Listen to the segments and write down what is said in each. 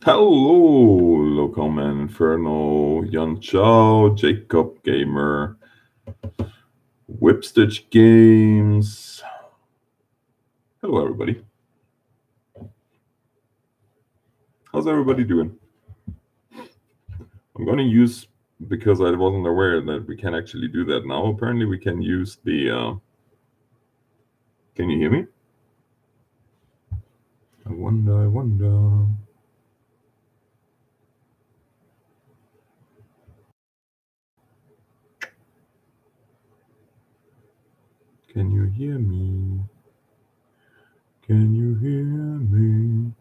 Hello, Local Man Inferno, Yan Chao, Jacob Gamer, Whipstitch Games. Hello, everybody. How's everybody doing? I'm going to use, because I wasn't aware that we can actually do that now. Apparently, we can use the. Can you hear me? I wonder. Can you hear me? Can you hear me?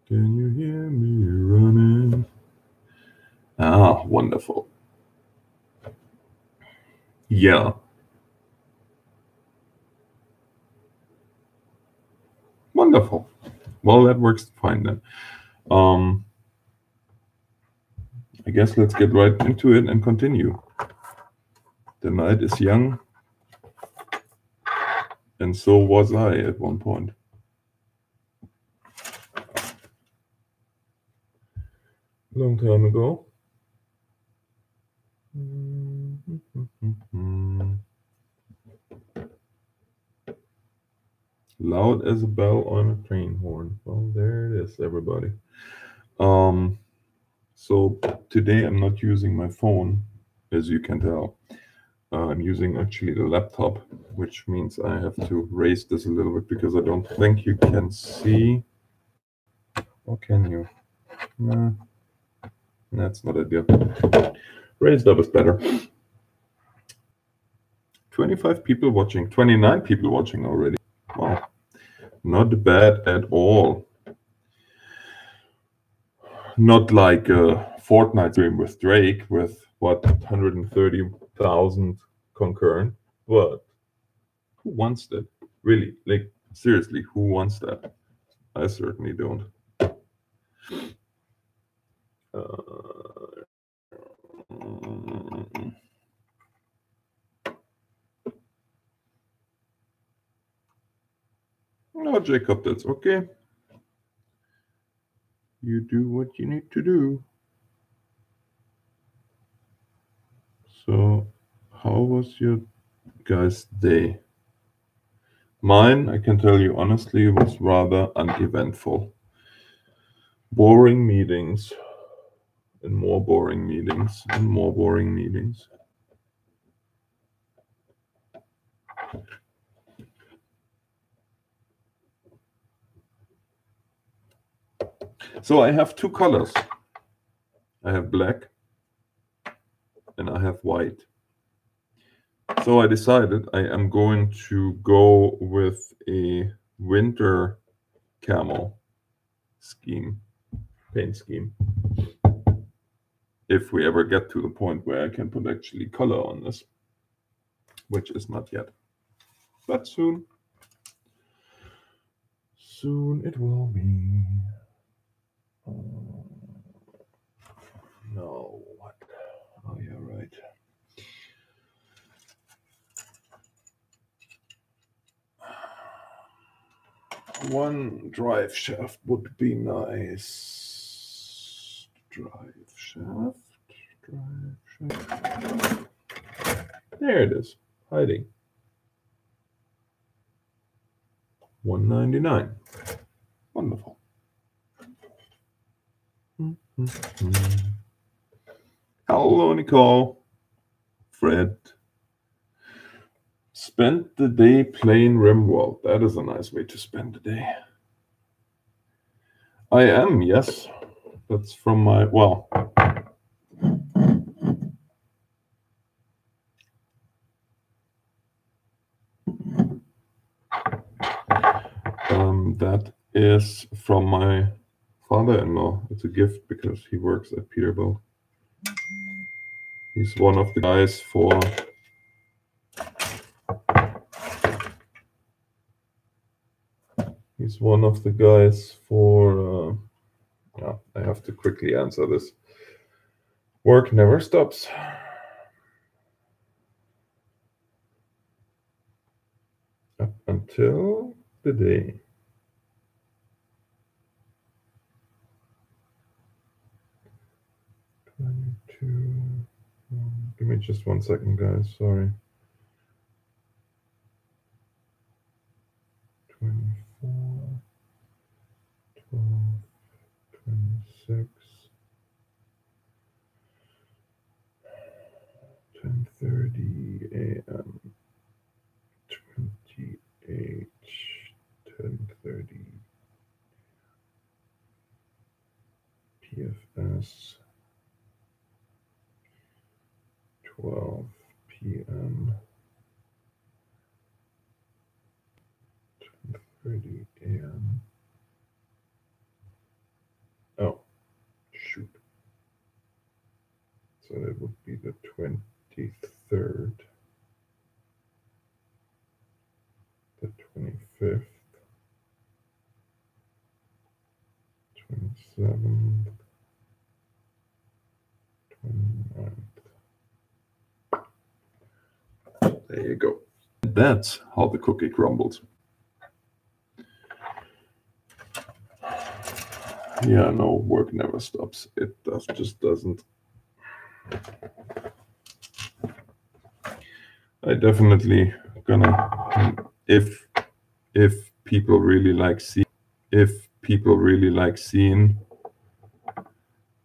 Can you hear me running? Ah, wonderful. Yeah. Wonderful. Well, that works fine then. I guess let's get right into it and continue. The night is young, and so was I at one point. Long time ago. Loud as a bell on a train horn. Well, there it is, everybody. So today I'm not using my phone, as you can tell. I'm using actually the laptop, which means I have to raise this a little bit because I don't think you can see. Or can you? Nah, that's not ideal. Raised up is better. 25 people watching, 29 people watching already. Wow, not bad at all. Not like a Fortnite stream with Drake with what, 130,000 concurrent, but who wants that? Really, like seriously, who wants that? I certainly don't. No, Jacob, that's okay. You do what you need to do. So, how was your guys' day? Mine, I can tell you honestly, was rather uneventful. Boring meetings, and more boring meetings, and more boring meetings. So I have two colors. I have black and I have white. So I decided I am going to go with a winter camo scheme, paint scheme. If we ever get to the point where I can put actually color on this, which is not yet, but soon. Soon it will be. No, what? Oh, yeah, right. One drive shaft would be nice. Drive shaft. There it is, hiding. $199. Wonderful. Hello, Nicole. Fred. Spent the day playing RimWorld. That is a nice way to spend the day. I am, yes. That's from my, well, That is from my father-in-law. It's a gift because he works at Peterbilt. He's one of the guys for yeah, I have to quickly answer this. Work never stops. Up until the day. Give me just 1 second, guys. Sorry. 24, 12, 26, 10:30 a.m. 28, 10:30 PFS, 12 p.m. 10:30 a.m. Oh, shoot. So that would be the 23rd, the 25th, 27th, 29th. There you go. That's how the cookie crumbles. Yeah, no, work never stops. It just doesn't. I definitely gonna, if people really like seeing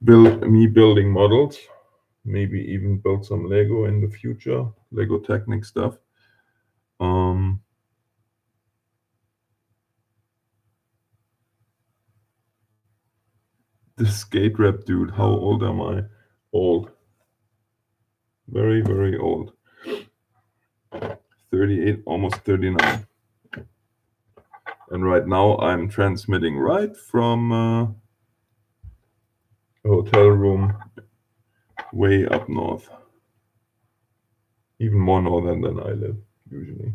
me building models, maybe even build some Lego in the future, Lego Technic stuff. The skate rap dude, how old am I? Old. Very, very old. 38, almost 39. And right now I'm transmitting right from a hotel room way up north. Even more northern than I live, usually.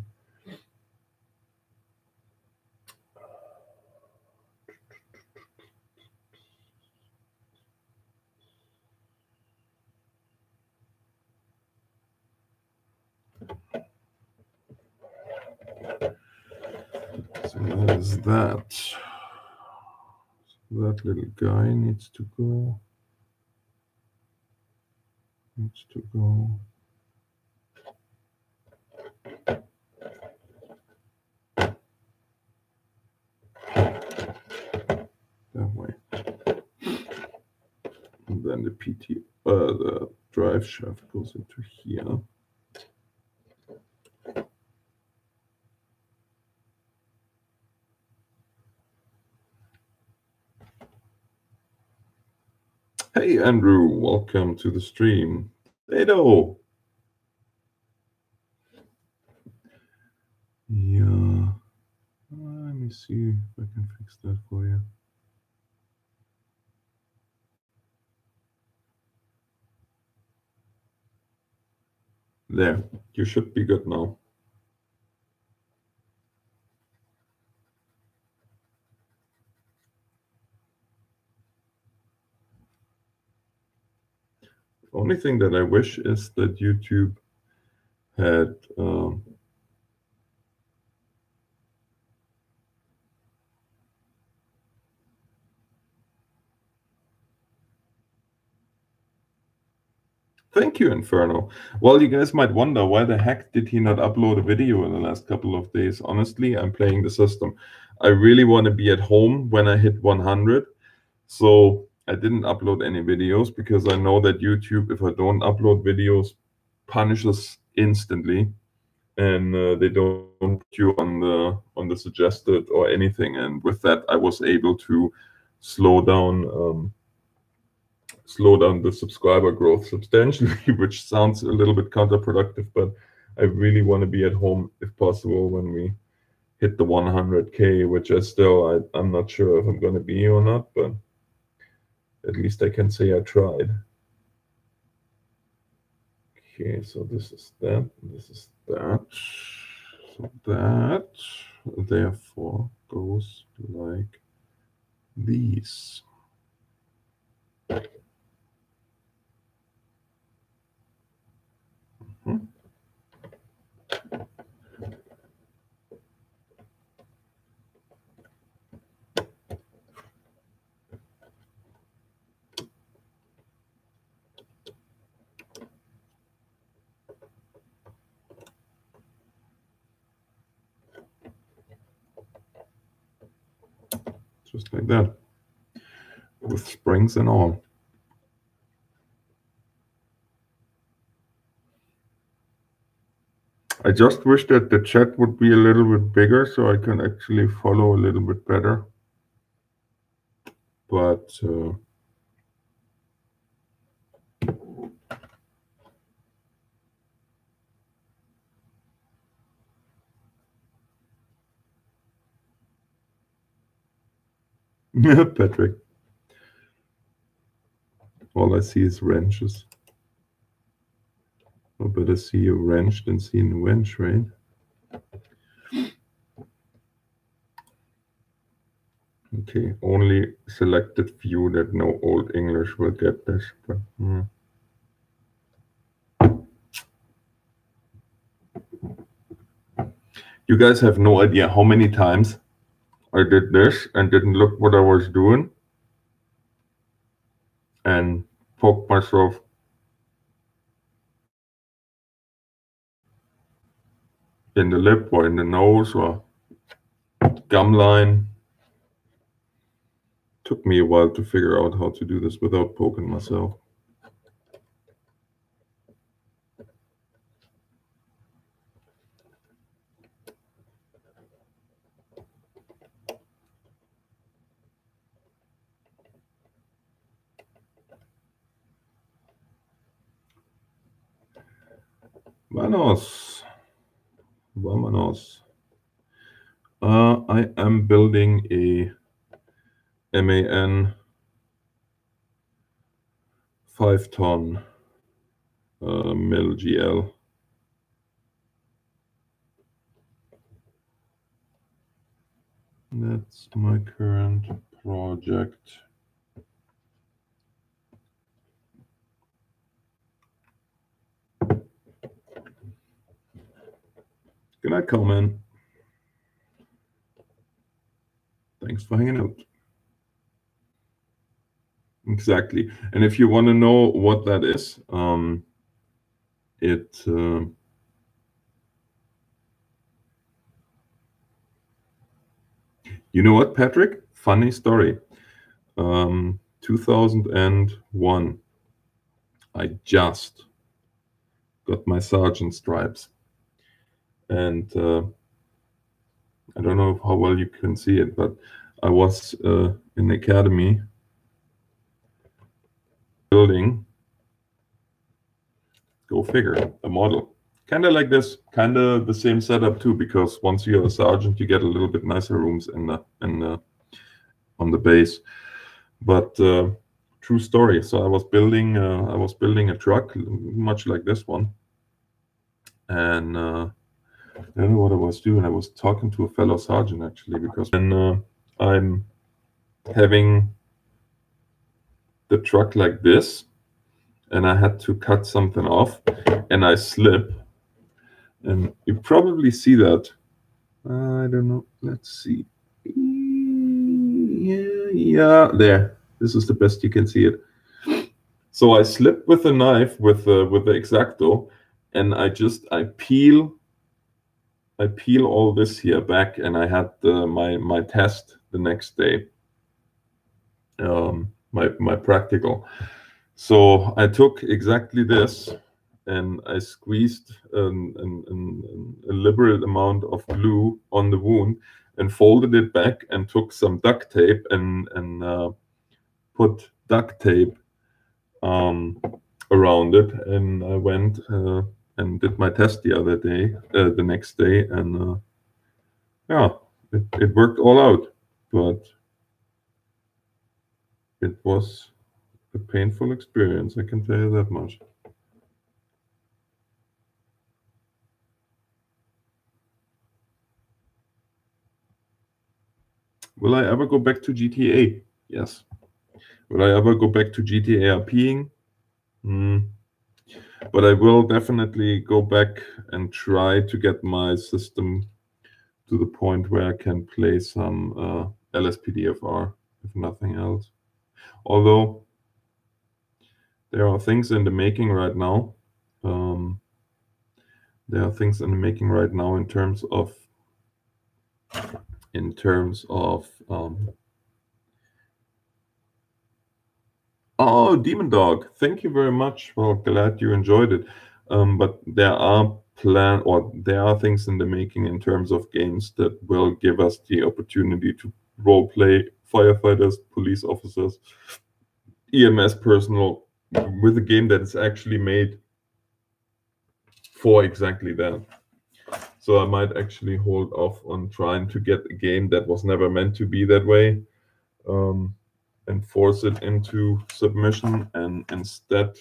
So that is that. That little guy needs to go. That way. And then the the drive shaft goes into here. Hey Andrew, welcome to the stream. Edo. Yeah. Let me see if I can fix that for you. There, you should be good now. The only thing that I wish is that YouTube had Thank you, Inferno. Well, you guys might wonder, why the heck did he not upload a video in the last couple of days? Honestly, I'm playing the system. I really want to be at home when I hit 100. So I didn't upload any videos because I know that YouTube, if I don't upload videos, punishes instantly. And they don't put you on the suggested or anything. And with that, I was able to slow down the subscriber growth substantially, which sounds a little bit counterproductive, but I really want to be at home if possible when we hit the 100K, which I'm not sure if I'm going to be or not, but at least I can say I tried. Okay, so this is that, this is that. So that therefore goes like these. Just like that, with springs and all. I just wish that the chat would be a little bit bigger so I can actually follow a little bit better. But Patrick, all I see is wrenches. I better see a wrench than see a wrench, right? Okay, only selected few that know Old English will get this. But, You guys have no idea how many times I did this and didn't look what I was doing and poked myself in the lip or in the nose or gum line. Took me a while to figure out how to do this without poking myself. Vámonos. Vámonos. I am building a MAN 5-ton mill GL. That's my current project. Good night, Coleman. Thanks for hanging out. Exactly. And if you want to know what that is, you know what, Patrick? Funny story. 2001, I just got my sergeant stripes. And I don't know how well you can see it, but I was in the academy building, go figure, a model. Kind of like this, kind of the same setup too, because once you're a sergeant, you get a little bit nicer rooms on the base. But true story. So I was building a truck, much like this one, and I don't know what I was doing. I was talking to a fellow sergeant actually, because when I'm having the truck like this, and I had to cut something off, and I slip, and you probably see that. I don't know. Let's see. Yeah, there. This is the best you can see it. So I slip with the knife with the X-Acto, and I peel all this here back, and I had my test the next day. My practical. So I took exactly this, and I squeezed a liberal amount of glue on the wound and folded it back and took some duct tape and put duct tape around it. And I went and did my test the next day, and yeah, it worked all out, but it was a painful experience, I can tell you that much. Will I ever go back to GTA? Yes. Will I ever go back to GTA RPing? But I will definitely go back and try to get my system to the point where I can play some LSPDFR, if nothing else. Although there are things in the making right now. There are things in the making right now in terms of oh, Demon Dog, thank you very much. Well, glad you enjoyed it. But there are there are things in the making in terms of games that will give us the opportunity to role play firefighters, police officers, EMS personnel with a game that is actually made for exactly that. So I might actually hold off on trying to get a game that was never meant to be that way, and force it into submission, and instead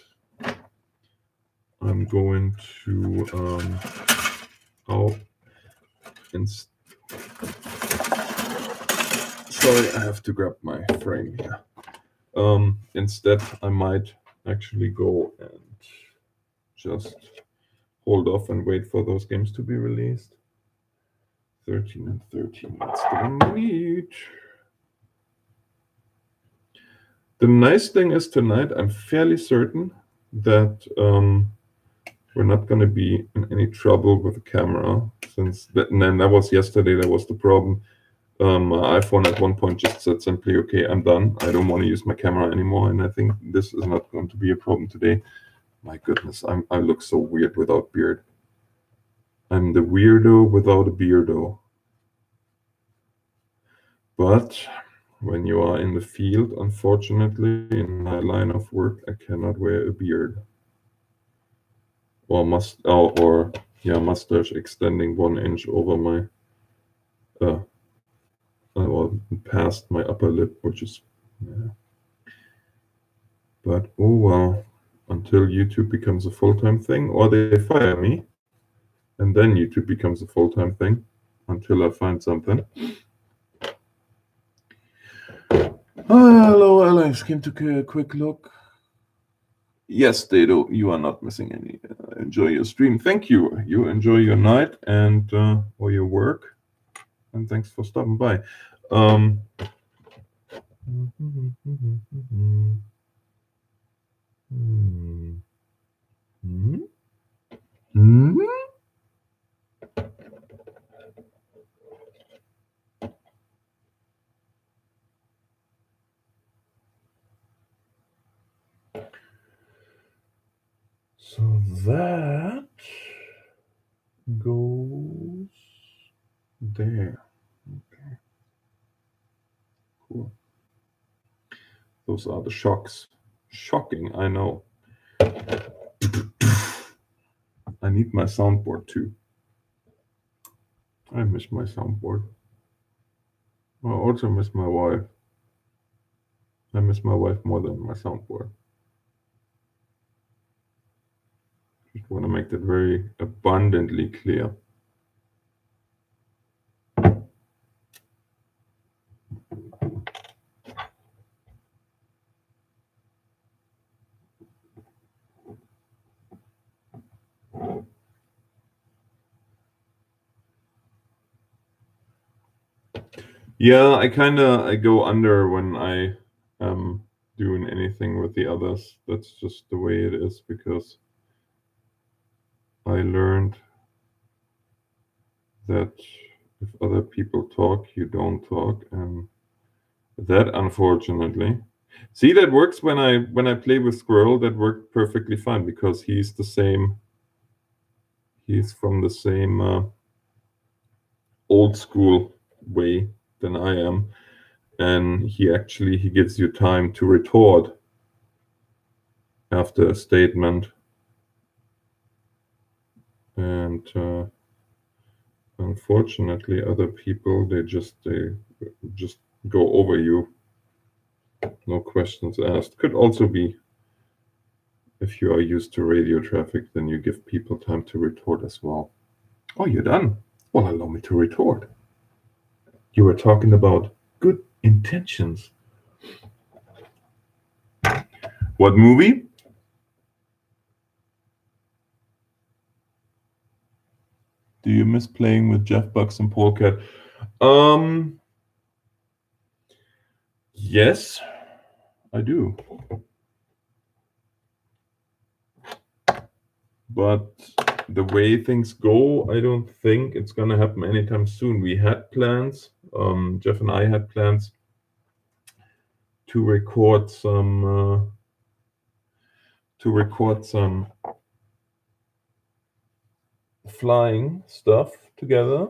I'm going to sorry, I have to grab my frame here. Instead, I might actually go and just hold off and wait for those games to be released. 13 and 13, that's the one we need. The nice thing is tonight, I'm fairly certain that we're not going to be in any trouble with the camera, since that was yesterday, that was the problem. My iPhone at one point just said simply, okay, I'm done. I don't want to use my camera anymore. And I think this is not going to be a problem today. My goodness, I look so weird without beard. I'm the weirdo without a beardo. But when you are in the field, unfortunately, in my line of work, I cannot wear a beard. Or mustache extending 1 inch over my or past my upper lip, which is, yeah. But oh well, until YouTube becomes a full-time thing, or they fire me, and then YouTube becomes a full-time thing, until I find something. Hello, Alex. Came to a quick look. Yes, Dado, you are not missing any. Enjoy your stream. Thank you. You enjoy your night and or your work, and thanks for stopping by. So that goes there. Okay. Cool. Those are the shocks. Shocking, I know. I need my soundboard too. I miss my soundboard. I also miss my wife. I miss my wife more than my soundboard. Just want to make that very abundantly clear. Yeah, I go under when I am doing anything with the others. That's just the way it is, because I learned that if other people talk, you don't talk, and that, unfortunately, see, that works when I play with Squirrel. That worked perfectly fine, because he's the same. He's from the same old school way than I am, and he gives you time to retort after a statement, and Unfortunately, other people, they just go over you. No questions asked. Could also be if you are used to radio traffic, then you give people time to retort as well. Oh, you're done. Well, allow me to retort. You were talking about good intentions. What movie? Do you miss playing with Jeff Bucks and Polecat? Yes, I do. But the way things go, I don't think it's going to happen anytime soon. We had plans, Jeff and I had plans to record some flying stuff together.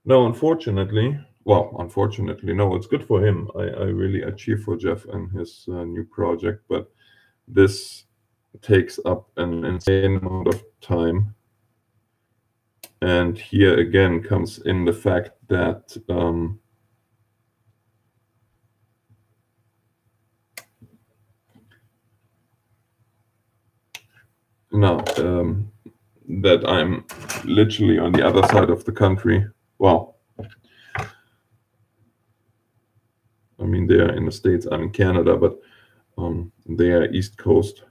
No, unfortunately, no, it's good for him. I cheer for Jeff and his new project, but this takes up an insane amount of time. And here again comes in the fact that that I'm literally on the other side of the country. Well, I mean, they are in the States, I'm in Canada, but they are East Coast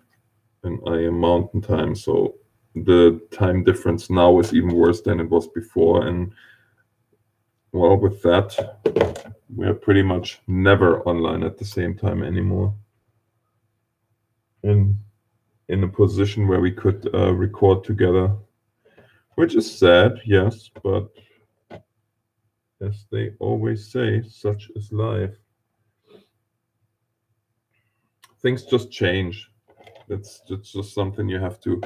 and I am Mountain Time. So the time difference now is even worse than it was before. And well, with that, we're pretty much never online at the same time anymore. In a position where we could record together, which is sad, yes, but as they always say, such is life. Things just change. That's just something you have to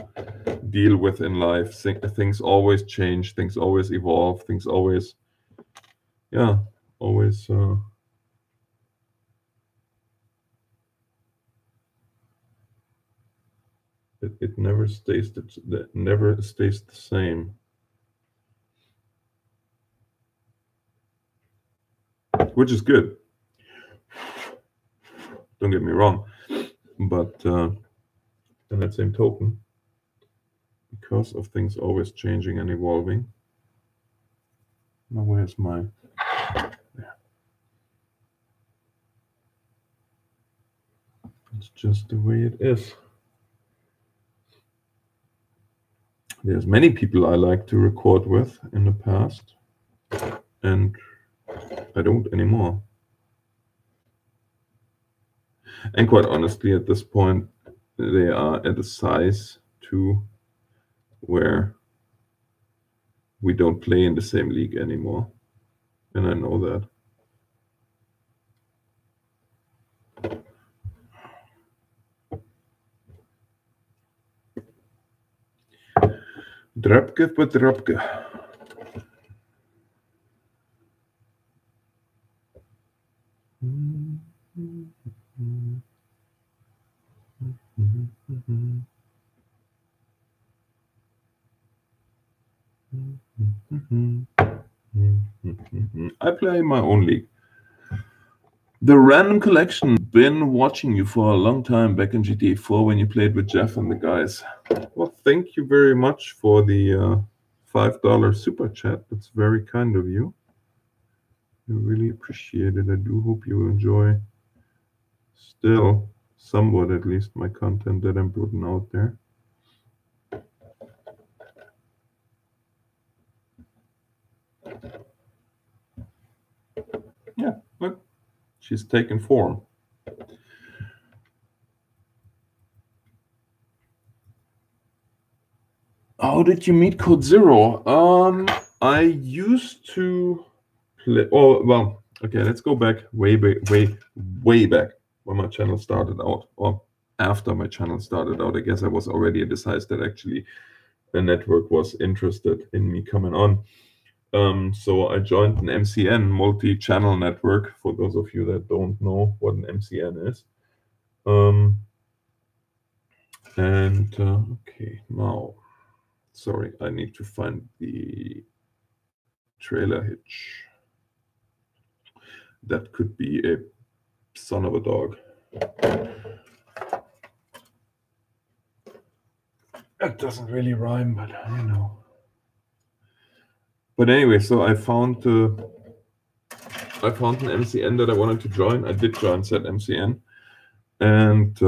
deal with in life. Things always change, things always evolve, things always, yeah, always. It never stays the same. Which is good. Don't get me wrong, but in that same token, because of things always changing and evolving. Now where's my? There. It's just the way it is. There's many people I like to record with in the past, and I don't anymore. And quite honestly, at this point, they are at a size too where we don't play in the same league anymore. And I know that. Drapke po drapke. I play my own league. The Random Collection, been watching you for a long time back in GTA 4 when you played with Jeff and the guys. Well, thank you very much for the $5 super chat. That's very kind of you. I really appreciate it. I do hope you enjoy still somewhat at least my content that I'm putting out there. Yeah, look, she's taken form. How did you meet Code Zero? I used to play. Oh well, okay. Let's go back way back when my channel started out, or after my channel started out. I guess I was already at the size that actually the network was interested in me coming on. So I joined an MCN, multi-channel network. For those of you that don't know what an MCN is. Okay, now. Sorry, I need to find the trailer hitch. That could be a son of a dog. That doesn't really rhyme, but you know. But anyway, so I found an MCN that I wanted to join. I did join said MCN, and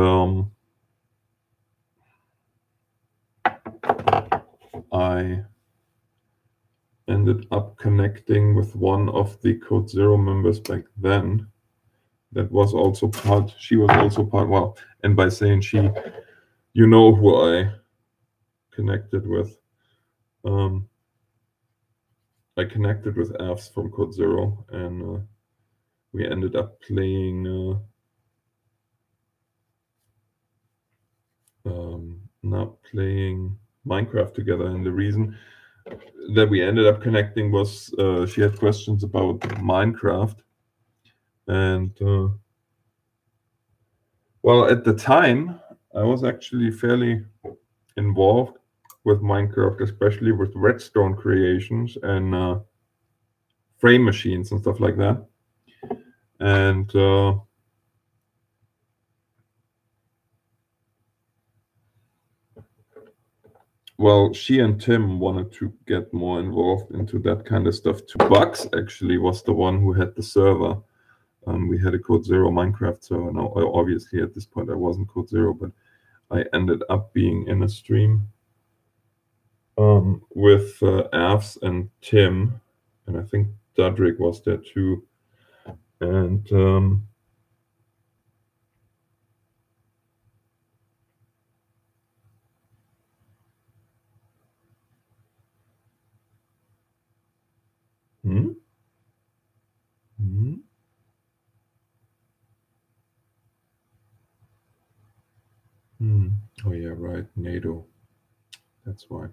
I ended up connecting with one of the Code Zero members back then. That was also part. She was also part. Well, and by saying she, you know who I connected with. I connected with Avs from Code Zero, and we ended up playing. Not playing Minecraft together, and the reason that we ended up connecting was she had questions about Minecraft, and well, at the time I was actually fairly involved with Minecraft, especially with redstone creations and frame machines and stuff like that, and well, she and Tim wanted to get more involved into that kind of stuff too. Bugs actually was the one who had the server. We had a Code Zero Minecraft server. Now, obviously, at this point, I wasn't Code Zero, but I ended up being in a stream with Avs and Tim, and I think Dudrick was there too. And oh yeah, right, NATO. That's why.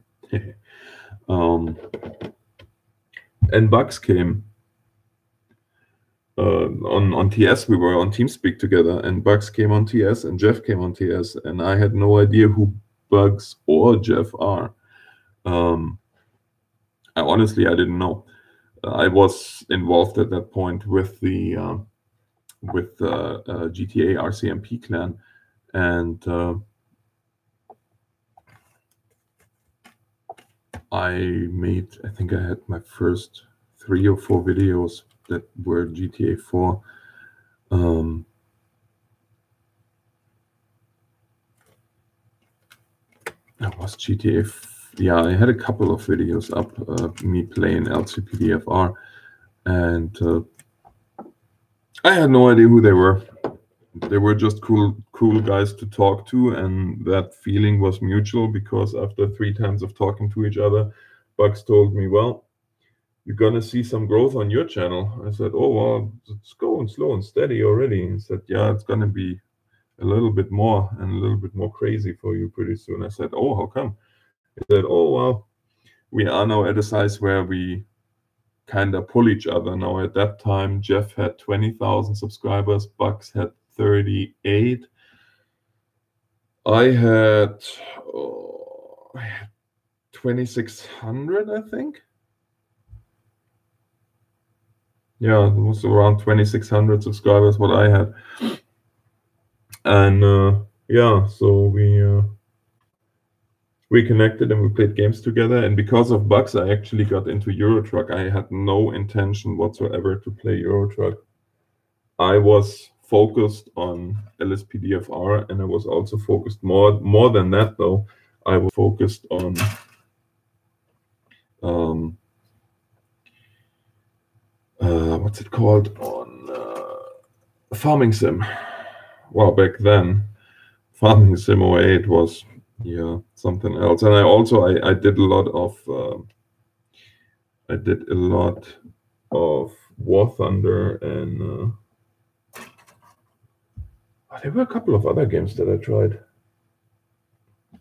And Bugs came on TS. We were on TeamSpeak together, and Bugs came on TS, and Jeff came on TS, and I had no idea who Bugs or Jeff are. Honestly, I didn't know. I was involved at that point with the GTA RCMP clan, and I think I had my first 3 or 4 videos that were GTA 4. That was GTA. Yeah, I had a couple of videos up, me playing LCPDFR, and I had no idea who they were. They were just cool guys to talk to, and that feeling was mutual, because after 3 times of talking to each other, Bugs told me, well, you're gonna see some growth on your channel. I said, oh, well, it's going slow and steady already. He said, yeah, it's gonna be a little bit more and a little bit more crazy for you pretty soon. I said, oh, how come? He said, oh, well, we are now at a size where we kind of pull each other. Now, at that time, Jeff had 20,000 subscribers, Bugs had 38. I had 2,600, I think. Yeah, it was around 2,600 subscribers what I had. And yeah, so we connected and we played games together. And because of Bugs, I actually got into Euro Truck. I had no intention whatsoever to play Euro Truck. I was focused on LSPDFR, and I was also focused more than that though. I was focused on what's it called, on Farming Sim. Well, back then, Farming Sim 08 was something else. And I did a lot of War Thunder, and there were a couple of other games that I tried,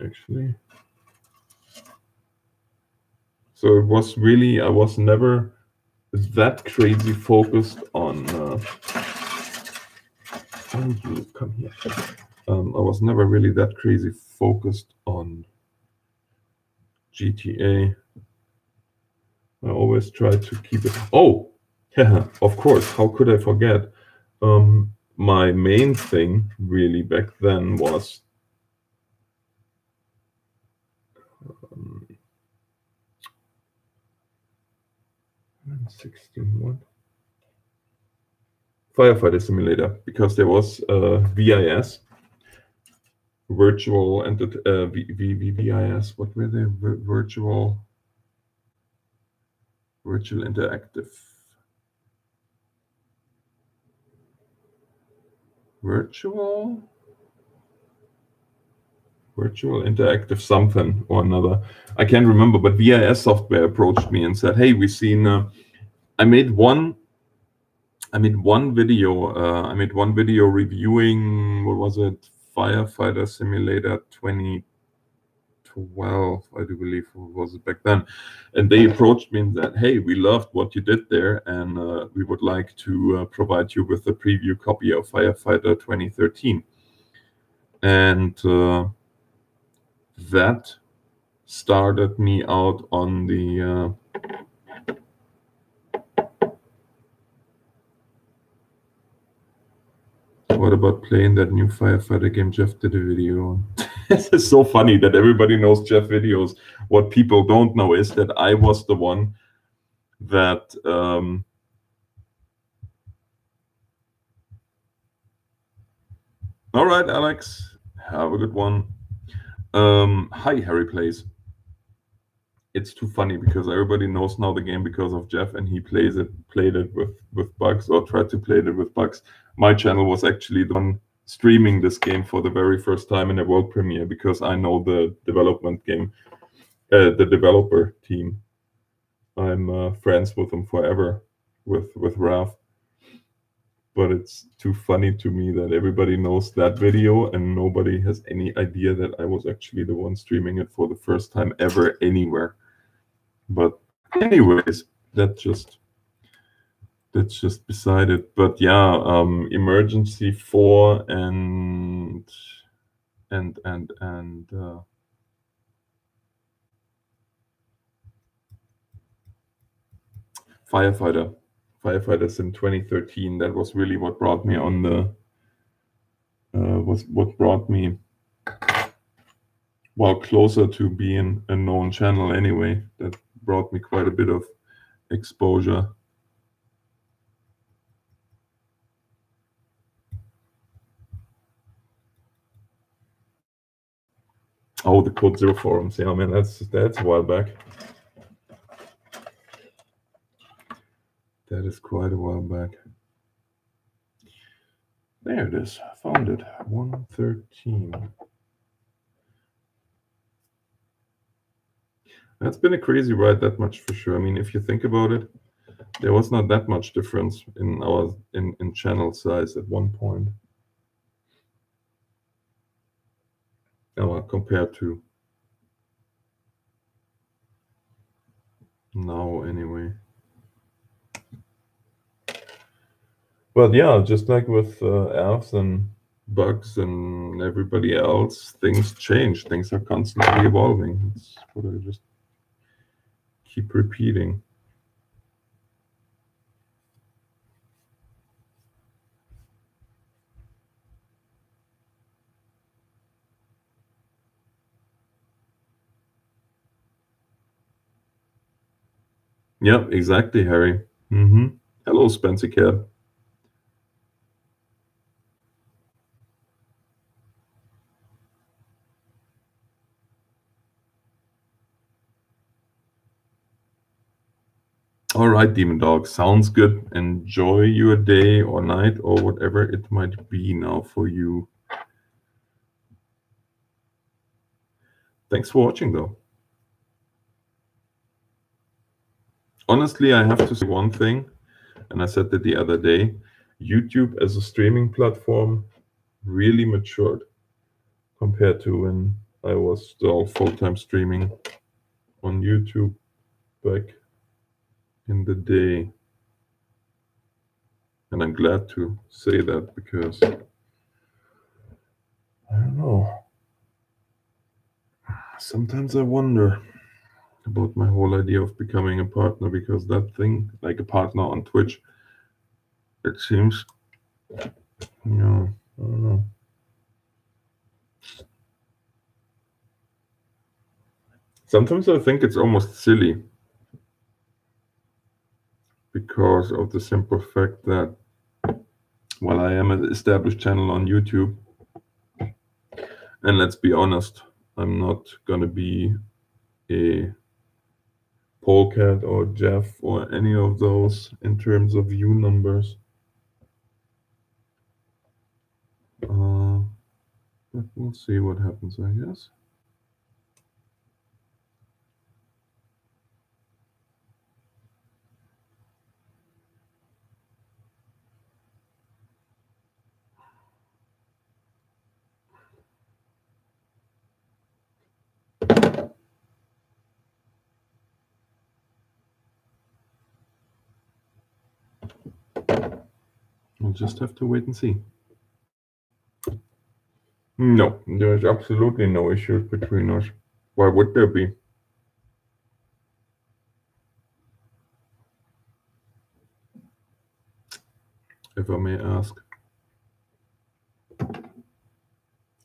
actually. So it was really, I was never that crazy focused on come here. I was never really that crazy focused on GTA. I always try to keep it. Oh, yeah, of course. How could I forget? My main thing really back then was 16 Firefighter Simulator, because there was VIS, virtual and VIS. What were they? Virtual interactive. Virtual interactive something or another. I can't remember, but VIS software approached me and said, "Hey, we've seen." I made one video. I made one video reviewing, what was it? Firefighter Simulator 2012, I do believe, was it back then. And they approached me and said, "Hey, we loved what you did there, and we would like to provide you with a preview copy of Firefighter 2013." And that started me out on the what about playing that new Firefighter game Jeff did a video on? This is so funny that everybody knows Jeff videos. What people don't know is that I was the one that all right, Alex, have a good one. Hi, Harry Plays. It's too funny because everybody knows now the game because of Jeff, and he played it with bugs, or tried to play it with bugs. My channel was actually the one streaming this game for the very first time in a world premiere, because I know the development game, the developer team. I'm friends with them forever, with Raf. But it's too funny to me that everybody knows that video and nobody has any idea that I was actually the one streaming it for the first time ever anywhere. But anyways, that's just beside it. But yeah, Emergency 4 and Firefighters in 2013. That was really what brought me on the was what brought me closer to being a known channel anyway. That brought me quite a bit of exposure. Oh, the Code Zero forums. Yeah, man, that's a while back. That is quite a while back. There it is. Found it. 113. That's been a crazy ride, that much for sure. I mean, if you think about it, there was not that much difference in our in channel size at one point. Compared to now, anyway. But yeah, just like with elves and bugs and everybody else, things change. Things are constantly evolving. That's what I just keep repeating. Yep, exactly, Harry. Hello, Spencer Cab. All right, Demon Dog, sounds good. Enjoy your day or night or whatever it might be now for you. Thanks for watching, though. Honestly, I have to say one thing, and I said that the other day. YouTube as a streaming platform really matured compared to when I was still full-time streaming on YouTube back in the day. And I'm glad to say that, because I don't know. Sometimes I wonder about my whole idea of becoming a partner, because that thing, like a partner on Twitch, it seems, you know, I don't know. Sometimes I think it's almost silly because of the simple fact that, well, I am an established channel on YouTube, and let's be honest, I'm not gonna be a Polecat or Jeff or any of those in terms of view numbers. But we'll see what happens, I guess. We'll just have to wait and see. No, there's absolutely no issues between us. Why would there be? If I may ask.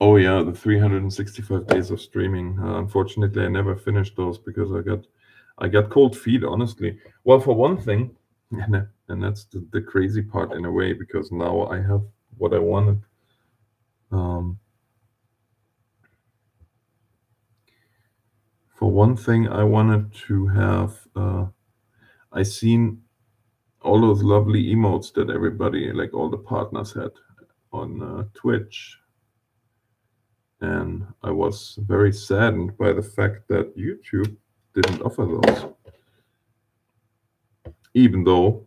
Oh yeah, the 365 days of streaming. Unfortunately, I never finished those because I got cold feet, honestly. Well, for one thing, and that's the crazy part in a way, because now I have what I wanted. For one thing, I wanted to have. I seen all those lovely emotes that everybody, like all the partners, had on Twitch. And I was very saddened by the fact that YouTube didn't offer those. Even though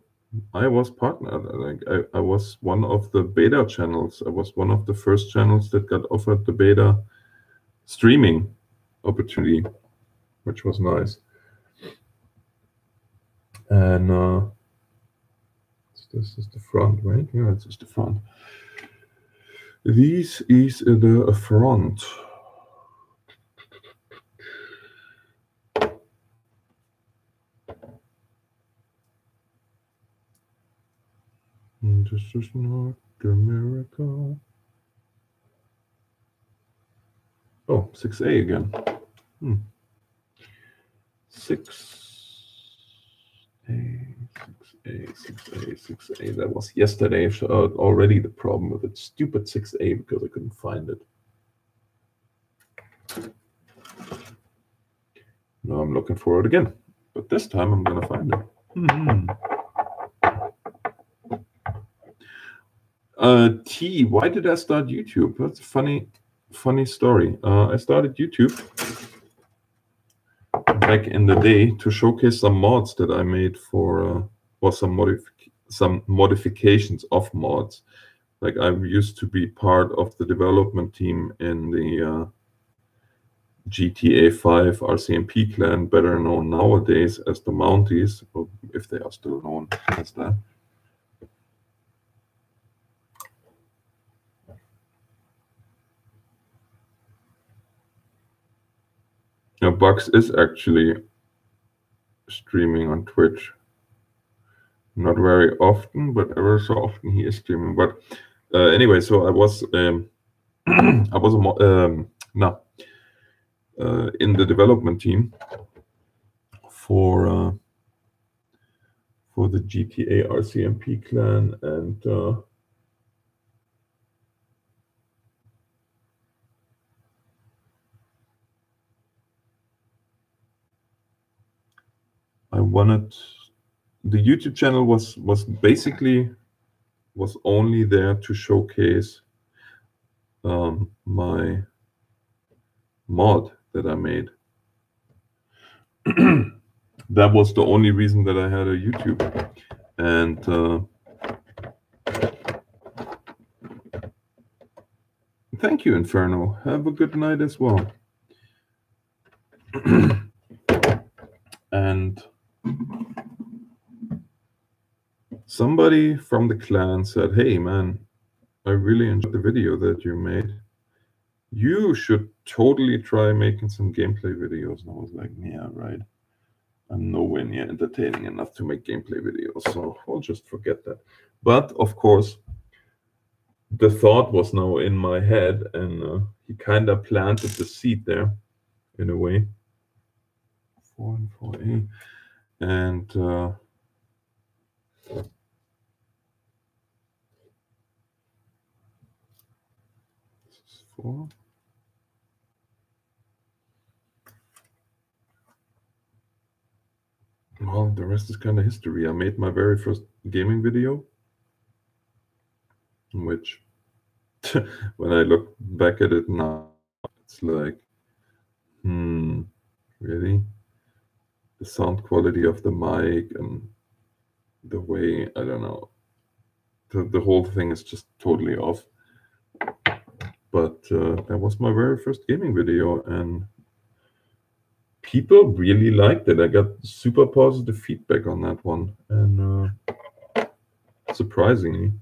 I was partnered, like I was one of the beta channels. I was one of the first channels that got offered the beta streaming opportunity, which was nice. And this is the front, right? Yeah, this is the front. This is the front. This is not America. Oh, 6A again. 6A. That was yesterday. Already the problem with it. Stupid 6A, because I couldn't find it. Now I'm looking for it again. But this time I'm going to find it. T, why did I start YouTube? That's a funny story. I started YouTube back in the day to showcase some mods that I made for, or some modifications of mods. Like I used to be part of the development team in the GTA 5 RCMP clan, better known nowadays as the Mounties, or if they are still known as that. Now, Bugs is actually streaming on Twitch. Not very often, but ever so often he is streaming. But anyway, so I was in the development team for the GTA RCMP clan, and I wanted, the YouTube channel was basically only there to showcase my mod that I made. That was the only reason that I had a YouTube. And thank you, Inferno. Have a good night as well. And somebody from the clan said, hey, man, I really enjoyed the video that you made. You should totally try making some gameplay videos. And I was like, yeah, right. I'm nowhere near entertaining enough to make gameplay videos, so I'll just forget that. But of course, the thought was now in my head, and he kind of planted the seed there, in a way. 4 and 4A, and this is 4. Well, the rest is kind of history. I made my very first gaming video, which, when I look back at it now, it's like, really? The sound quality of the mic and the way, I don't know, the whole thing is just totally off. But that was my very first gaming video, and people really liked it. I got super positive feedback on that one, and surprisingly.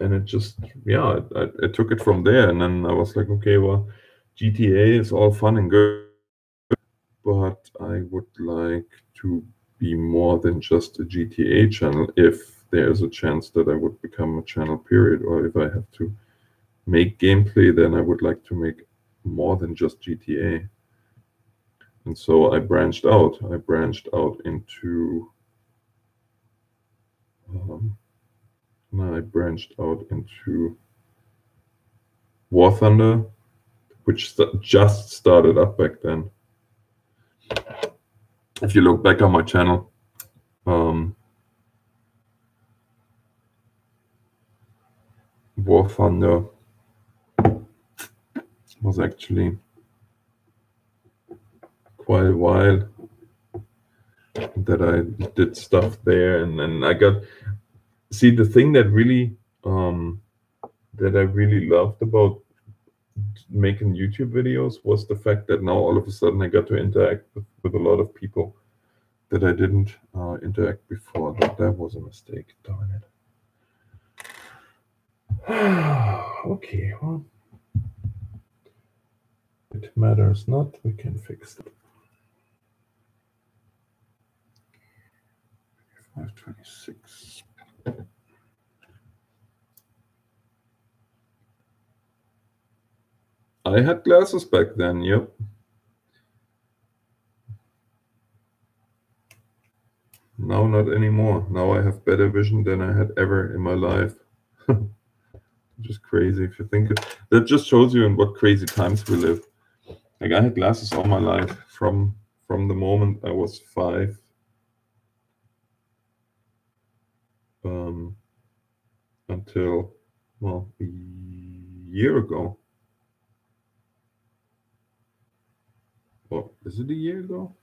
And it just, yeah, I took it from there, and then I was like, okay, well, GTA is all fun and good, but I would like to be more than just a GTA channel if there's a chance that I would become a channel, period. Or if I have to make gameplay, then I would like to make more than just GTA. And so I branched out. I branched out into War Thunder, which just started up back then. If you look back on my channel, War Thunder was actually quite a while that I did stuff there, and then I got, see, the thing that really that I really loved about making YouTube videos was the fact that now all of a sudden I got to interact with a lot of people that I didn't interact before. That was a mistake, darn it. Okay, well, it matters not, we can fix it. 526. I had glasses back then, yep. Now not anymore. Now I have better vision than I had ever in my life. Just crazy if you think it. That just shows you in what crazy times we live. Like, I had glasses all my life from the moment I was 5. Until, well, a year ago. Well, is it a year ago?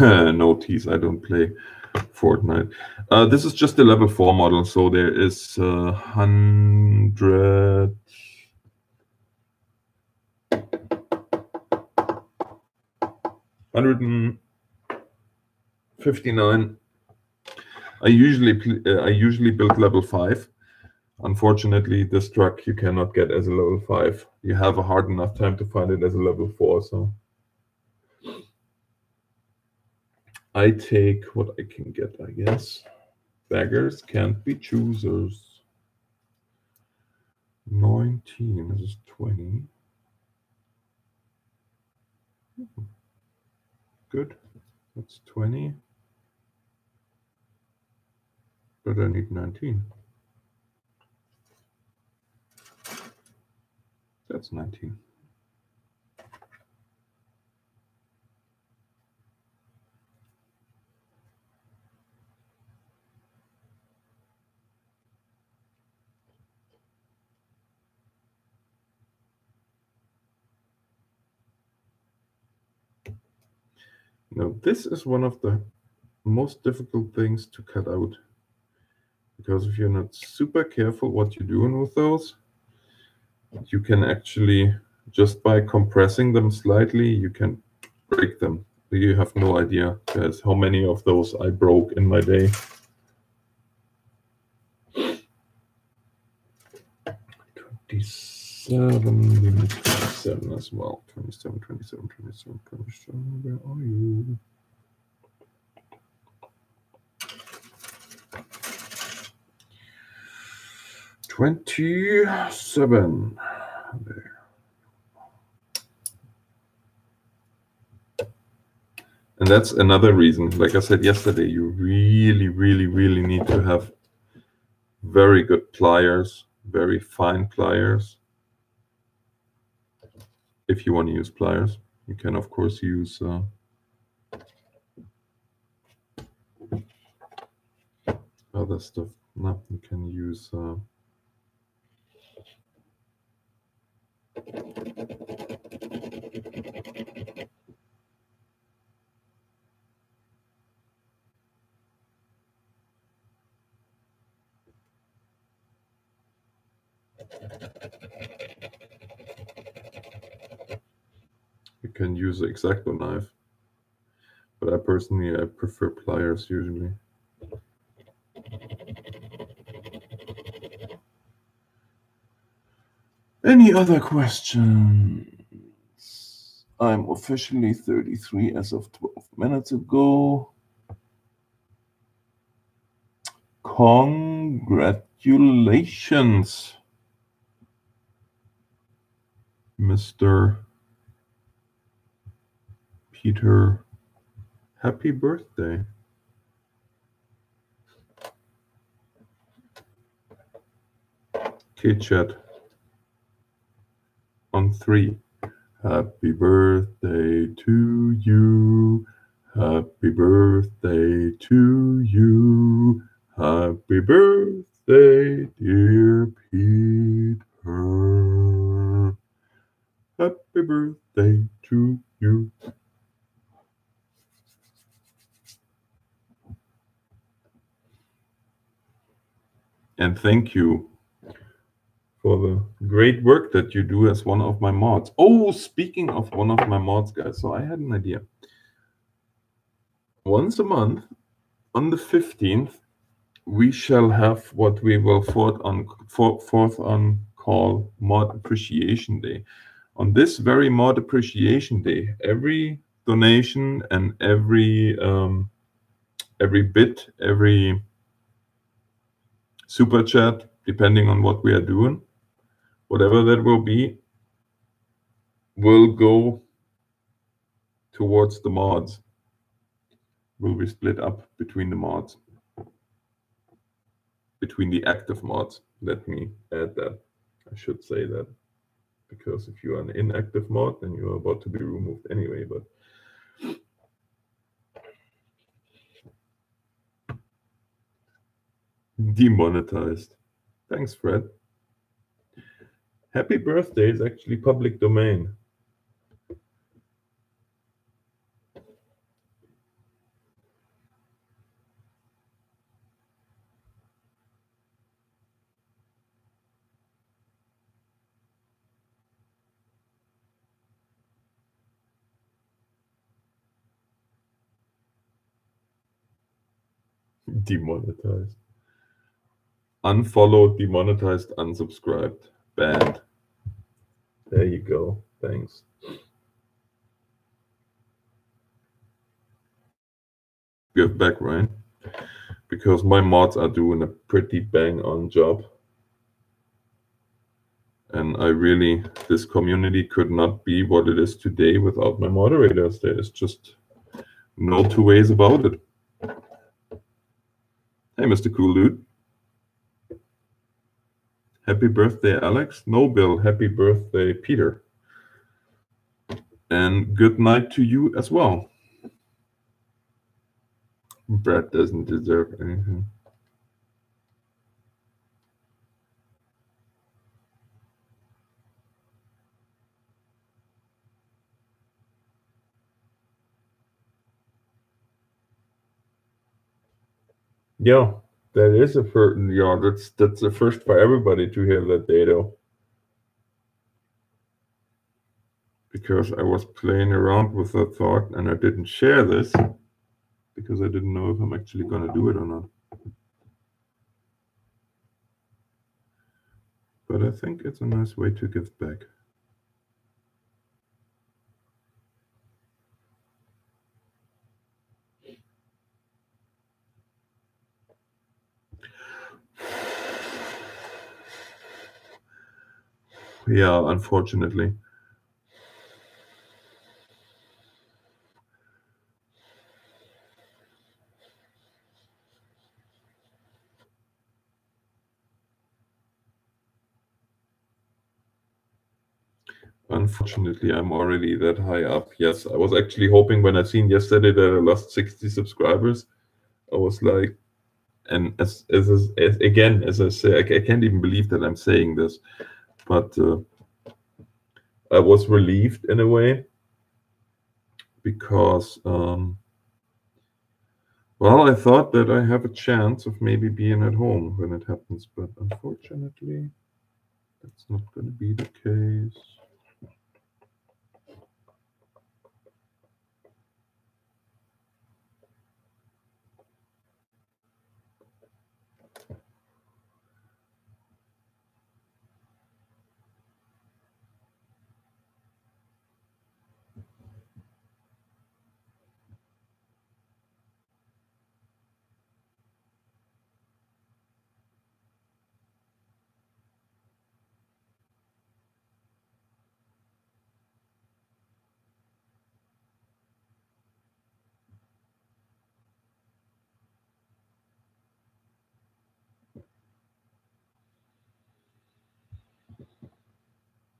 No tease, I don't play Fortnite. This is just a level 4 model, so there is 159. I usually build level 5. Unfortunately, this truck you cannot get as a level 5. You have a hard enough time to find it as a level 4. So I take what I can get, I guess. Beggars can't be choosers. 19. This is 20. Good. That's 20. But I need 19. That's 19. Now, this is one of the most difficult things to cut out, because if you're not super careful what you're doing with those, you can actually, just by compressing them slightly, you can break them. You have no idea, guys, how many of those I broke in my day. 27, we need 27 as well. 27, 27, 27, 27. Where are you? $27. There. And that's another reason. Like I said yesterday, you really, really, really need to have very good pliers, very fine pliers. If you want to use pliers, you can of course use other stuff. No, you can use you can use an X-Acto knife, but I prefer pliers usually. Any other questions? I'm officially 33 as of 12 minutes ago. Congratulations, Mr. Peter. Happy birthday. Okay, chat. On 3. Happy birthday to you. Happy birthday to you. Happy birthday, dear Peter. Happy birthday to you. And thank you for the great work that you do as one of my mods. Oh, speaking of one of my mods, guys, so I had an idea. Once a month, on the 15th, we shall have what we will forth on call Mod Appreciation Day. On this very Mod Appreciation Day, every donation and every bit, every super chat, depending on what we are doing, whatever that will be, will go towards the mods. Will be split up between the mods, between the active mods. Let me add that. I should say that, because if you are an inactive mod, then you are about to be removed anyway. But demonetized. Thanks, Fred. Happy birthday is actually public domain. Demonetized. Unfollowed, demonetized, unsubscribed, banned. There you go. Thanks. Give back, right? Because my mods are doing a pretty bang-on job. And I really, this community could not be what it is today without my moderators. There is just no two ways about it. Hey, Mr. Cool Dude. Happy birthday, Alex. No, Bill. Happy birthday, Peter. And good night to you as well. Brad doesn't deserve anything. Yeah, that is a first. Yeah, that's the first for everybody to hear that data. Because I was playing around with that thought and I didn't share this because I didn't know if I'm actually going to do it or not. But I think it's a nice way to give back. Yeah, unfortunately. Unfortunately, I'm already that high up. Yes, I was actually hoping when I seen yesterday that I lost 60 subscribers. I was like, and as again, as I say, I can't even believe that I'm saying this, but I was relieved in a way because, well, I thought that I have a chance of maybe being at home when it happens, but unfortunately, that's not going to be the case.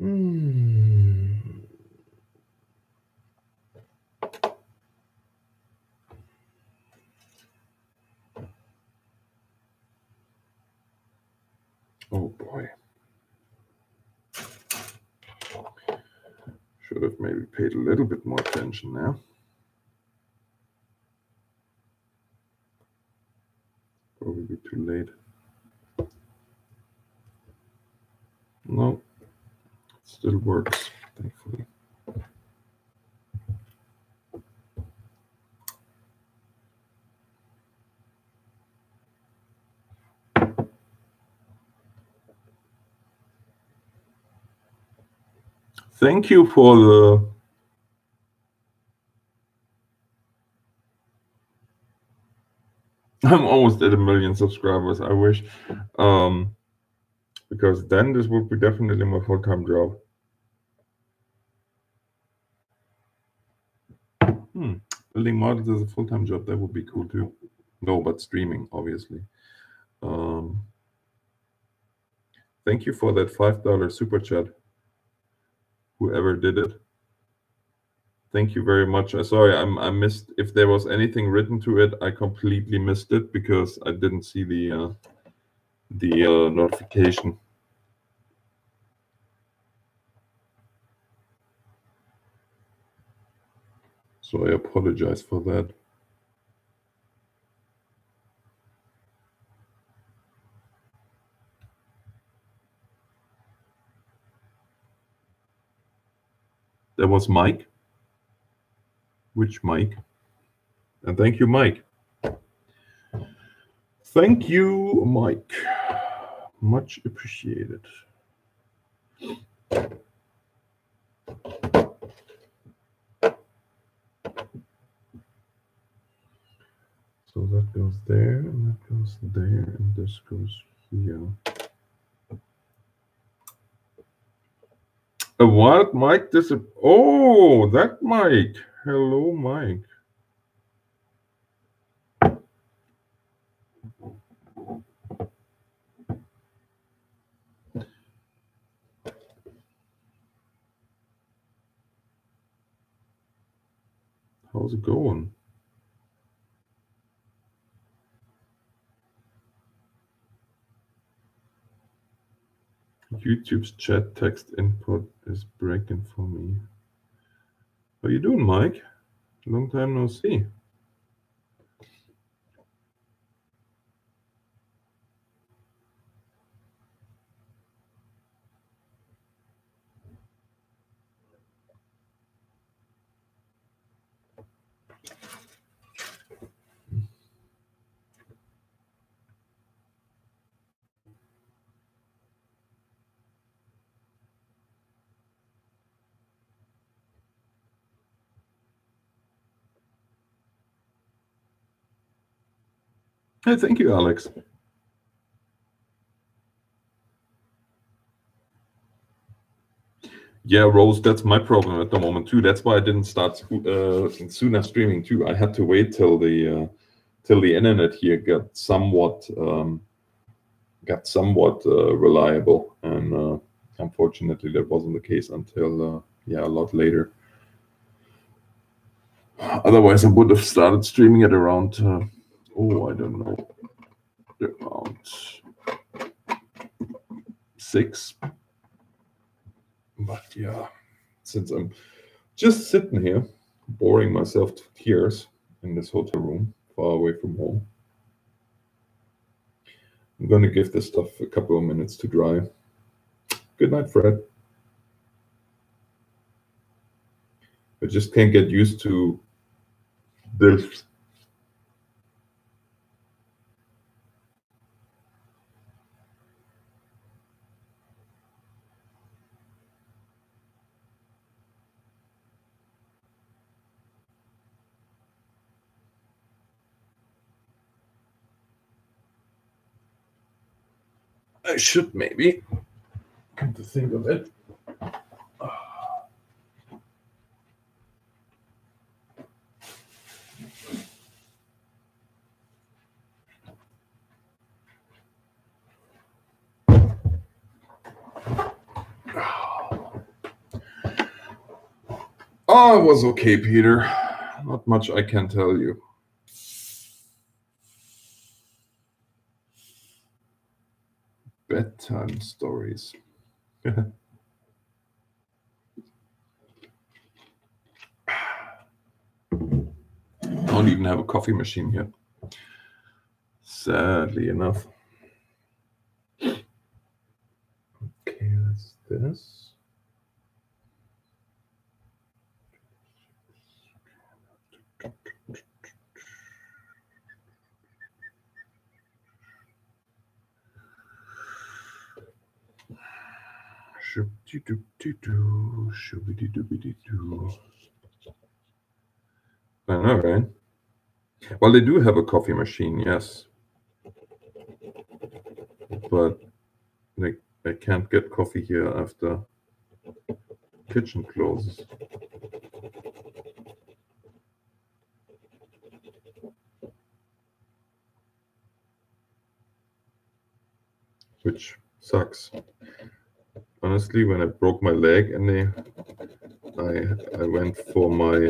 Hmm. Oh boy. Should have maybe paid a little bit more attention now. Probably too late. No, it still works, thankfully. Thank you for the... I'm almost at 1 million subscribers. I wish. Because then this would be definitely my full-time job. Building models as a full-time job, that would be cool too. No, but streaming, obviously. Thank you for that $5 super chat. Whoever did it. Thank you very much. Sorry, I missed if there was anything written to it. I completely missed it because I didn't see the notification. So I apologize for that. That was Mike. Which Mike? And thank you, Mike. Thank you, Mike. Much appreciated. So that goes there, and that goes there, and this goes here. A what? Mike Oh, that Mike. Hello, Mike. How's it going? YouTube's chat text input is breaking for me. How you doing, Mike? Long time no see. Hey, thank you, Alex. Yeah, Rose, that's my problem at the moment too. That's why I didn't start sooner streaming too. I had to wait till the internet here got somewhat reliable, and unfortunately that wasn't the case until yeah, a lot later. Otherwise, I would have started streaming at around oh, I don't know, around 6. But yeah, since I'm just sitting here, boring myself to tears in this hotel room, far away from home, I'm going to give this stuff a couple of minutes to dry. Good night, Fred. I just can't get used to this. I should maybe come to think of it. Oh, it was okay, Peter. Not much I can tell you. Bedtime stories. I don't even have a coffee machine here, sadly enough. Okay, that's this. I know, right? Well, they do have a coffee machine, yes. But I can't get coffee here after kitchen closes. Which sucks. Honestly, when I broke my leg and I went for my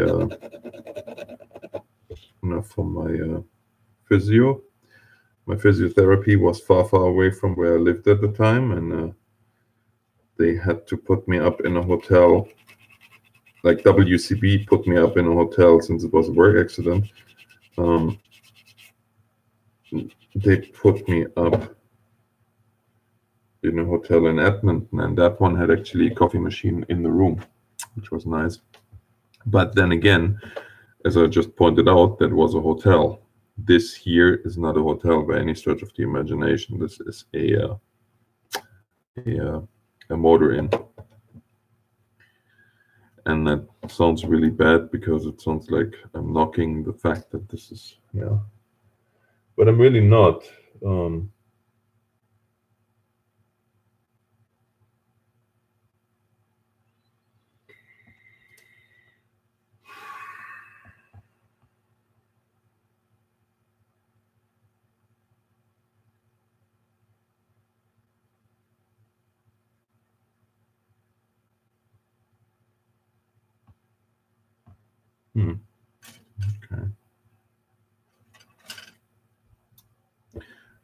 physio. My physiotherapy was far away from where I lived at the time, and they had to put me up in a hotel. Like WCB put me up in a hotel since it was a work accident. They put me up in a hotel in Edmonton, and that one had actually a coffee machine in the room, which was nice. But then again, as I just pointed out, that was a hotel. This here is not a hotel by any stretch of the imagination. This is a motor inn. And that sounds really bad because it sounds like I'm knocking the fact that this is, yeah. But I'm really not. Okay.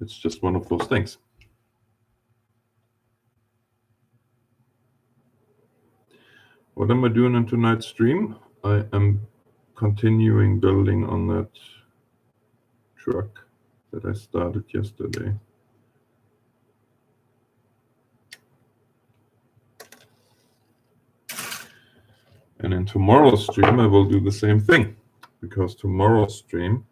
It's just one of those things. What am I doing in tonight's stream? I am continuing building on that truck that I started yesterday. And in tomorrow's stream, I will do the same thing, because tomorrow's stream,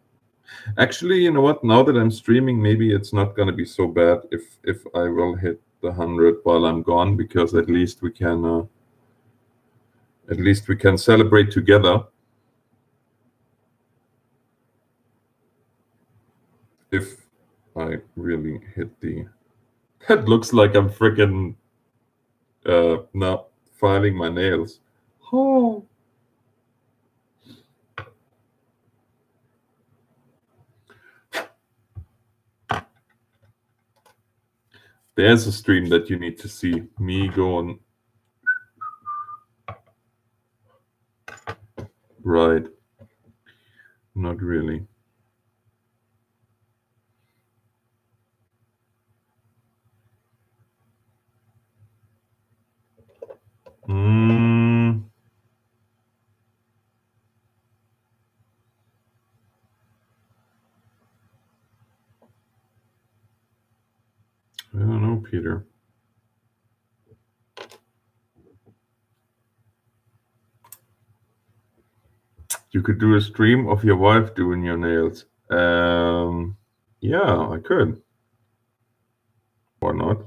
actually, you know what? Now that I'm streaming, maybe it's not going to be so bad if I will hit the 100 while I'm gone, because at least we can celebrate together. I really hit the... That looks like I'm freaking not filing my nails. Oh. There's a stream that you need to see. Me going... Right. Not really. I don't know, Peter. You could do a stream of your wife doing your nails. Yeah, I could. Why not?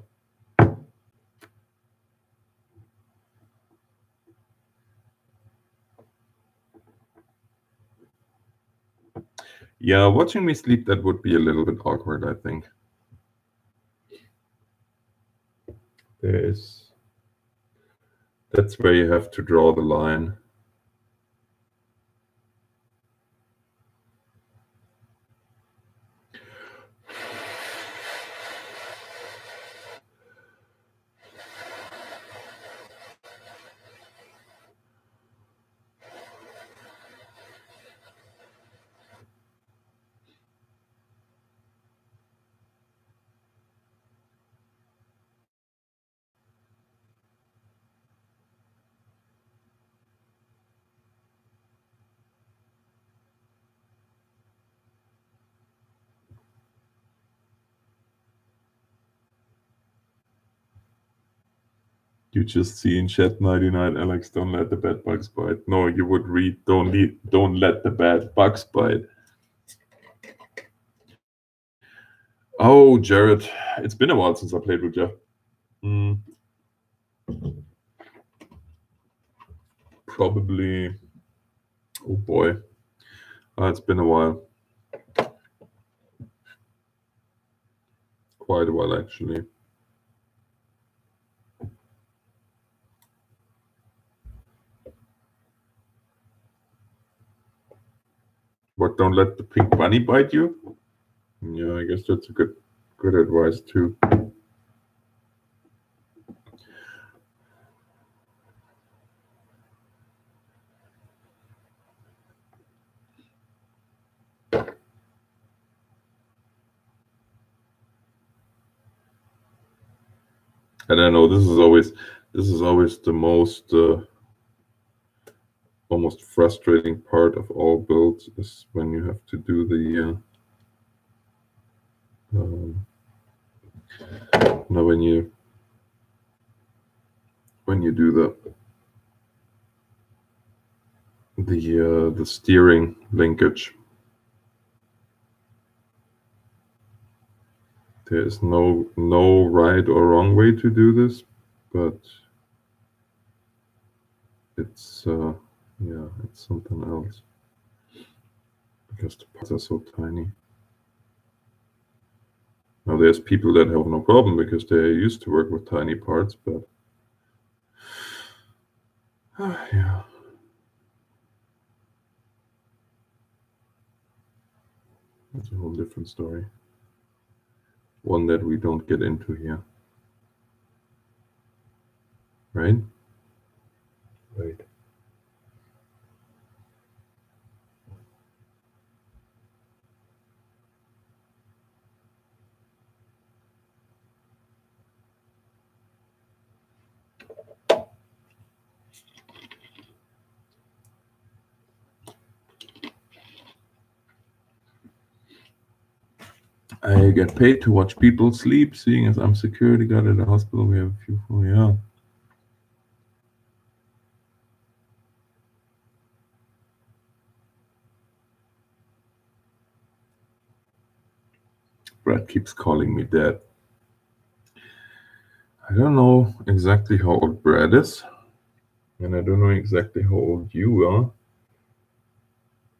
Yeah, watching me sleep, that would be a little bit awkward, I think. That's where you have to draw the line. You just see in chat 99 Alex, don't let the bad bugs bite. No, you would read don't let the bad bugs bite. Oh, Jared, it's been a while since I played with Jeff. Probably, oh boy, it's been a while. Quite a while, actually. What, don't let the pink bunny bite you? Yeah, I guess that's a good advice too. And I know this is always the most almost frustrating part of all builds is when you have to do the now when you do the steering linkage. There is no right or wrong way to do this, but it's yeah, it's something else because the parts are so tiny. Now there's people that have no problem because they're used to work with tiny parts, but yeah. That's a whole different story. One that we don't get into here. Right? Right. I get paid to watch people sleep, seeing as I'm security guard at a hospital. We have a few for, yeah. Brad keeps calling me dad. I don't know exactly how old Brad is, and I don't know exactly how old you are,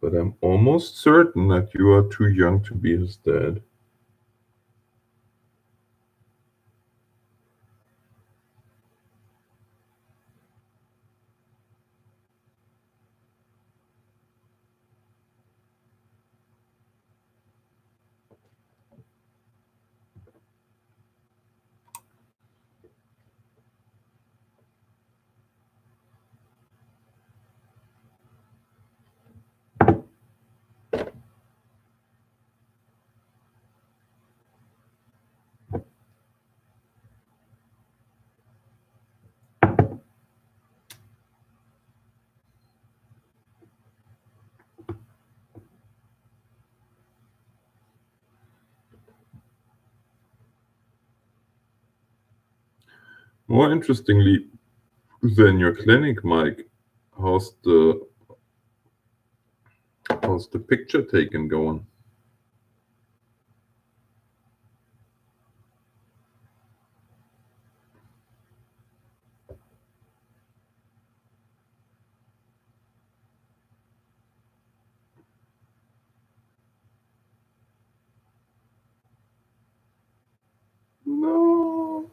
but I'm almost certain that you are too young to be his dad. More interestingly than your clinic, Mike, how's the picture taken going? No.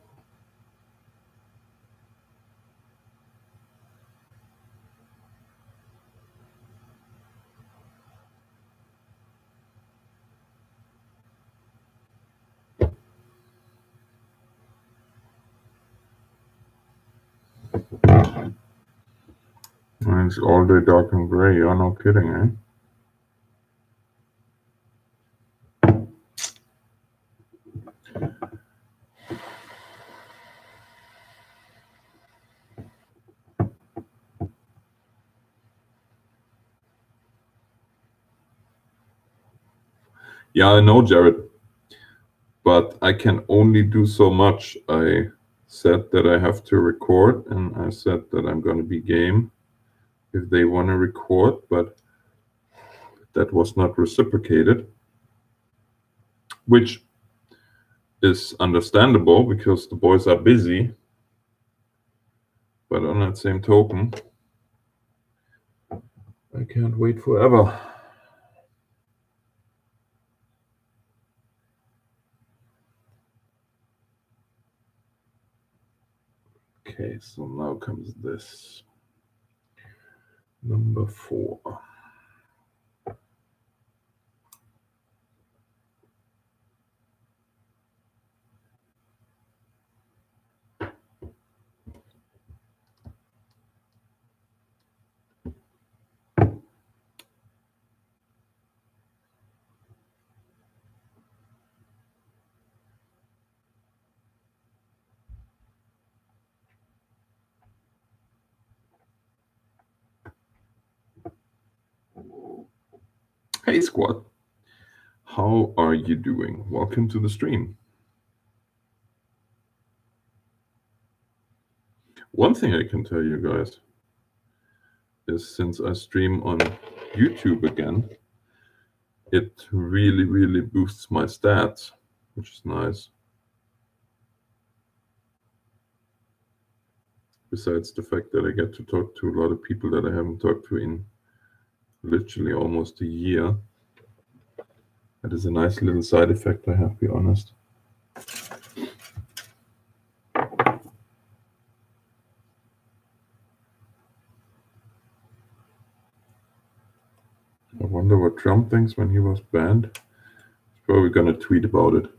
It's all day dark and gray. You're no kidding, eh? Yeah, I know, Jared, but I can only do so much. I said that I have to record, and I said that I'm going to be game if they want to record, but that was not reciprocated, which is understandable because the boys are busy. But on that same token, I can't wait forever. Okay, so now comes this. Number 4. Hey squad, how are you doing? Welcome to the stream. One thing I can tell you guys is since I stream on YouTube again, it really, really boosts my stats, which is nice. Besides the fact that I get to talk to a lot of people that I haven't talked to in literally almost a year. That is a nice little side effect, I have to be honest. I wonder what Trump thinks when he was banned. He's probably gonna tweet about it.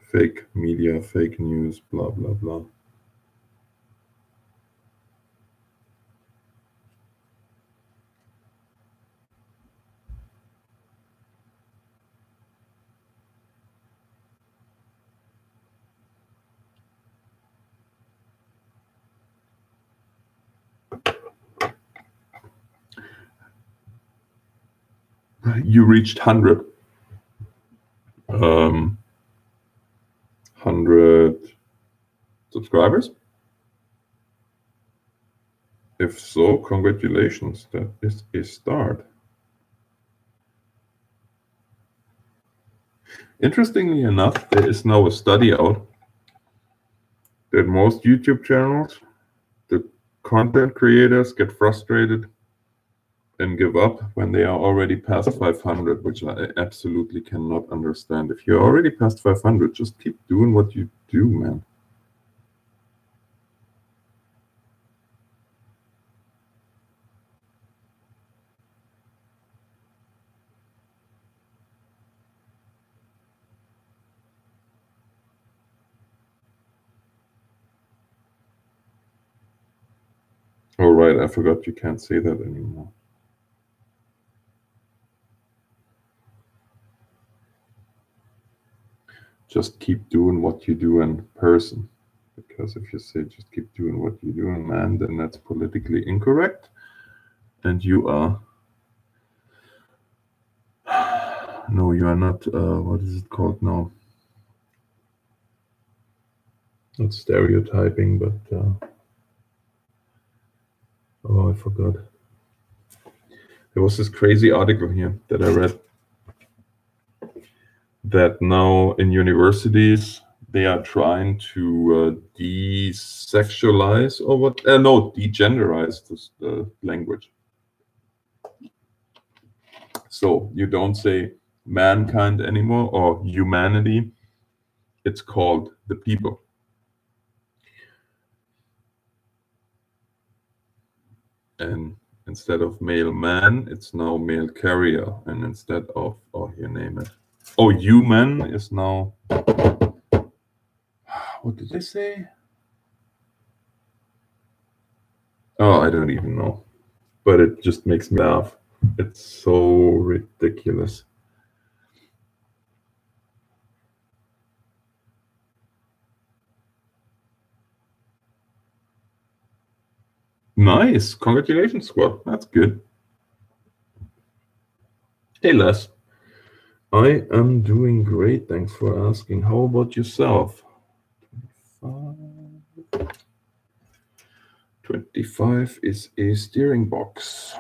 Fake media, fake news, blah, blah, blah. You reached 100. 100 subscribers? If so, congratulations. That is a start. Interestingly enough, there is now a study out that most YouTube channels, the content creators get frustrated and give up when they are already past 500, which I absolutely cannot understand. If you're already past 500, just keep doing what you do, man. Oh, right, I forgot you can't say that anymore. Just keep doing what you do in person. Because if you say just keep doing what you're doing, man, then that's politically incorrect. And you are... No, you are not... what is it called now? Not stereotyping, but oh, I forgot. There was this crazy article here that I read that now in universities they are trying to desexualize or what? No, degenderize this language. So you don't say mankind anymore or humanity. It's called the people. And instead of male man, it's now male carrier. And instead of, oh, you name it. Oh, human is now, what did they say? Oh, I don't even know. But it just makes me laugh. It's so ridiculous. Nice. Congratulations, squad. That's good. Hey, Les. I am doing great. Thanks for asking. How about yourself? 25 is a steering box.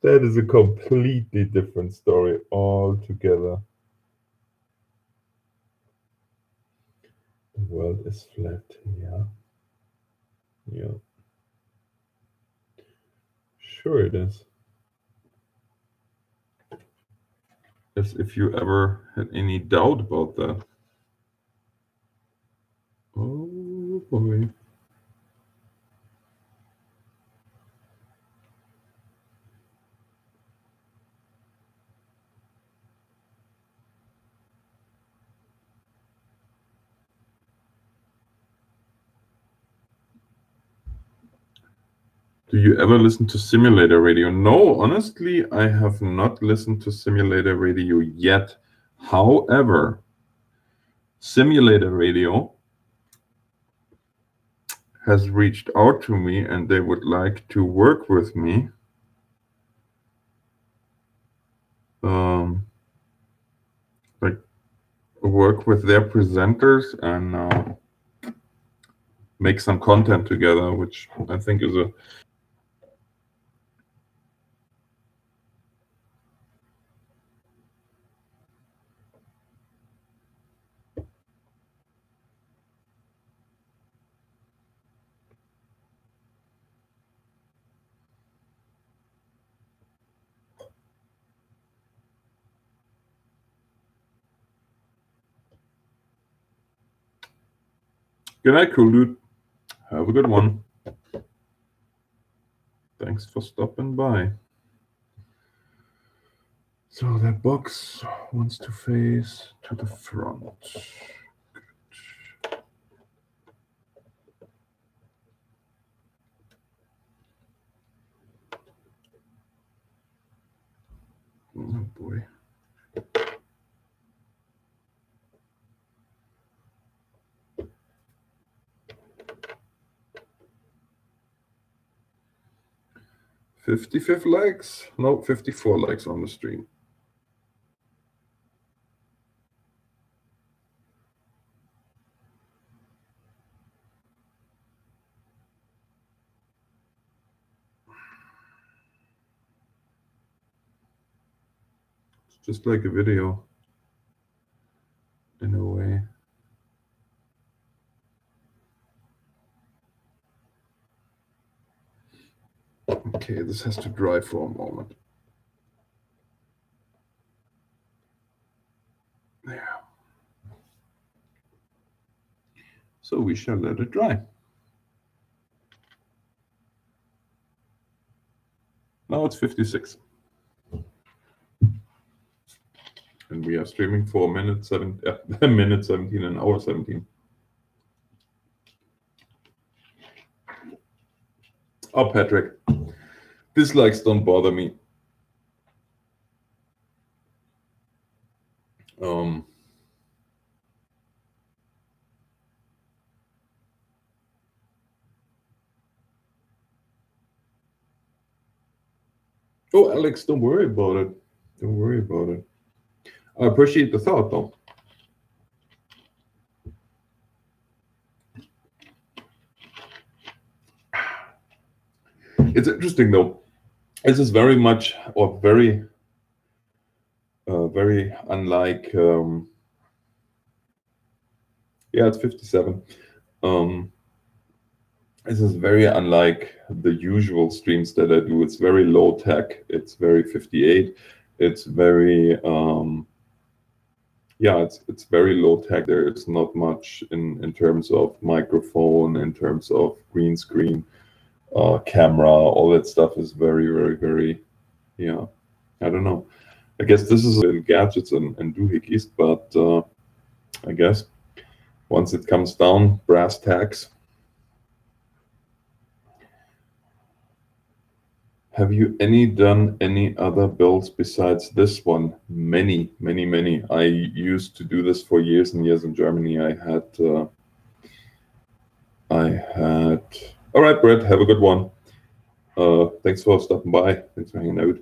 That is a completely different story altogether. The world is flat, yeah. Yeah. Sure it is. As if you ever had any doubt about that. Oh boy. Do you ever listen to simulator radio? No, honestly, I have not listened to simulator radio yet. However, simulator radio has reached out to me and they would like to work with me. Like work with their presenters and make some content together, which I think is a good night, cool dude. Have a good one. Thanks for stopping by. So that box wants to face to the front. Oh boy. $55 likes? No, 54 likes on the stream. It's just like a video in a way. Okay, this has to dry for a moment. There. So we shall let it dry. it's 56. And we are streaming for minute 17 and hour 17. Oh, Patrick, dislikes don't bother me. Oh, Alex, don't worry about it. Don't worry about it. I appreciate the thought, though. It's interesting, though. This is very much, or very unlike. Yeah, it's 57. This is very unlike the usual streams that I do. It's very low tech. It's very 58. It's very yeah, it's very low tech. There is not much in terms of microphone, in terms of green screen, camera. All that stuff is very, yeah. I don't know. I guess this is little gadgets and doohickeys, but I guess once it comes down, brass tacks. Have you done any other builds besides this one? Many. I used to do this for years and years in Germany. I had. All right, Brett. Have a good one. Thanks for stopping by. Thanks for hanging out.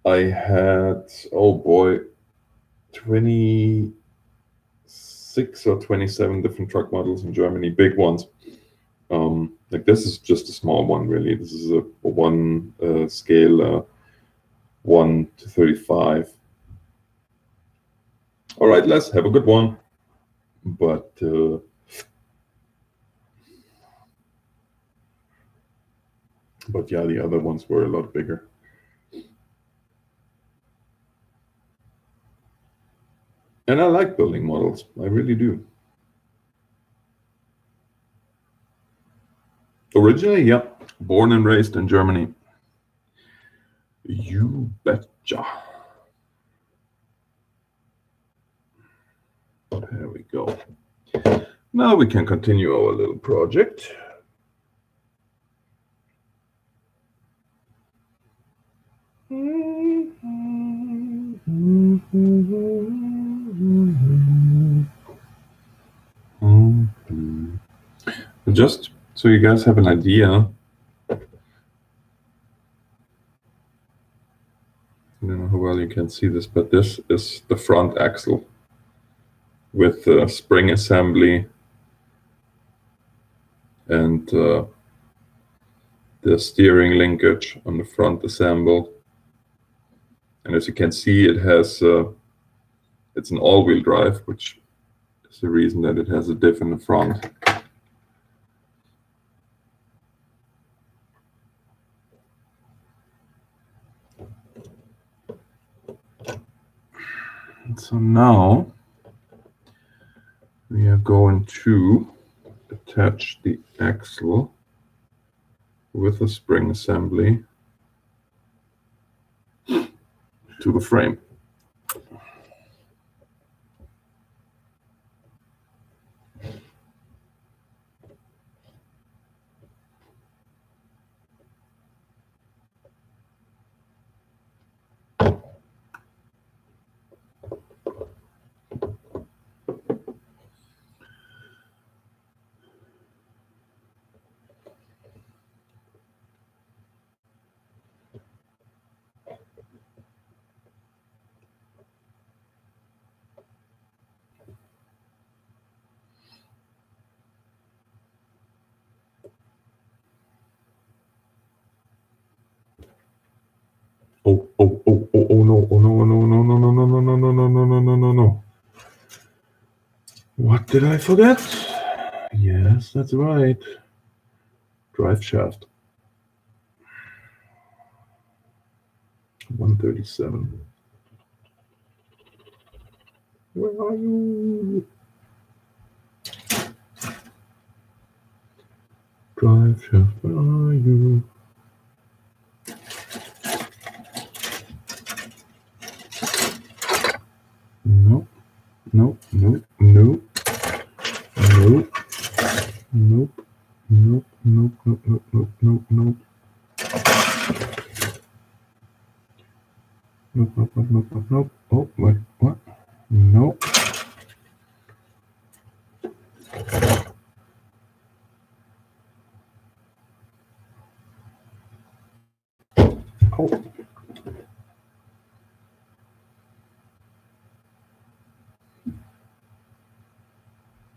I had, oh boy, 26 or 27 different truck models in Germany, big ones. Like this is just a small one, really. This is a one scale, 1 to 35. All right, Les, have a good one. But yeah, the other ones were a lot bigger. And I like building models. I really do. Originally, yeah, born and raised in Germany. You betcha. There we go. Now we can continue our little project. Just so you guys have an idea, I don't know how well you can see this, but this is the front axle with the spring assembly and the steering linkage on the front assembled. And as you can see, it has it's an all-wheel drive, which is the reason that it has a diff in the front. So now we are going to attach the axle with a spring assembly to the frame. Oh no. What did I forget? Yes, that's right. Drive shaft. 137. Where are you? Drive shaft, where are you? nope, nope, nope, nope, nope, nope, nope, nope, nope, nope, nope, nope. Nope, nope, nope, nope, nope, nope. Oh, what? Nope. Oh.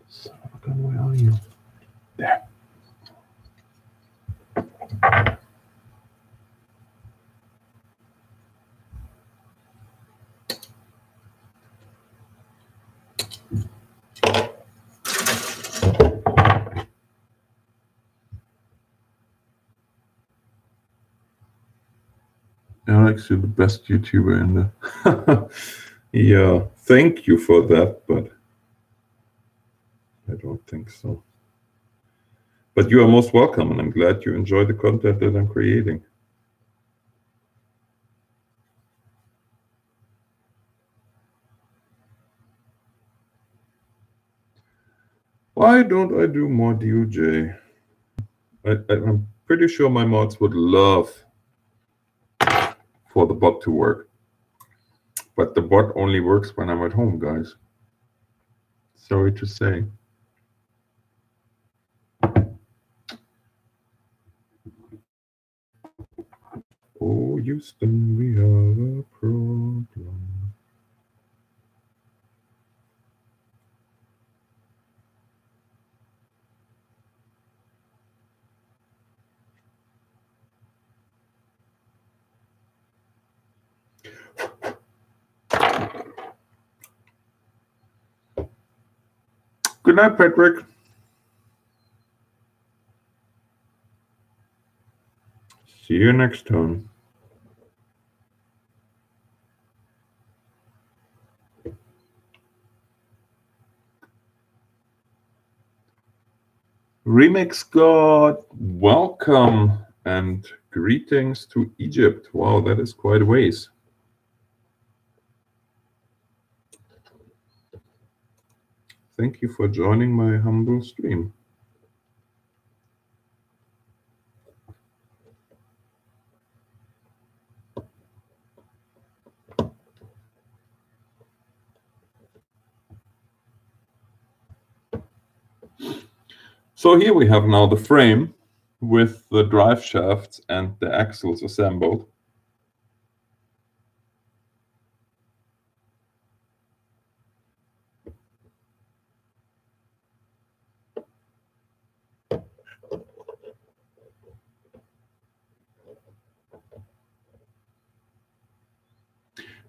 Son of a gun, where are you? There. Alex, you're the best YouTuber in the... Yeah, thank you for that, but I don't think so. But you are most welcome, and I'm glad you enjoy the content that I'm creating. Why don't I do more DOJ? I'm pretty sure my mods would love for the bot to work. But the bot only works when I'm at home, guys. Sorry to say. Oh, Houston, we have a problem. Good night, Patrick. See you next time. Remix God, welcome and greetings to Egypt. Wow, that is quite a ways. Thank you for joining my humble stream. So here we have now the frame with the drive shafts and the axles assembled.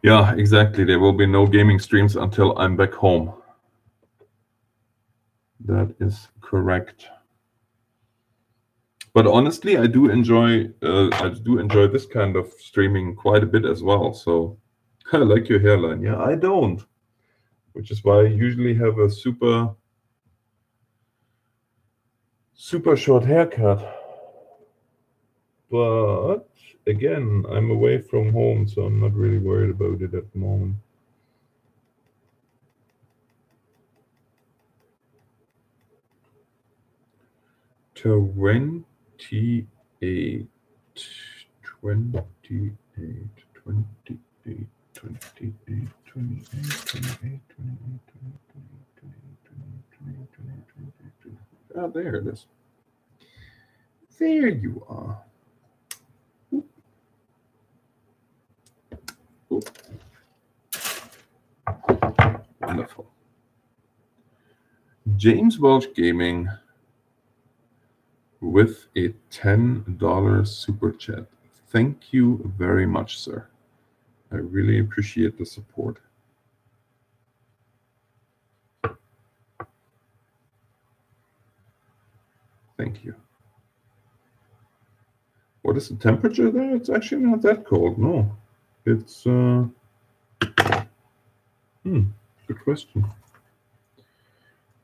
Yeah, exactly. There will be no gaming streams until I'm back home. That is correct. But honestly, I do enjoy this kind of streaming quite a bit as well. So I like your hairline. Yeah, I don't. Which is why I usually have a super short haircut. But again, I'm away from home, so I'm not really worried about it at the moment. $28, $28, $28, $28, $28, $28. Ah, there it is. There you are. Ooh. Wonderful. James Welch Gaming with a $10 super chat. Thank you very much, sir. I really appreciate the support. Thank you. What is the temperature there? It's actually not that cold. No, it's good question.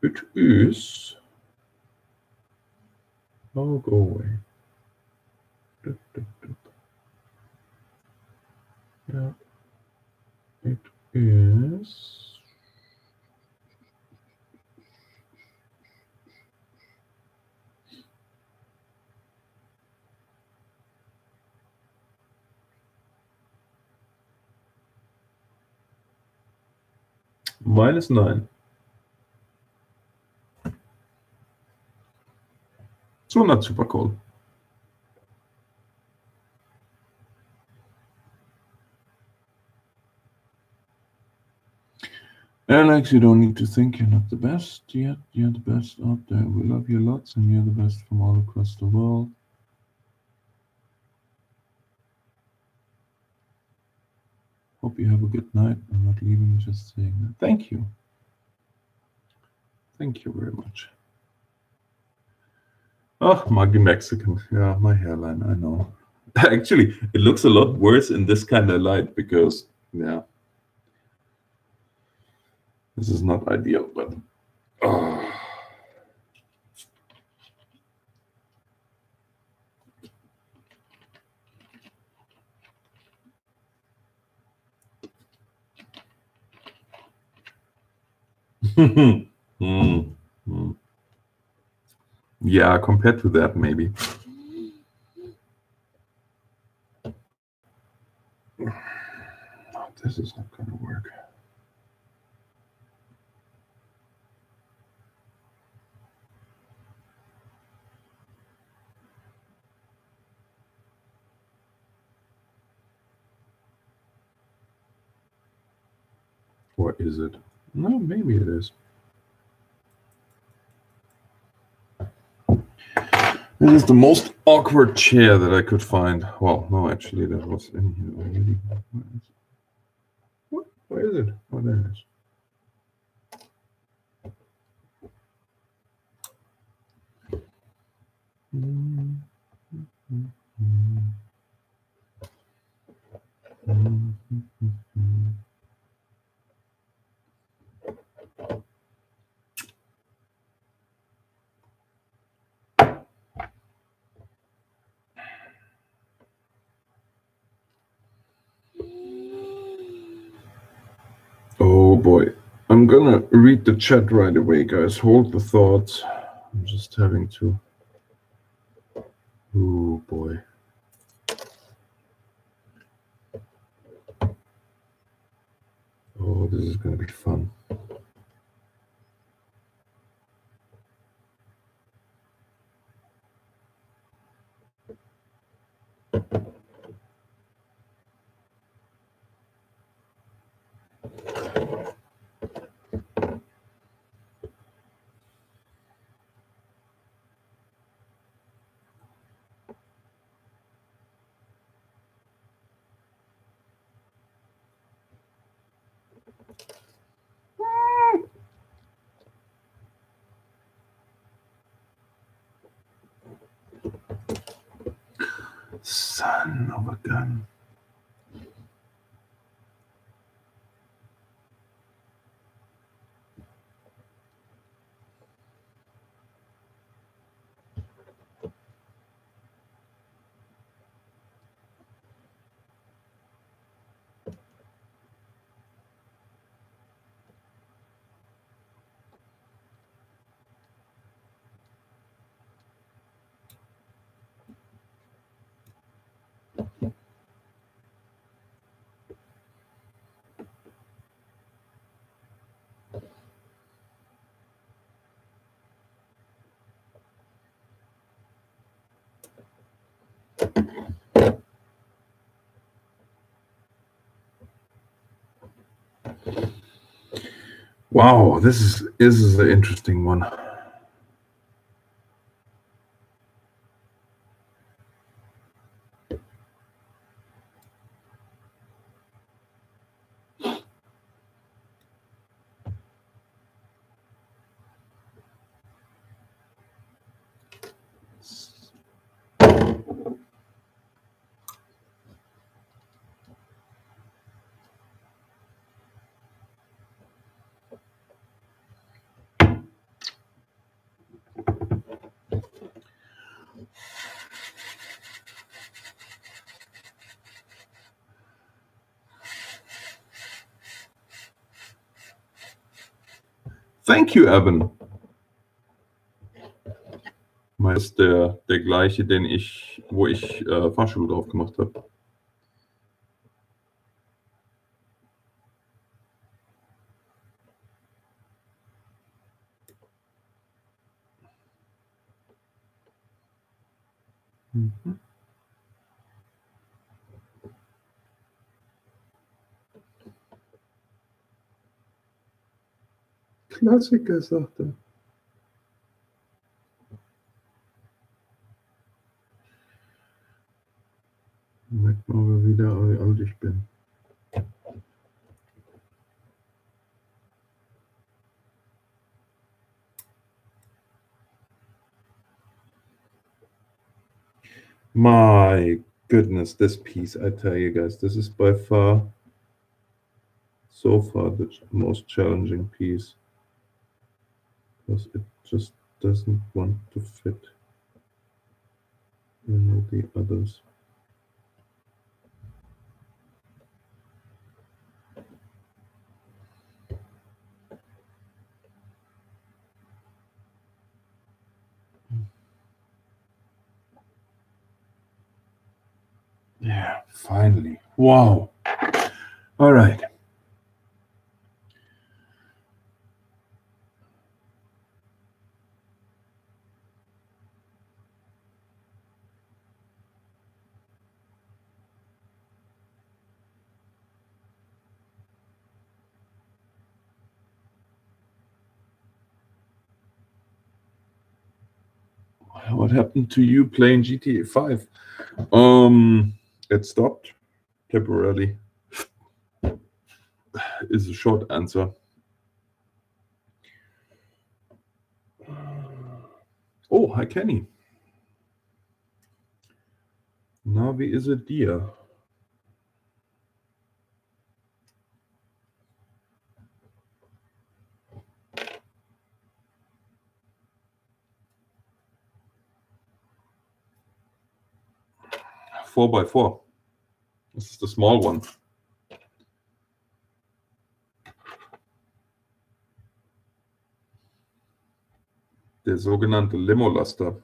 It is. Oh, go away. Yeah, it is -9. So not super cold. Alex, you don't need to think you're not the best yet. You're the best out there. We love you lots, and you're the best from all across the world. Hope you have a good night. I'm not leaving, just saying that. Thank you. Thank you very much. Oh, muggy Mexican. Yeah, my hairline, I know. Actually, it looks a lot worse in this kind of light because, yeah, this is not ideal, but oh. Yeah, compared to that, maybe. This is not going to work. Or is it? No, maybe it is. This is the most awkward chair that I could find. Well, no, actually, that was in here already. What? Where is it? Oh, there it is. Oh boy. I'm gonna read the chat right away, guys. Hold the thoughts. I'm just having to. Oh boy. Oh, this is gonna be fun. Son of a gun. Wow, this is an interesting one. Thank you, Evan. Meist der gleiche, wo ich Fahrschule drauf gemacht habe. Mhm. Klassiker, sagt er. Merkt man aber wieder, wie alt ich bin. My goodness, this piece, I tell you guys, this is by far, so far, the most challenging piece. Because it just doesn't want to fit in the others. Yeah, finally. Wow. All right. What happened to you playing GTA 5? It stopped temporarily. Is a short answer. Oh, hi Kenny. Navi is a deer. Four by four. This is the small one. Der sogenannte Limo-Laster.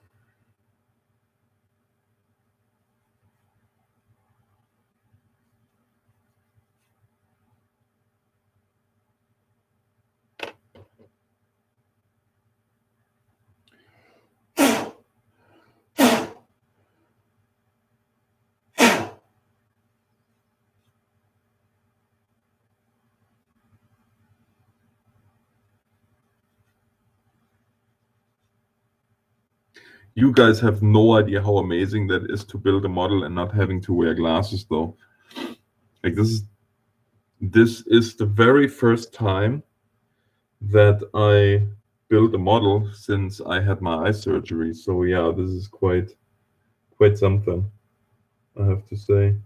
You guys have no idea how amazing that is to build a model and not having to wear glasses, though. Like this is the very first time that I built a model since I had my eye surgery. So yeah, this is quite something, I have to say.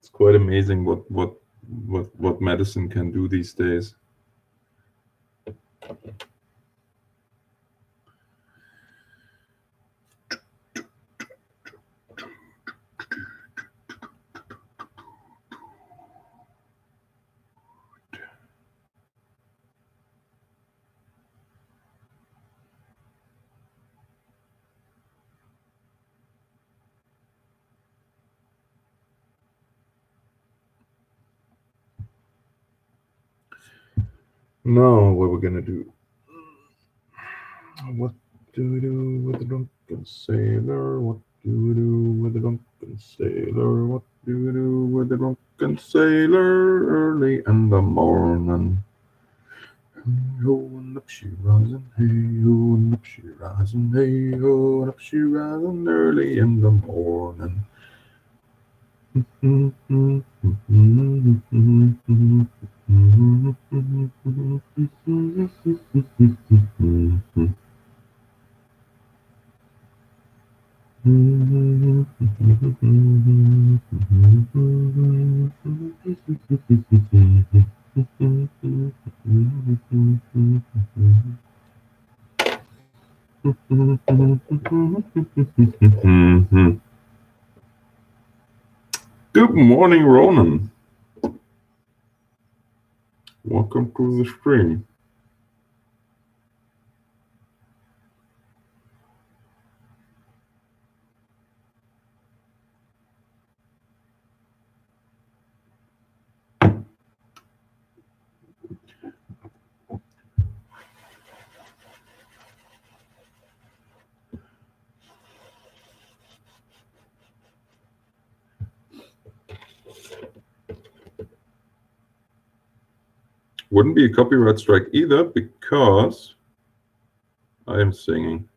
It's quite amazing what medicine can do these days. Now, what we're gonna do? What do we do with the drunken sailor? What do we do with the drunken sailor? What do we do with the drunken sailor early in the morning? Hey ho, and up she rising, hey ho, and up she rising, hey ho, and up she rising early in the morning. Good morning, Ronan. Welcome to the stream. Wouldn't be a copyright strike either because I am singing.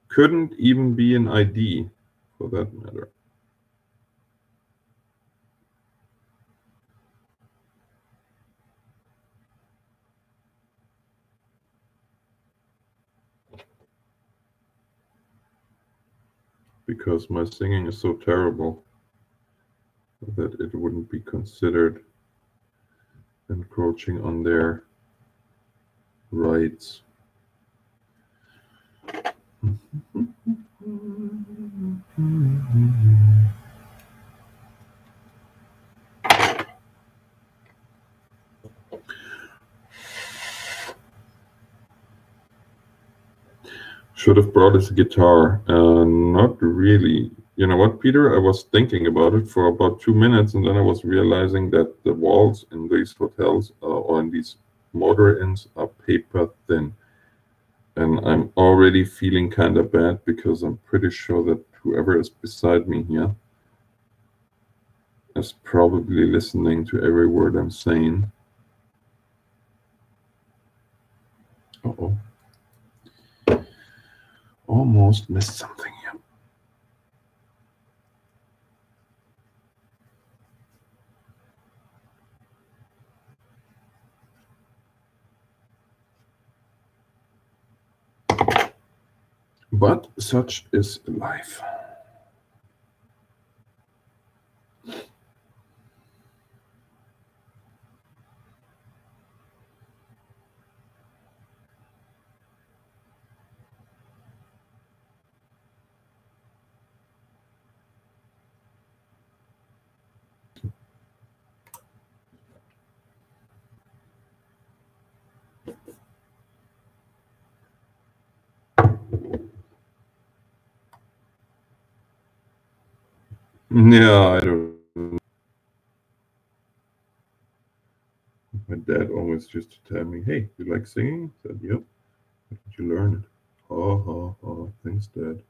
Couldn't even be an ID for that matter. Because my singing is so terrible that it wouldn't be considered encroaching on their rights. Should have brought his guitar. Not really. You know what, Peter? I was thinking about it for about 2 minutes, and then I was realizing that the walls in these hotels or in these motor inns are paper thin. And I'm already feeling kind of bad because I'm pretty sure that whoever is beside me here is probably listening to every word I'm saying. Uh-oh. Almost missed something here. But such is life. Yeah, I don't know. My dad always used to tell me, hey, you like singing? I said, yep. How did you learn it? Ha ha ha. Thanks, Dad.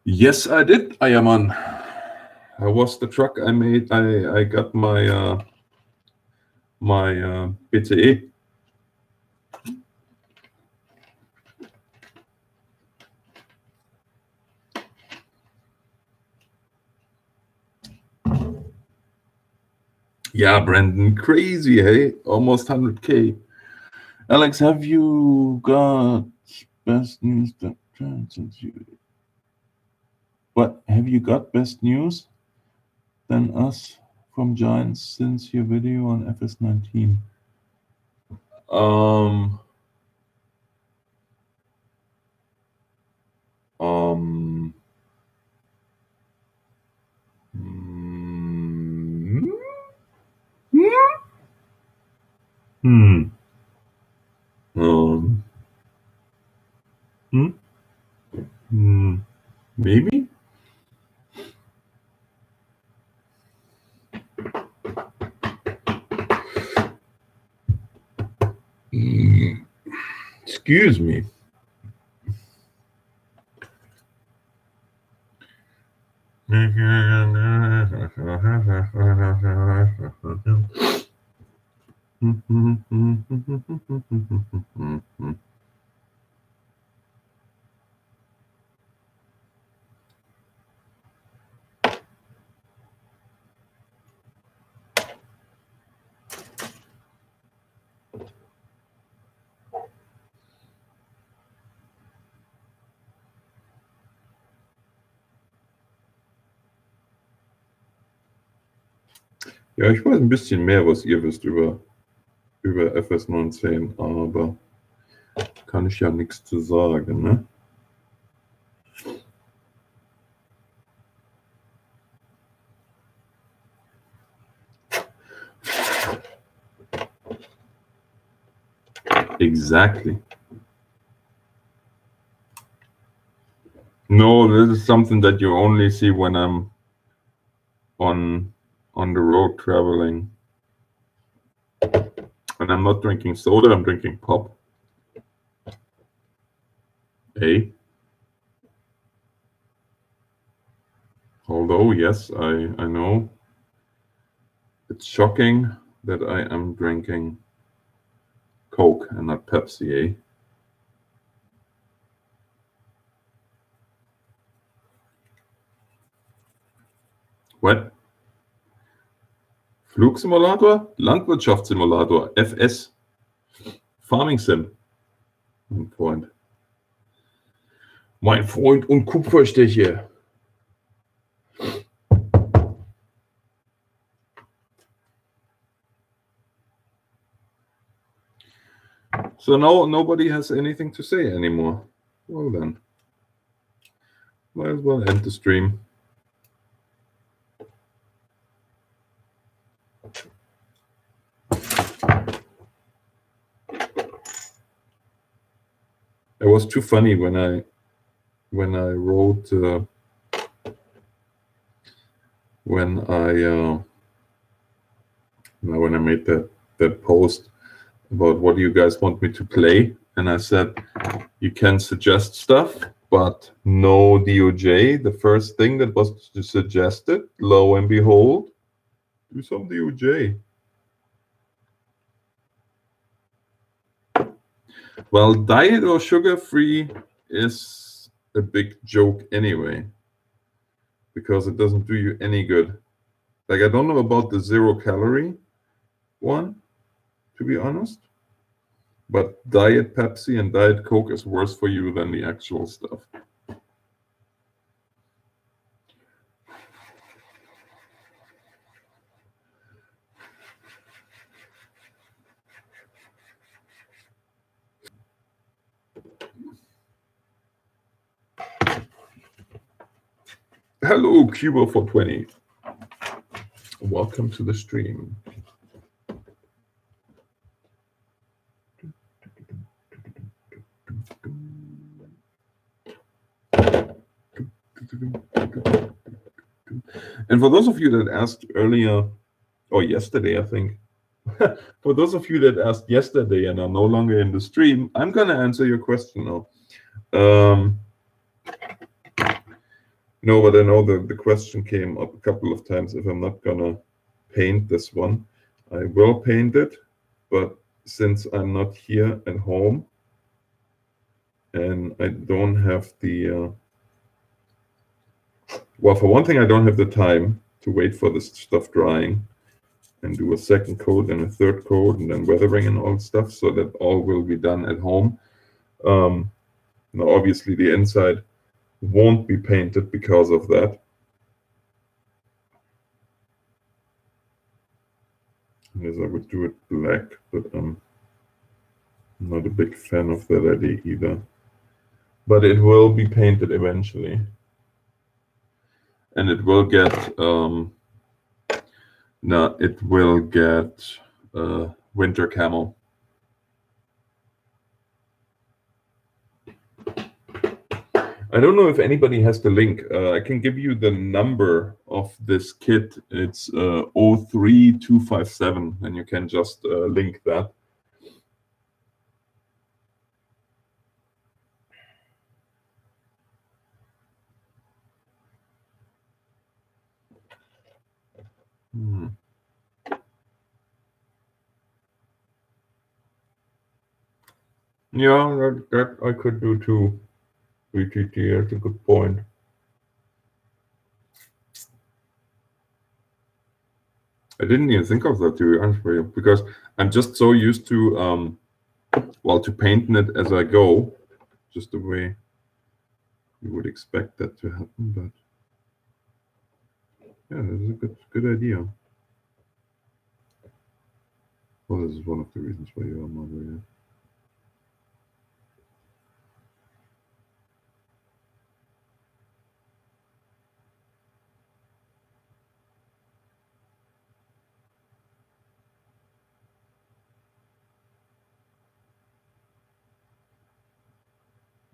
Yes, I did, Ayaman. How was the truck I made? I got my BTE. Yeah, Brandon, crazy, hey? Almost 100K. Alex, have you got best news that since you? What have you got best news than us from Giants since your video on FS19? Um. Maybe. Excuse me. Ja, ich weiß ein bisschen mehr, was ihr wisst über FS19, aber kann ich ja nichts zu sagen, ne? Exactly. No, this is something that you only see when I'm on the road traveling. And I'm not drinking soda, I'm drinking pop. Although, yes, I know it's shocking that I am drinking Coke and not Pepsi, What? Flugsimulator? Landwirtschaftssimulator, FS. Farming Sim. Mein Freund. Mein Freund und Kupfersteche. So now nobody has anything to say anymore. Well then. Might as well end the stream. It was too funny when I wrote when I made that post about what do you guys want me to play, and I said you can suggest stuff, but no DOJ. The first thing that was suggested, lo and behold, do some DOJ. Well, diet or sugar-free is a big joke anyway, because it doesn't do you any good. Like, I don't know about the 0-calorie one, to be honest, but Diet Pepsi and Diet Coke is worse for you than the actual stuff. Hello, Cuba420. Welcome to the stream. And for those of you that asked earlier, or yesterday, I think, for those of you that asked yesterday and are no longer in the stream, I'm going to answer your question now. No, but I know the question came up a couple of times if I'm not going to paint this one. I will paint it, but since I'm not here at home and I don't have the... well, for one thing, I don't have the time to wait for this stuff drying and do a second coat and a third coat and then weathering and all stuff, so that all will be done at home. Now, obviously, the inside won't be painted because of that. As I would do it black, but I'm not a big fan of that idea either. But it will be painted eventually. And it will get, winter camo. I don't know if anybody has the link. I can give you the number of this kit. It's 03257, and you can just link that. Yeah, that I could do too. VTT, that's a good point. I didn't even think of that, to be honest with you, because I'm just so used to, well, to painting it as I go, just the way you would expect that to happen. But yeah, this is a good idea. Well, this is one of the reasons why you are moderator.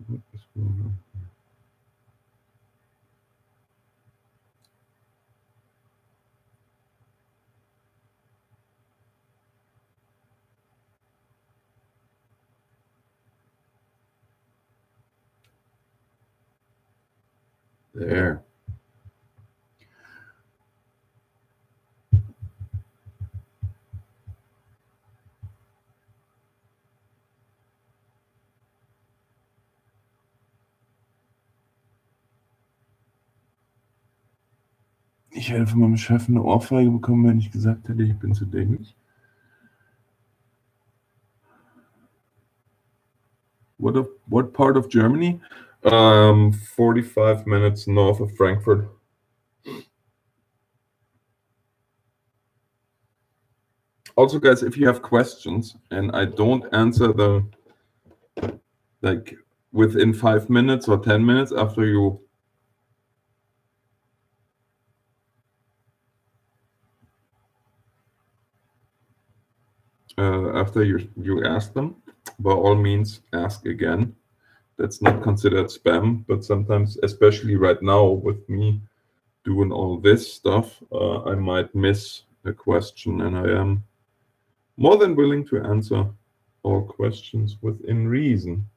What is going on? There. Ich hätte von meinem Chef eine Ohrfeige bekommen, wenn ich gesagt hätte, ich bin zu dämlich. What part of Germany? 45 minutes north of Frankfurt. Also, guys, if you have questions and I don't answer them like within 5 minutes or 10 minutes after you ask them, by all means ask again. That's not considered spam, but sometimes, especially right now with me doing all this stuff, I might miss a question, and I am more than willing to answer all questions within reason.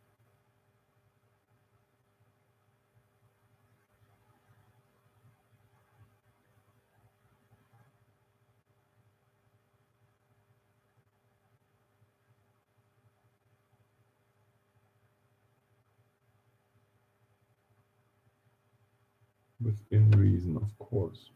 Within reason, of course.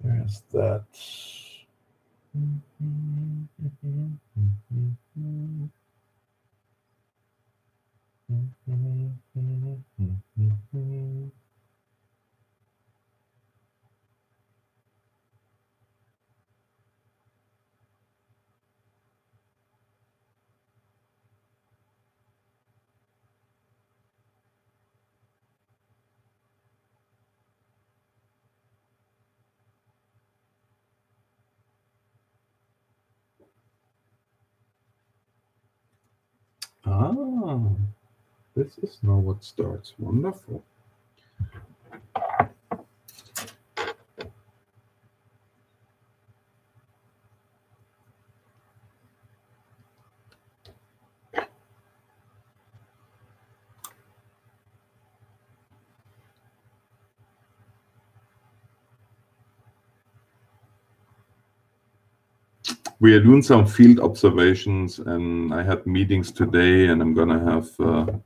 There's that. Ah, this is now what starts. Wonderful. We are doing some field observations, and I had meetings today, and I'm gonna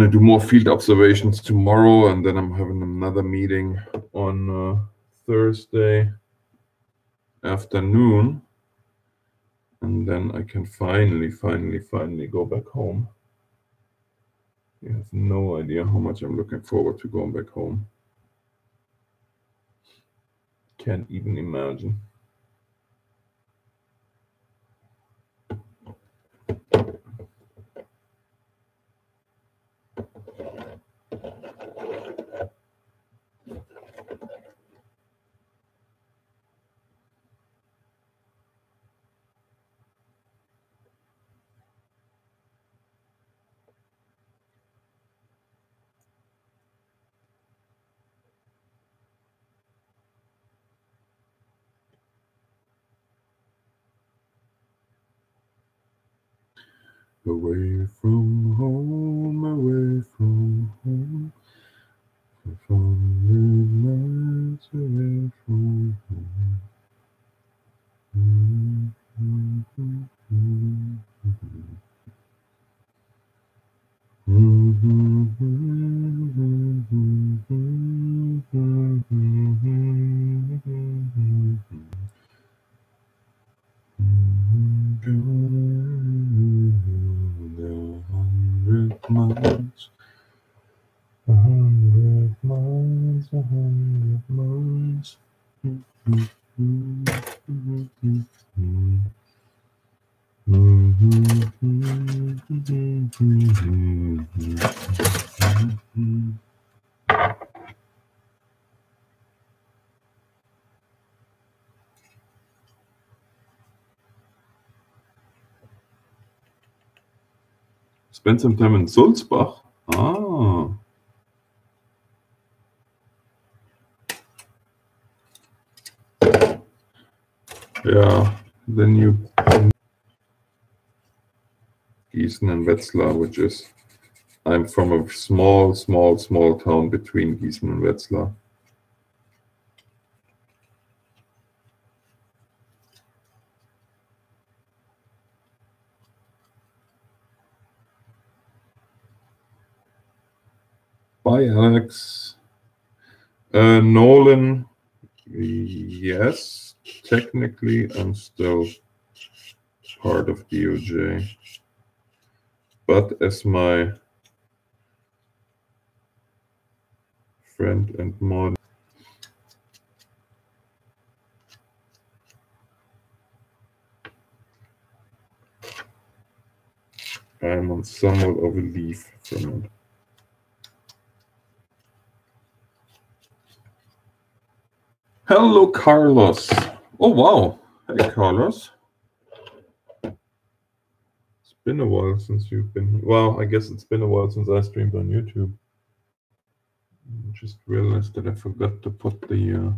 do more field observations tomorrow, and then I'm having another meeting on Thursday afternoon, and then I can finally go back home. You have no idea how much I'm looking forward to going back home. Can't even imagine. Away from home, away from home, 500 miles away from home. miles. 100 miles, 100 miles. Spend some time in Sulzbach. Ah. Yeah, then you Gießen and Wetzlar, which is, I'm from a small town between Gießen and Wetzlar. Bye, Alex. Nolan, yes, technically I'm still part of DOJ, but as my friend and mod, I'm on somewhat of a leave from it. Hello, Carlos. Oh, wow. Hey, Carlos. It's been a while since you've been... Well, I guess it's been a while since I streamed on YouTube. I just realized that I forgot to put the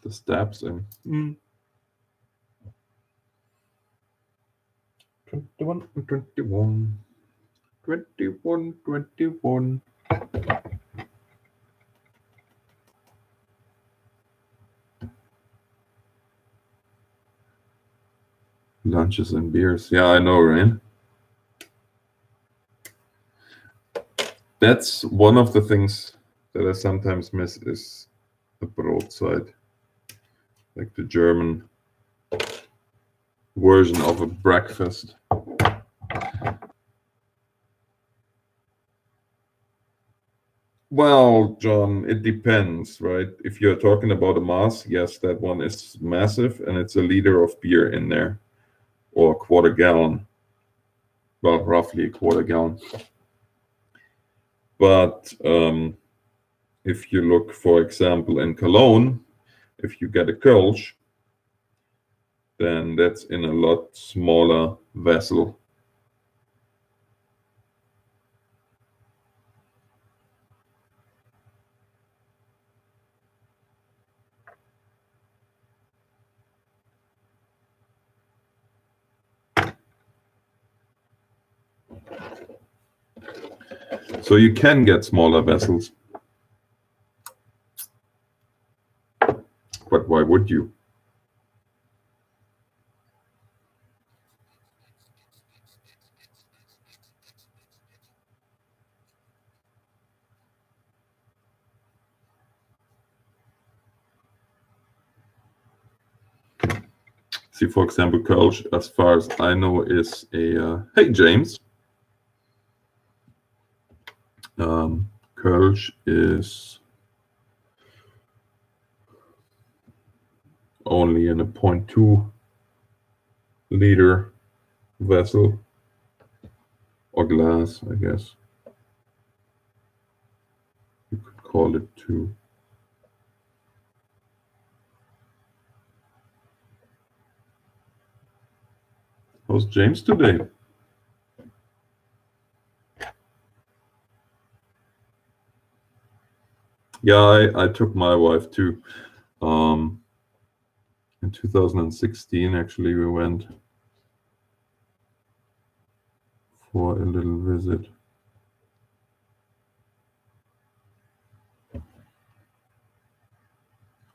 stabs in. 21, 21. 21, 21. Lunches and beers. Yeah, I know, right? That's one of the things that I sometimes miss is the broadside. Like the German version of a breakfast. Well, John, it depends, right? If you're talking about a mass, yes, that one is massive, and it's a liter of beer in there, or a quarter gallon. Well, roughly a quarter gallon. But if you look, for example, in Cologne, if you get a Kölsch, then that's in a lot smaller vessel. So you can get smaller vessels. But why would you? See, for example, Kölsch, as far as I know, is a... hey, James. Kölsch is only in a 0.2 liter vessel, or glass, I guess. You could call it too. How's James today? Yeah, I took my wife too. In 2016, actually, we went for a little visit.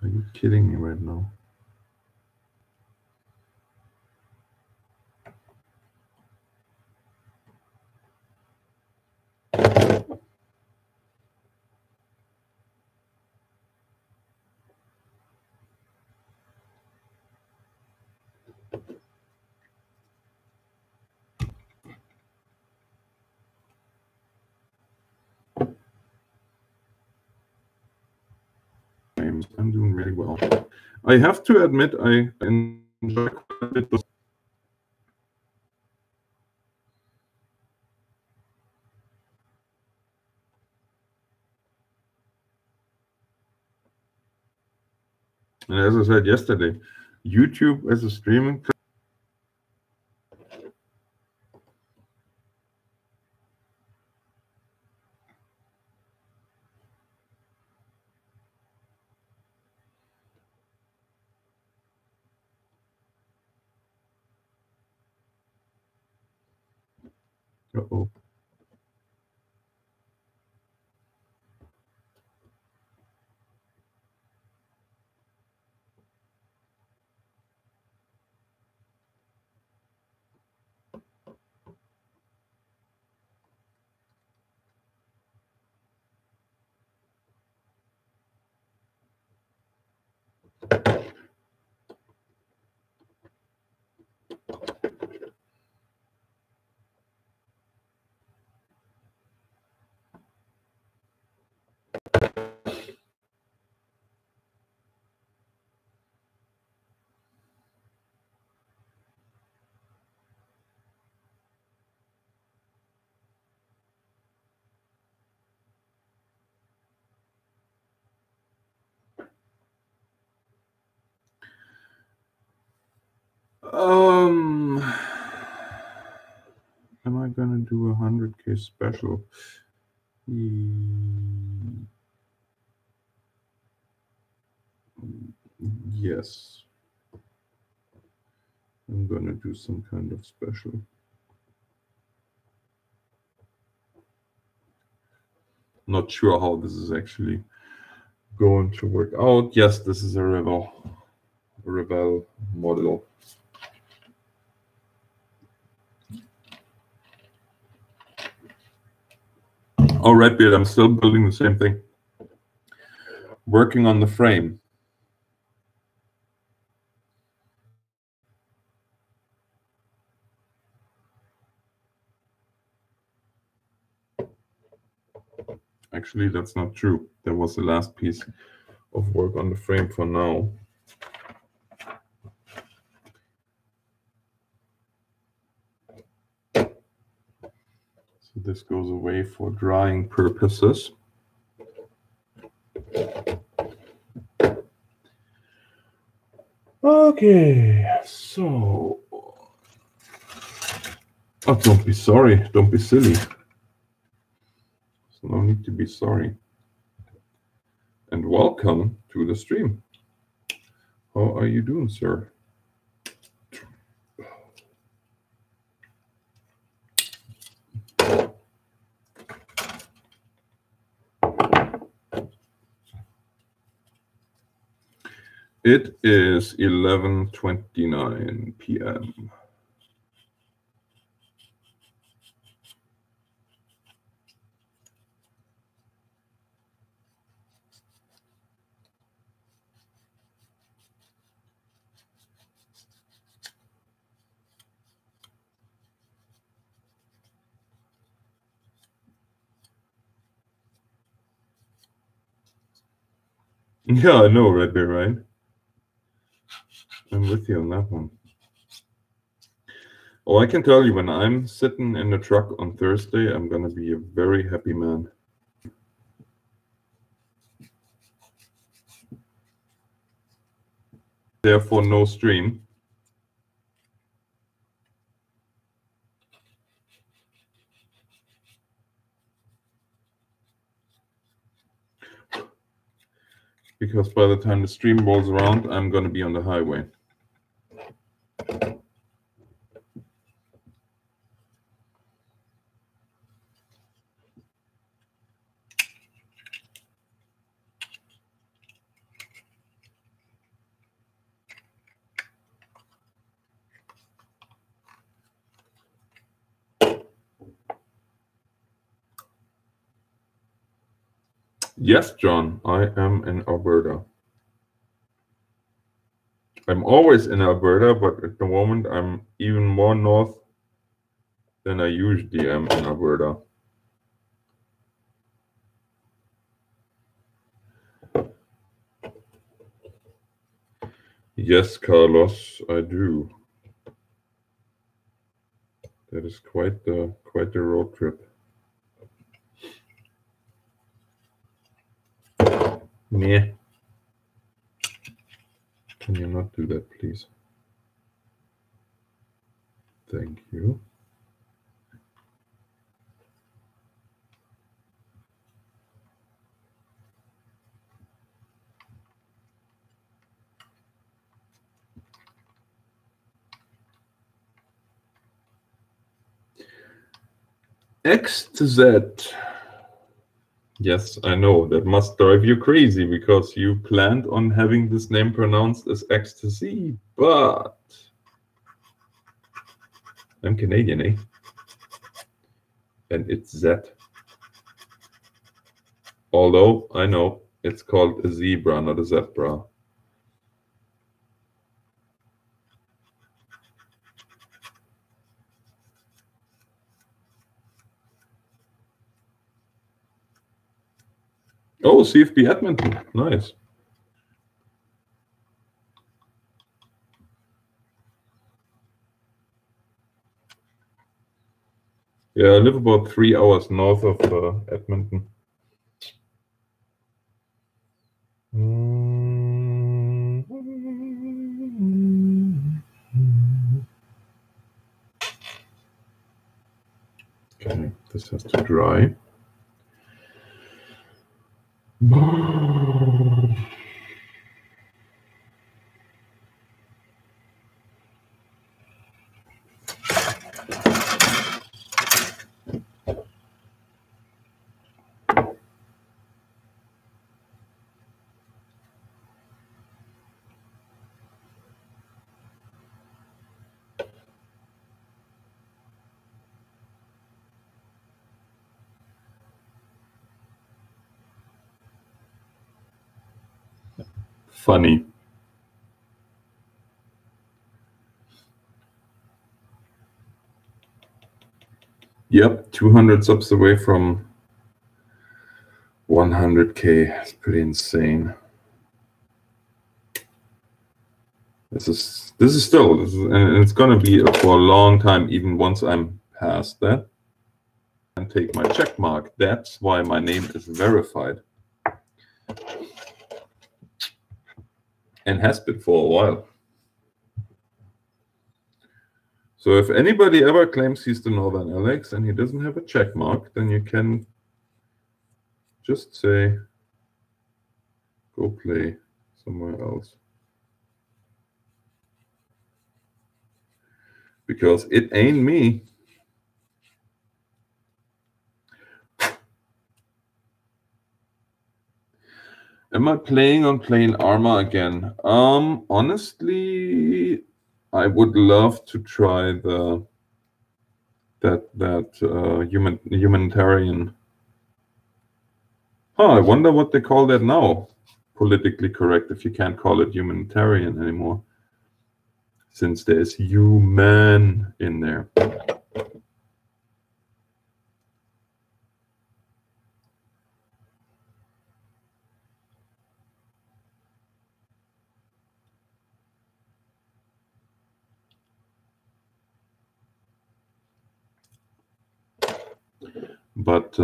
Are you kidding me right now? frames. I'm doing really well. I have to admit, I enjoy quite a bit. And as I said yesterday, YouTube as a streaming platform. Uh-oh. Am I gonna do a 100K special? Yes. I'm gonna do some kind of special. Not sure how this is actually going to work out. Yes, this is a Revel model. Oh, Redbeard, I'm still building the same thing. Working on the frame. Actually, that's not true. That was the last piece of work on the frame for now. So this goes away for drying purposes. Okay, so... Oh, don't be sorry. Don't be silly. No need to be sorry. And welcome to the stream. How are you doing, sir? It is 11:29 p.m. Yeah, I know, Red Bear, right? I'm with you on that one. Oh, I can tell you, when I'm sitting in the truck on Thursday, I'm going to be a very happy man. Therefore, no stream. Because by the time the stream rolls around, I'm going to be on the highway. Yes, John, I am in Alberta. I'm always in Alberta, but at the moment I'm even more north than I usually am in Alberta. Yes, Carlos, I do. That is quite the road trip. Meh. Can you not do that, please? Thank you. X to Z. Yes, I know. That must drive you crazy because you planned on having this name pronounced as X to Z, but I'm Canadian, eh? And it's Z. Although I know it's called a zebra, not a zebra. Oh, CFB Edmonton. Nice. Yeah, I live about 3 hours north of Edmonton. Okay, this has to dry. Funny. Yep, 200 subs away from 100K. It's pretty insane. This is and it's gonna be for a long time, even once I'm past that. And take my check mark. That's why my name is verified. And has been for a while. So if anybody ever claims he's the NorthernAlex and he doesn't have a check mark, then you can just say, go play somewhere else. Because it ain't me. Am I playing on plain armor again? Honestly, I would love to try that humanitarian. I wonder what they call that now. Politically correct, if you can't call it humanitarian anymore, since there's human in there. But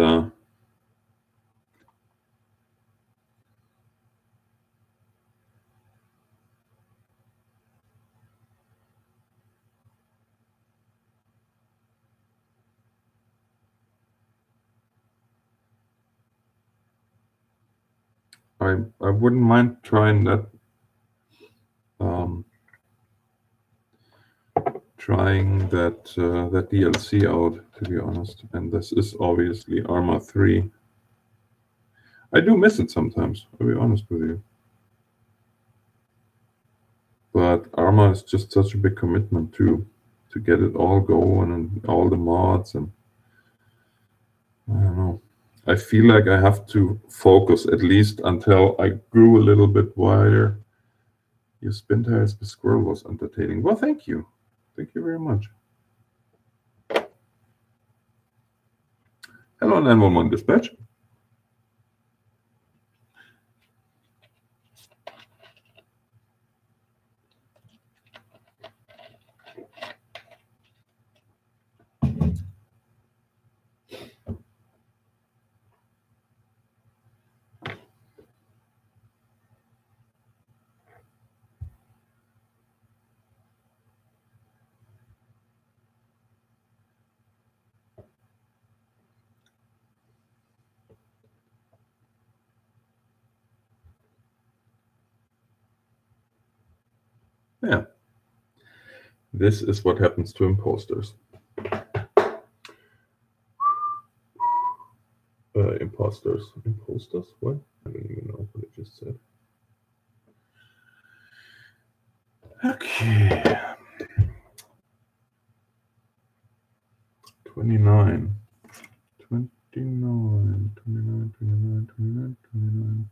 I wouldn't mind trying that. Trying that DLC out, to be honest. And this is obviously Arma 3. I do miss it sometimes, I'll be honest with you. But Arma is just such a big commitment too, to get it all going and all the mods, and I don't know. I feel like I have to focus at least until I grew a little bit wider. Your spin tires the squirrel was entertaining. Well, thank you. Thank you very much. Hello, 911 dispatch. Yeah. This is what happens to imposters. Imposters. Imposters? What? I don't even know what I just said. Okay. 29. 29, 29, 29, 29, 29,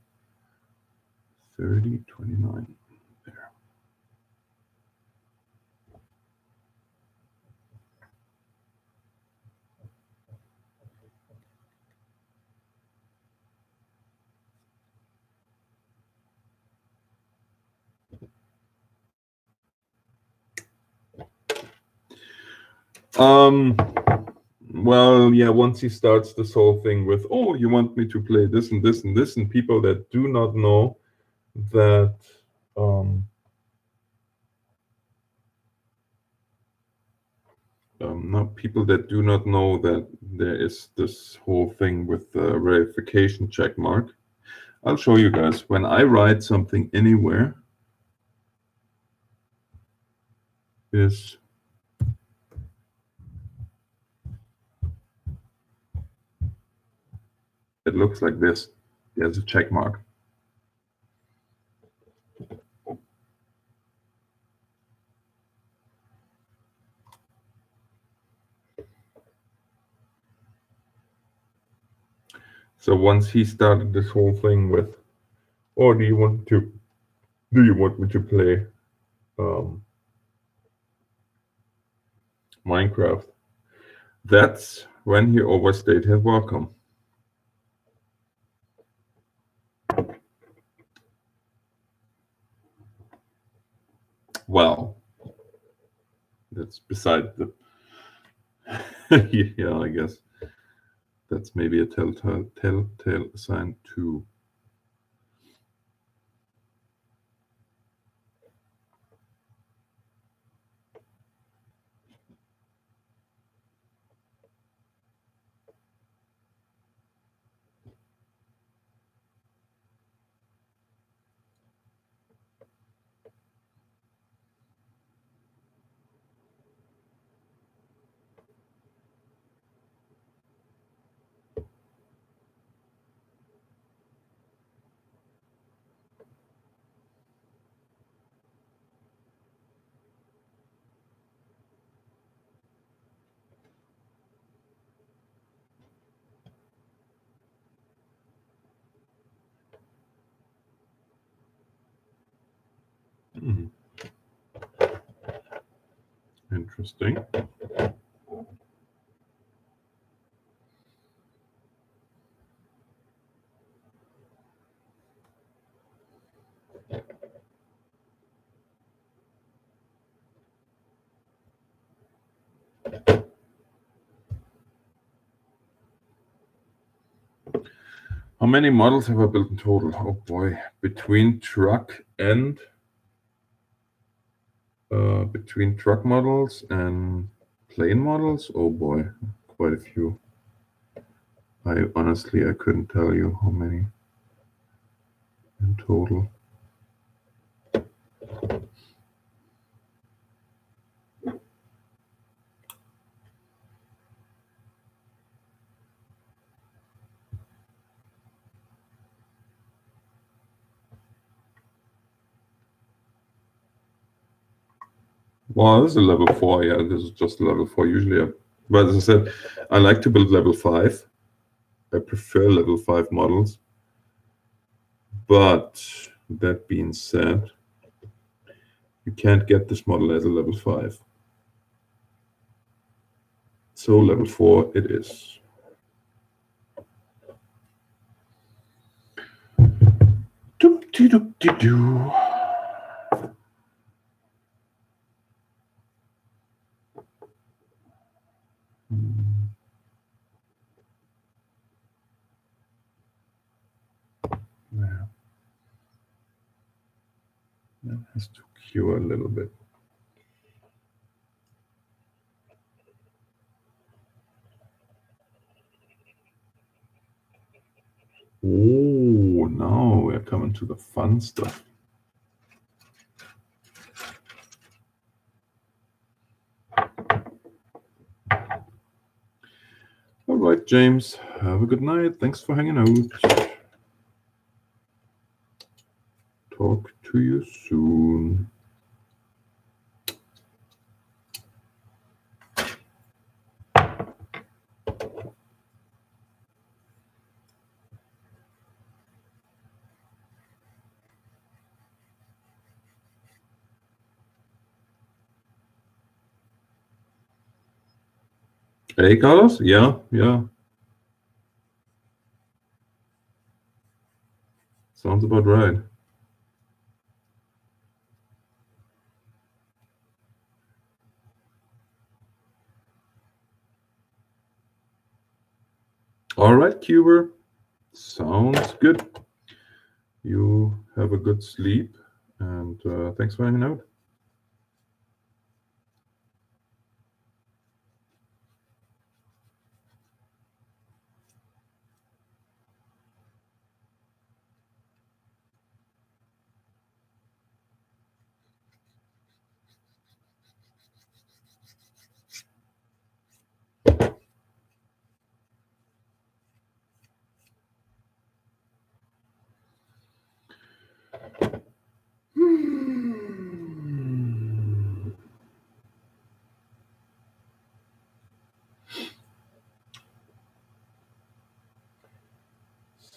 30, 29. There. Well, yeah, once he starts this whole thing with, oh, you want me to play this and this and this, and people that do not know that not people that do not know that there is this whole thing with the verification check mark. I'll show you guys. When I write something anywhere, it looks like this. There's a check mark. So once he started this whole thing with, oh, do you want me to play Minecraft? That's when he overstayed his welcome. Well, that's beside the yeah, I guess that's maybe a telltale sign too. Interesting. How many models have I built in total? Oh boy, between truck models and plane models. Oh boy, quite a few. I couldn't tell you how many in total. Well, this is a level 4. Yeah, this is just level 4 usually. But as I said, I like to build level 5. I prefer level 5 models. But that being said, you can't get this model as a level 5. So level 4 it is. Doop-de-doop-de-doo. Yeah. That has to cure a little bit. Oh, now we're coming to the fun stuff. right, James. Have a good night. Thanks for hanging out. Talk to you soon. Hey, Carlos? Yeah. Sounds about right. All right, Cuber. Sounds good. You have a good sleep, and thanks for hanging out.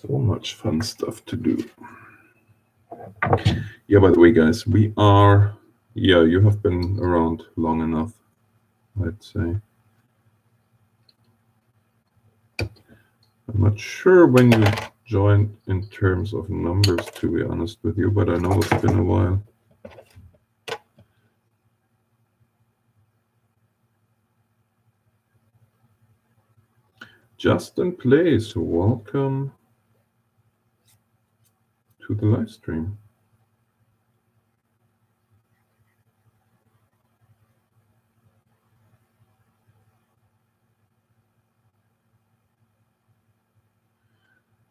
So much fun stuff to do. Yeah, by the way, guys, we are... Yeah, you have been around long enough, I'd say. I'm not sure when you joined in terms of numbers, to be honest with you, but I know it's been a while. Justin Place, welcome to the live stream.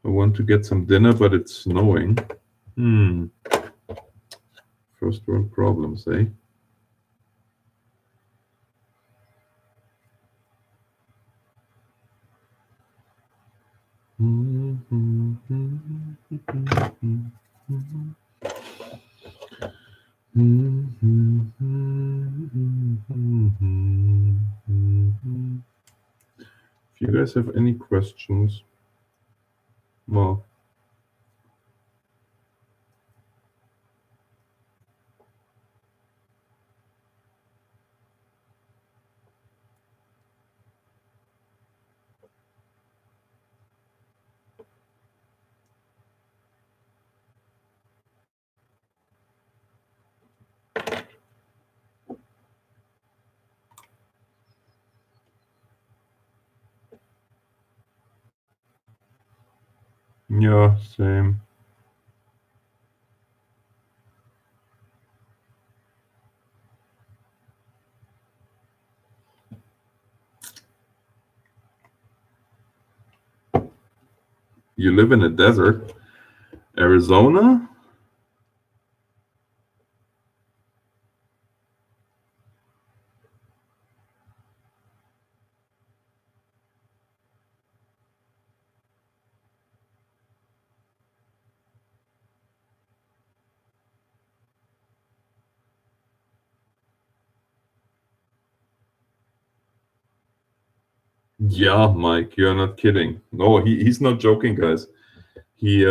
I want to get some dinner, but it's snowing. First world problems, eh? If you guys have any questions, well, yeah, same. You live in a desert? Arizona? Yeah, Mike, you're not kidding. No, he's not joking, guys. He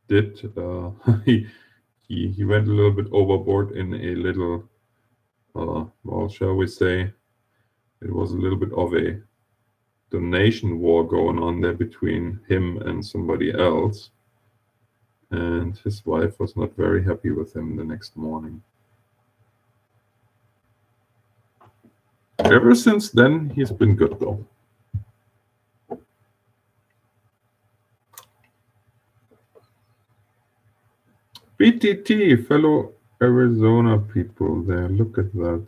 did he went a little bit overboard in a little well, shall we say, it was a little bit of a donation war going on there between him and somebody else, and his wife was not very happy with him the next morning. Ever since then, he's been good though. BTT, fellow Arizona people there. Look at that.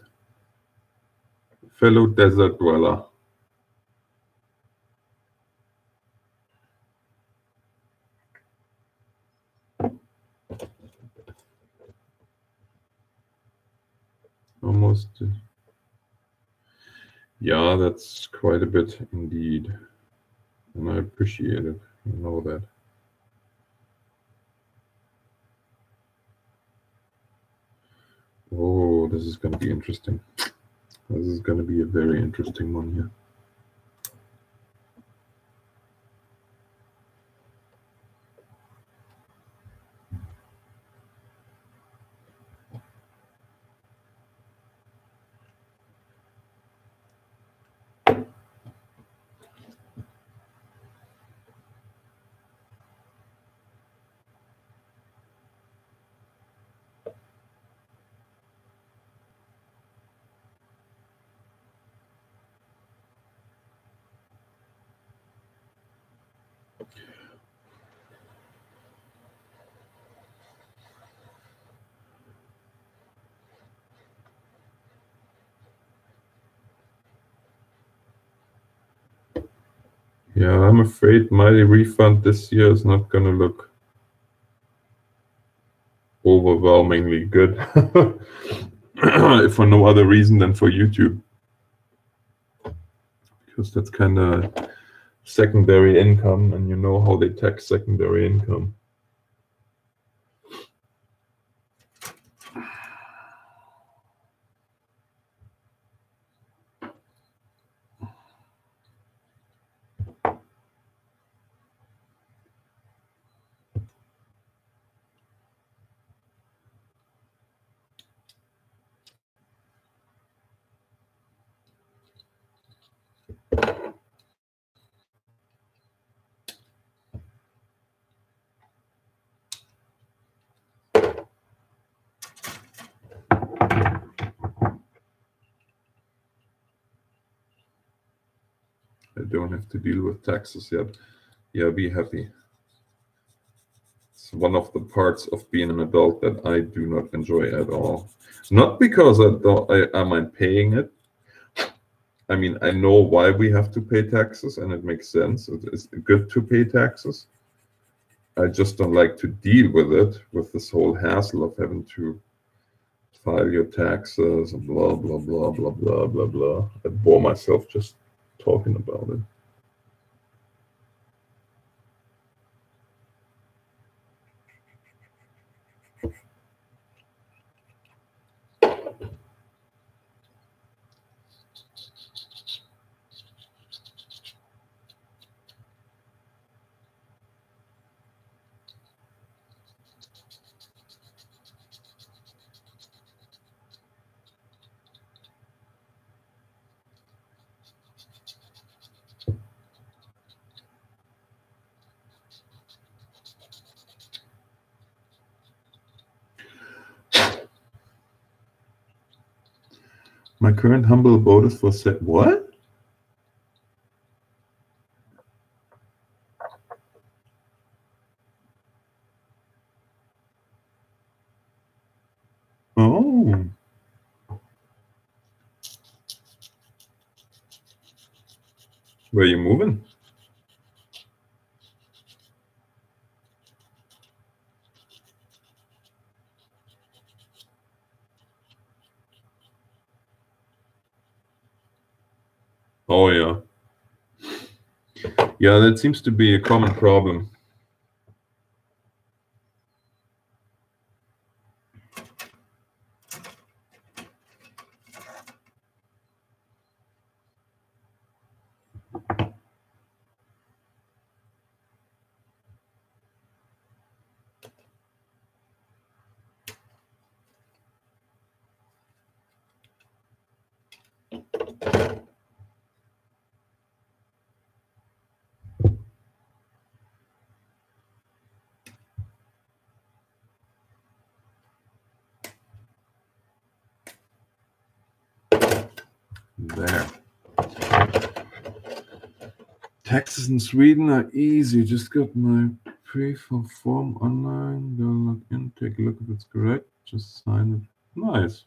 Fellow desert dweller. Almost Yeah, that's quite a bit indeed. And I appreciate it. You know that. Oh, this is going to be interesting. This is going to be a very interesting one here. Yeah, I'm afraid my refund this year is not going to look overwhelmingly good. If for no other reason than for YouTube. Because that's kind of secondary income, and you know how they tax secondary income. I don't have to deal with taxes yet. Yeah, be happy. It's one of the parts of being an adult that I do not enjoy at all. Not because I mind paying it. I mean, I know why we have to pay taxes, and it makes sense. It's good to pay taxes. I just don't like to deal with it, with this whole hassle of having to file your taxes and blah, blah, blah, blah, blah, blah, blah. I bore myself just talking about it. My current humble abode is for set. What? Oh. Where are you moving? Oh, yeah. Yeah, that seems to be a common problem. There. Taxes in Sweden are easy. Just got my pre-fill form online. Go log in, take a look if it's correct. Just sign it. Nice.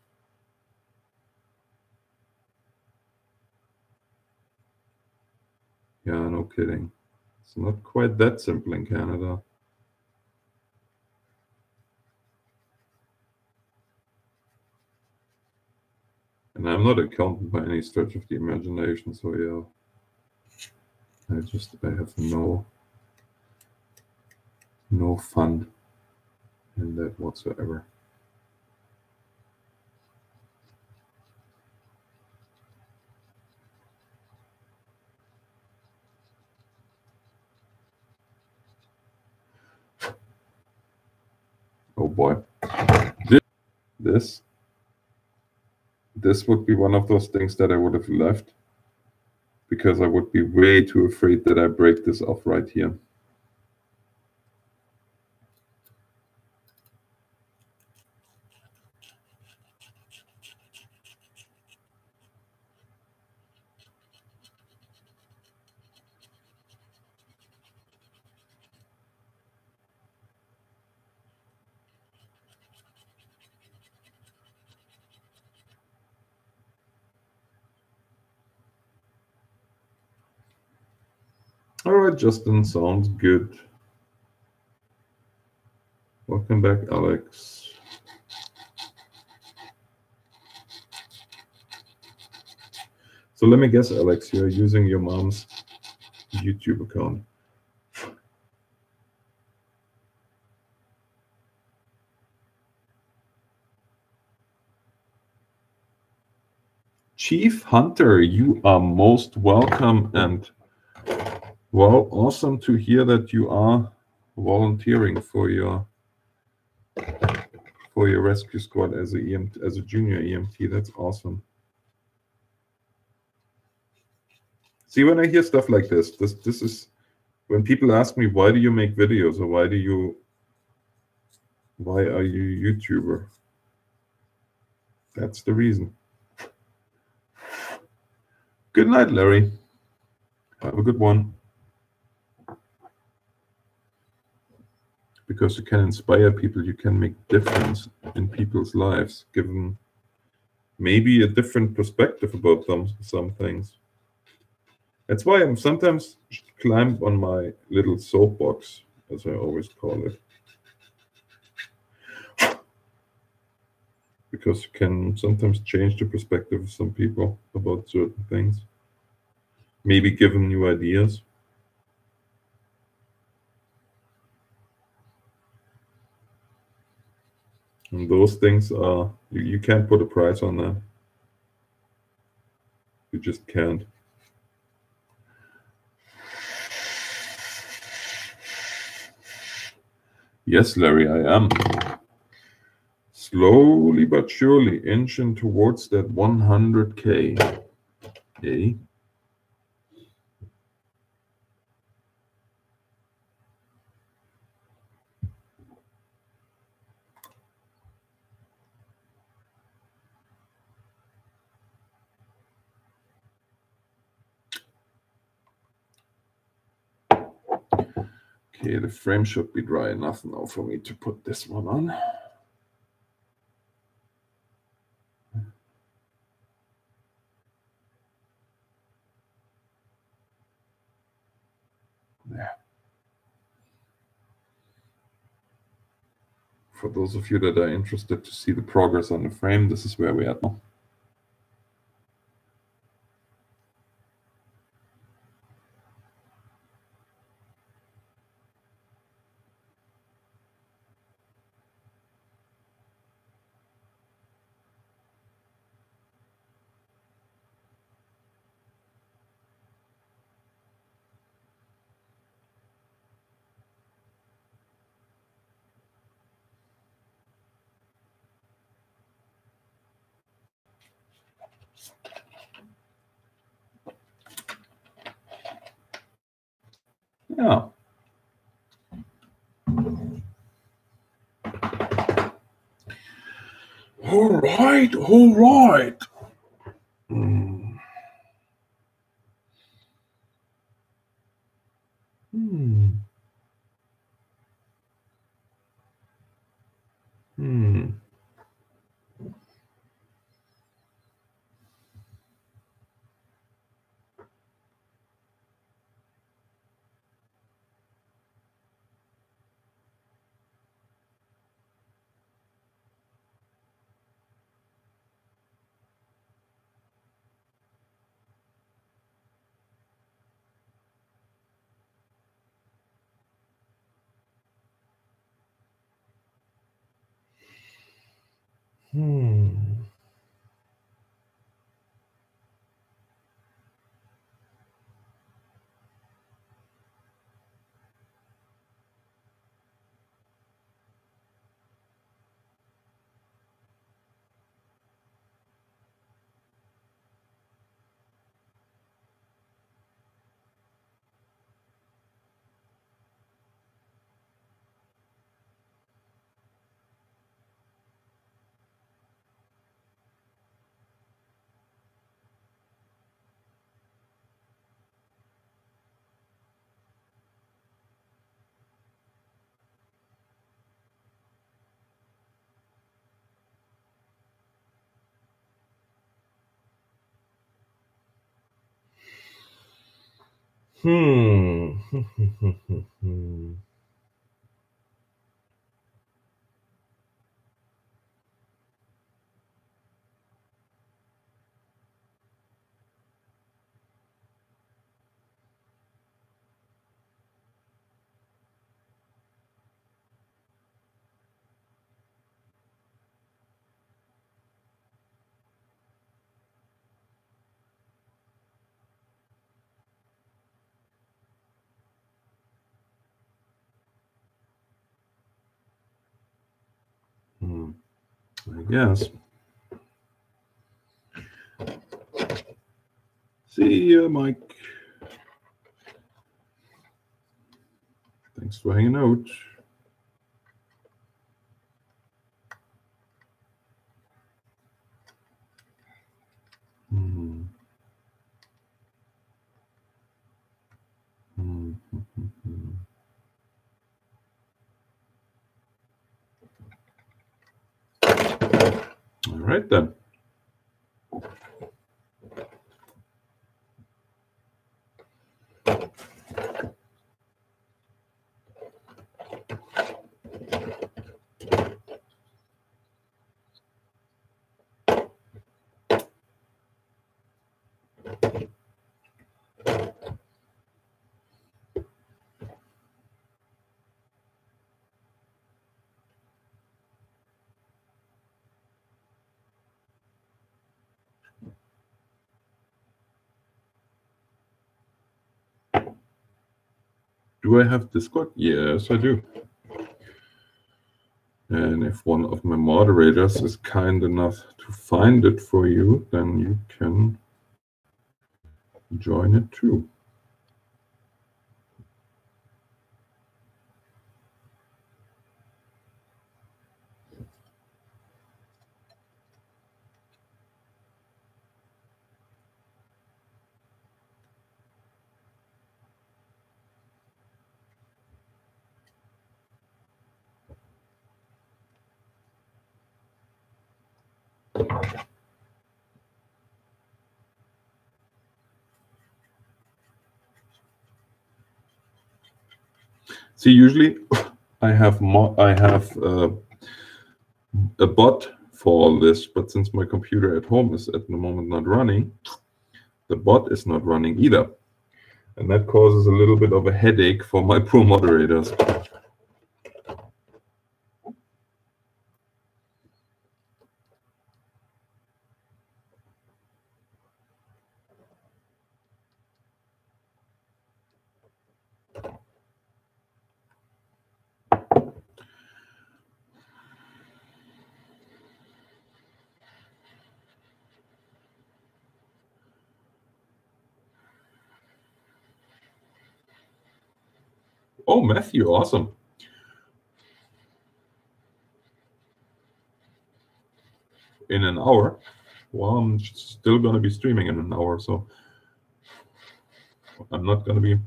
Yeah, no kidding. It's not quite that simple in Canada. And I'm not accountant by any stretch of the imagination, so yeah. I have no fun in that whatsoever. Oh boy. This would be one of those things that I would have left because I would be way too afraid that I break this off right here. All right, Justin, sounds good. Welcome back, Alex. So let me guess, Alex, you're using your mom's YouTube account. Chief Hunter, you are most welcome, and well, awesome to hear that you are volunteering for your rescue squad as a junior EMT. That's awesome. See, when I hear stuff like this is when people ask me, why do you make videos, or why are you YouTuber? That's the reason. Good night, Larry. Have a good one. Because you can inspire people, you can make difference in people's lives, give them maybe a different perspective about some things. That's why I'm sometimes climb on my little soapbox, as I always call it. Because you can sometimes change the perspective of some people about certain things. Maybe give them new ideas. And those things are, you can't put a price on them. You just can't. Yes, Larry, I am. Slowly but surely inching towards that 100K. Okay. Okay, the frame should be dry enough now for me to put this one on. There. For those of you that are interested to see the progress on the frame, this is where we are now. Yeah. All right, all right. Hmm. Hmm. Hmm. Hmm. Hmm. Hmm. I guess. See you, Mike. Thanks for hanging out. Hmm. Hmm. All right then. Do I have Discord? Yes, I do. And if one of my moderators is kind enough to find it for you, then you can join it too. See, usually I have a bot for all this, but since my computer at home is at the moment not running, the bot is not running either. And that causes a little bit of a headache for my poor moderators. Oh, Matthew, awesome. In an hour? Well, I'm still going to be streaming in an hour, so I'm not going to be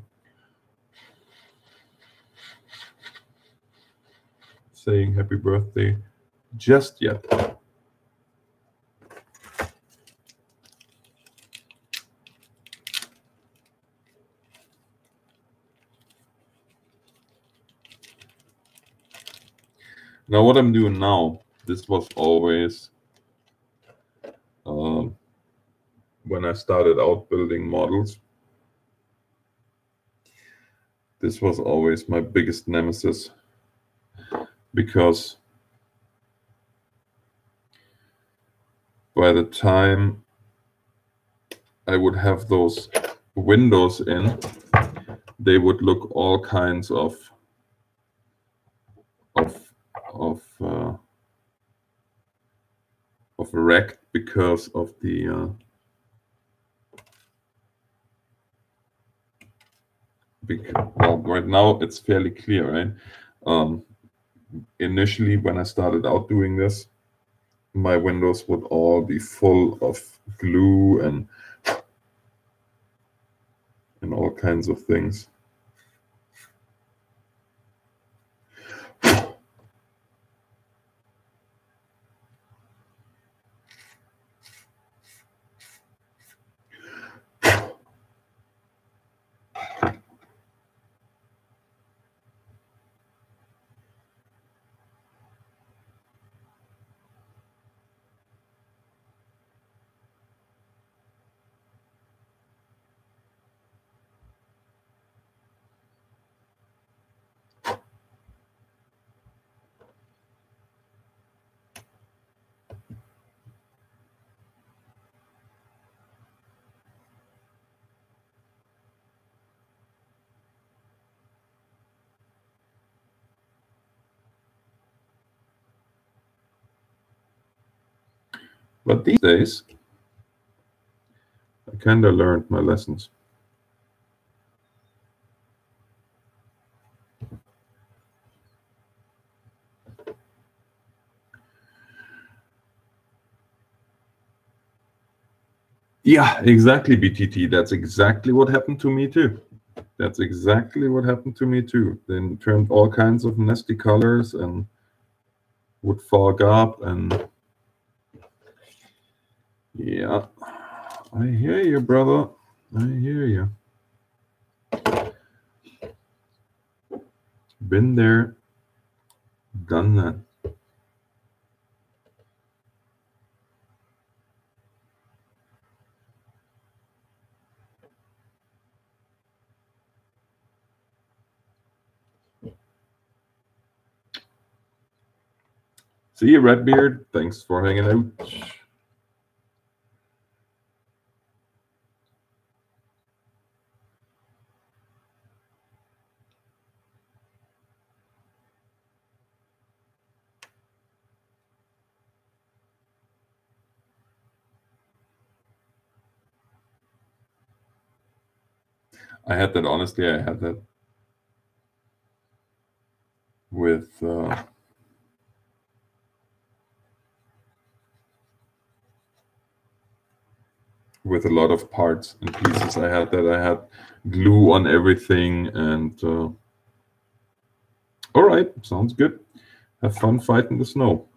saying happy birthday just yet. Now, what I'm doing now, this was always when I started out building models. This was always my biggest nemesis, because by the time I would have those windows in, they would look all kinds of wrecked because of the well, right now it's fairly clear, right? Initially, when I started out doing this, my windows would all be full of glue and all kinds of things. But these days, I kind of learned my lessons. Yeah, exactly, BTT. That's exactly what happened to me too. That's exactly what happened to me too. Then turned all kinds of nasty colors and would fog up, and yeah, I hear you, brother. I hear you. Been there, done that. See you, Redbeard. Thanks for hanging out. I had that, honestly, I had that with a lot of parts and pieces. I had that. I had glue on everything, and all right, sounds good. Have fun fighting the snow.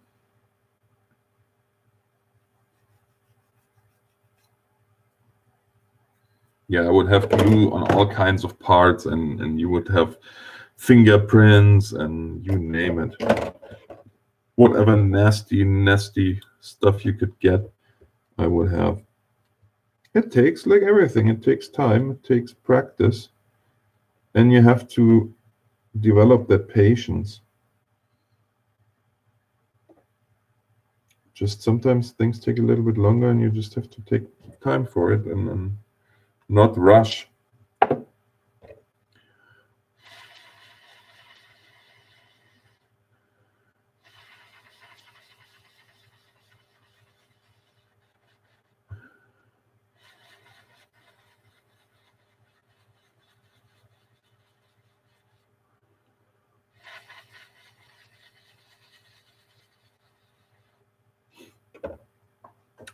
Yeah, I would have glue on all kinds of parts, and you would have fingerprints and you name it. Whatever nasty stuff you could get, I would have. It takes, like everything, it takes time, it takes practice, and you have to develop that patience. Just sometimes things take a little bit longer, and you just have to take time for it and not rush.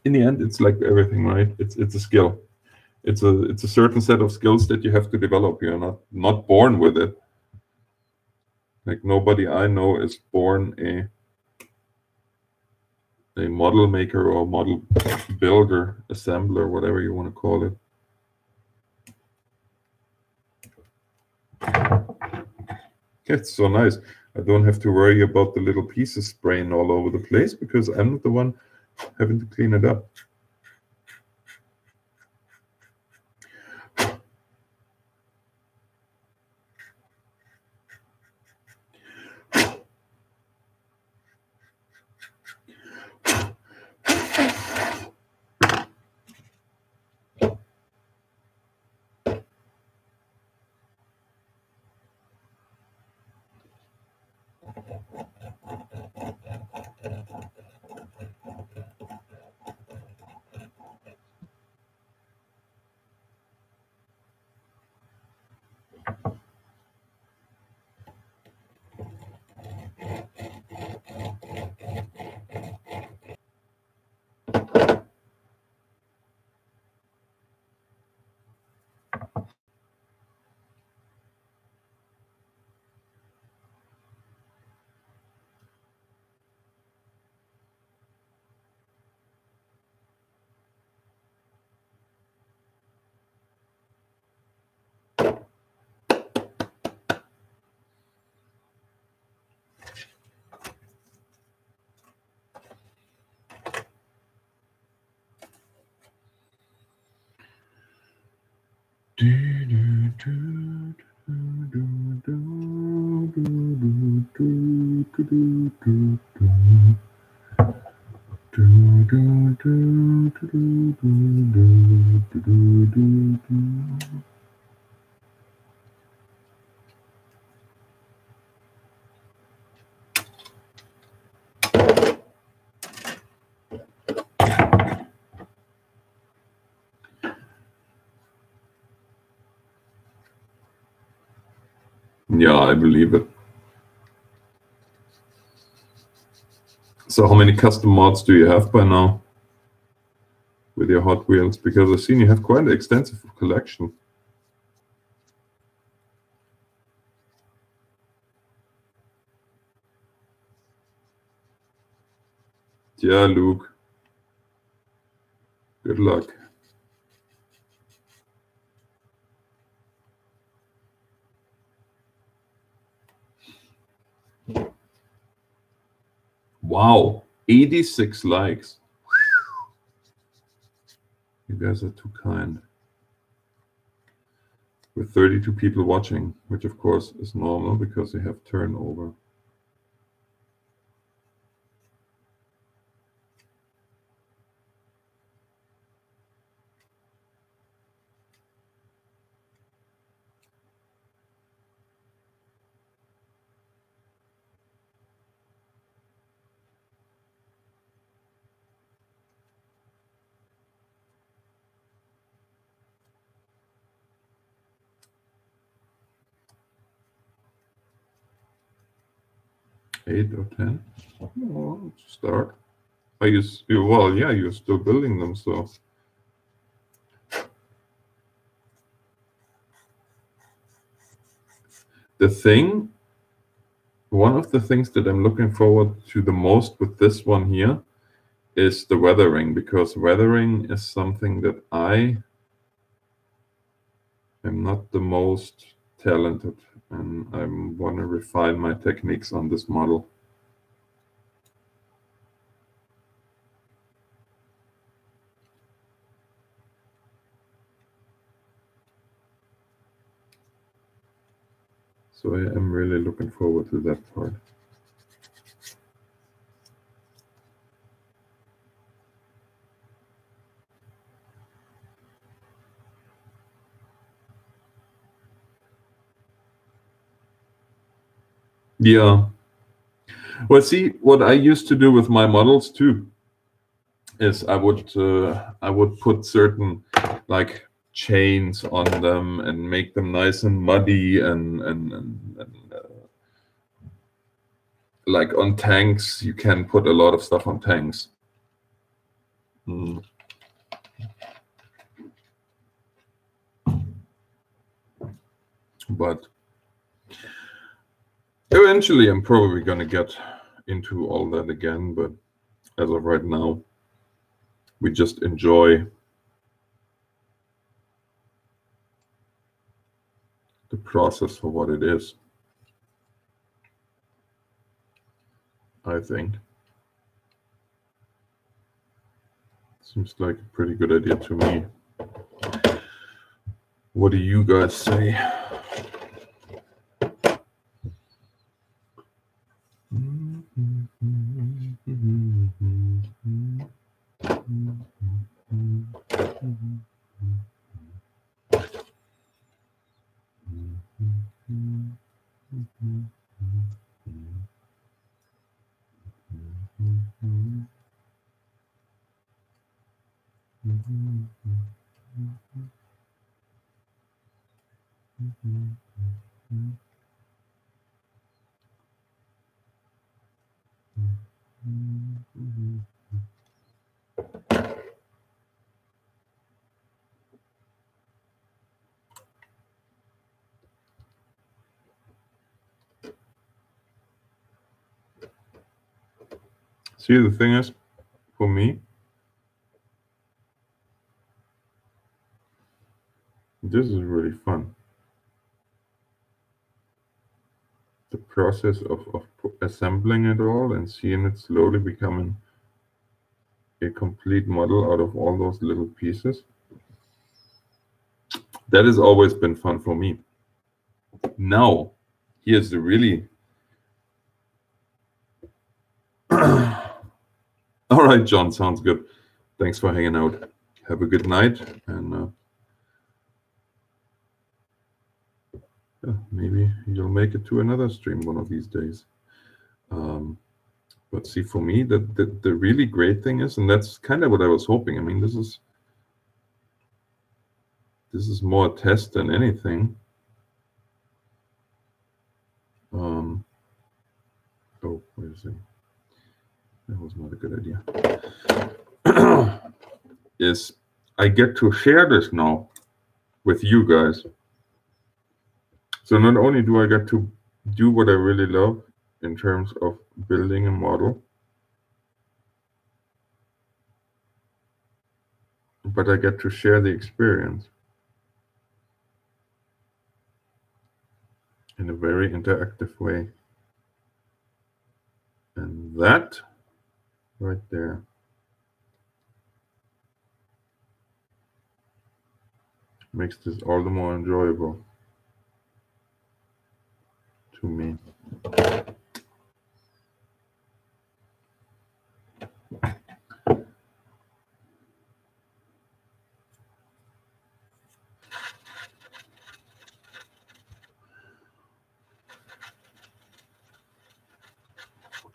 In the end, it's like everything, right? It's a skill. It's a certain set of skills that you have to develop. You're not born with it. Like nobody I know is born a model maker or model builder, assembler, whatever you want to call it. It's so nice. I don't have to worry about the little pieces spraying all over the place because I'm not the one having to clean it up. Yeah, I believe it. So how many custom mods do you have by now with your Hot Wheels? Because I've seen you have quite an extensive collection. Yeah, Luke. Good luck. Wow, 86 likes. You guys are too kind. With 32 people watching, which of course is normal because you have turnover. Eight or 10? Well, start. Are you, well, yeah, you're still building them, so. One of the things that I'm looking forward to the most with this one here is the weathering, because weathering is something that I am not the most talented, and I want to refine my techniques on this model. So I am really looking forward to that part. Yeah. Well, see, what I used to do with my models too is I would put certain like chains on them and make them nice and muddy and like on tanks, you can put a lot of stuff on tanks. But eventually I'm probably going to get into all that again. But as of right now, we just enjoy the process for what it is, I think. Seems like a pretty good idea to me. What do you guys say? See, the thing is, for me, this is really fun. The process of assembling it all and seeing it slowly becoming a complete model out of all those little pieces. That has always been fun for me. Now, here's the really... All right, John, sounds good. Thanks for hanging out. Have a good night, and maybe you'll make it to another stream one of these days. But see, for me, the really great thing is, and that's kind of what I was hoping. I mean, this is more a test than anything. Oh, wait a second. That was not a good idea. Is I get to share this now with you guys. So not only do I get to do what I really love in terms of building a model, but I get to share the experience in a very interactive way. And that right there makes this all the more enjoyable to me.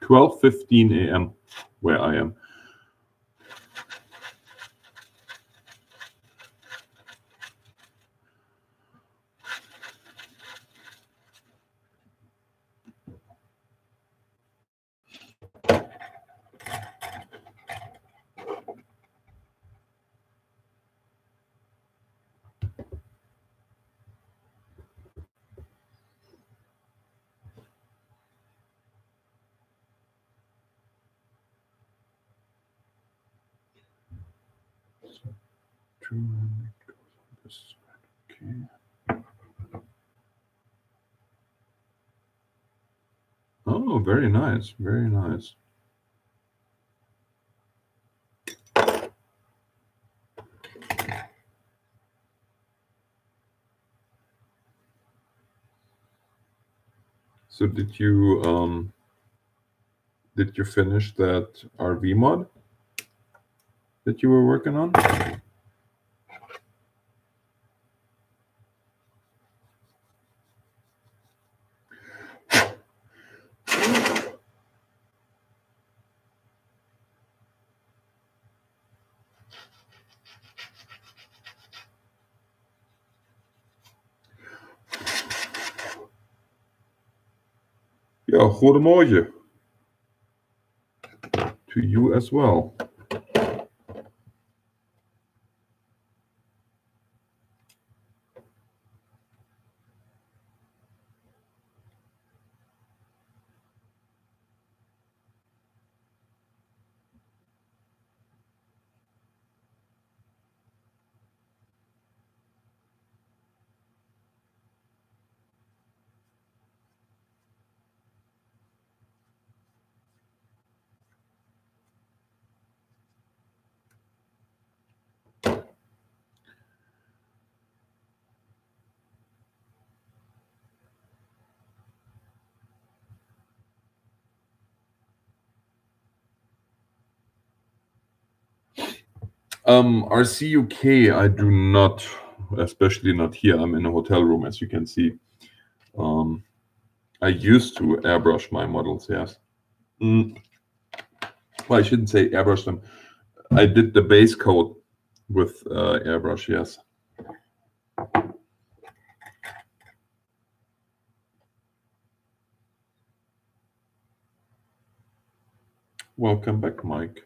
(12:15 a.m. where I am. Okay. Oh, very nice, very nice. So did you finish that RV mod that you were working on? Ja, goedemorgen. To you as well. RCUK, I do not, especially not here. I'm in a hotel room, as you can see. I used to airbrush my models, yes. Well, I shouldn't say airbrush them. I did the base coat with airbrush, yes. Welcome back, Mike.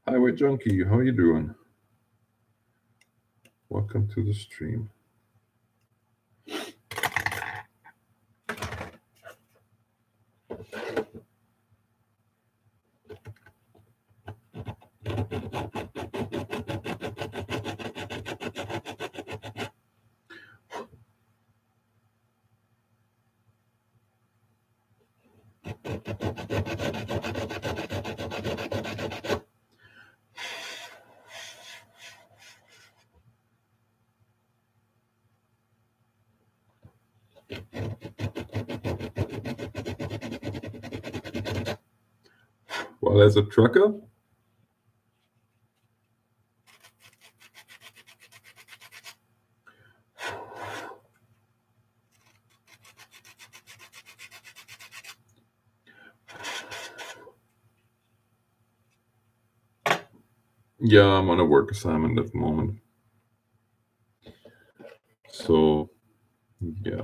Highway Junkie, how are you doing? Welcome to the stream. Well, as a trucker, yeah, I'm on a work assignment at the moment. So, yeah.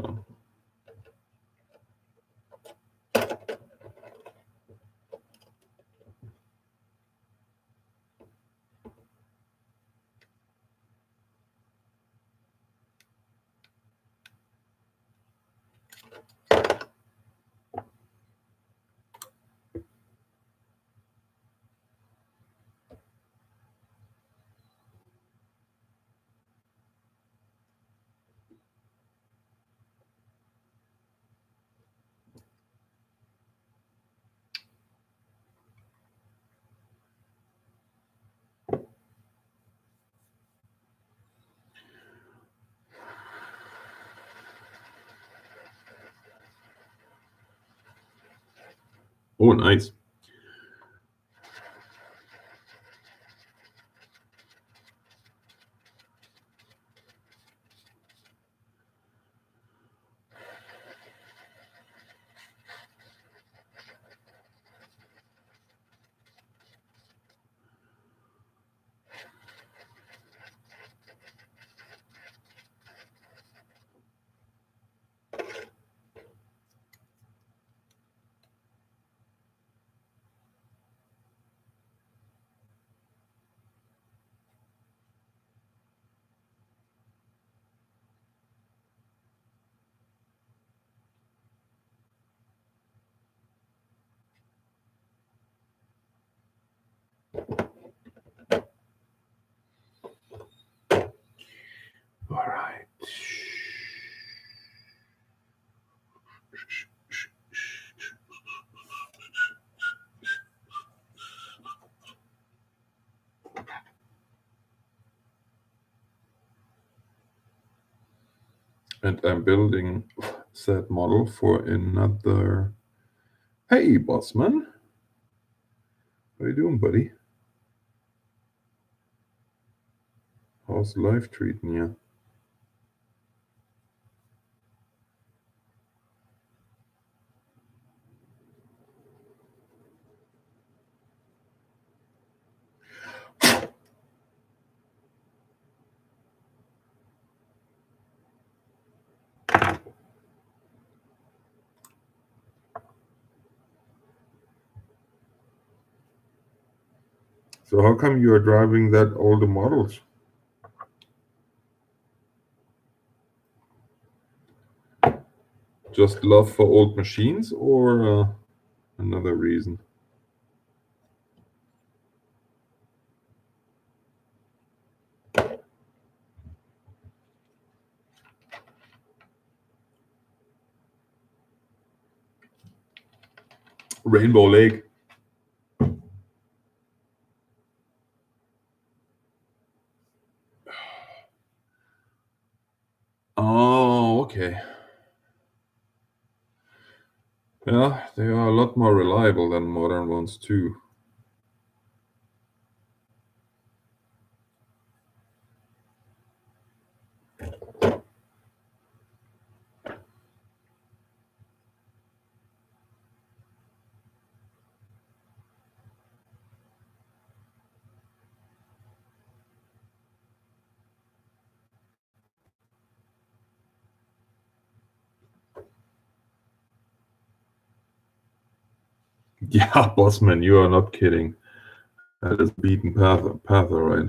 Oh, nice. All right. And I'm building said model for another. Hey, Bossman. How you doing, buddy? How's life treating you? So how come you are driving that older models? Just love for old machines or another reason? Rainbow Lake. Oh, okay. Yeah, they are a lot more reliable than modern ones too. Yeah, Bossman, you are not kidding. That is beaten path, all right.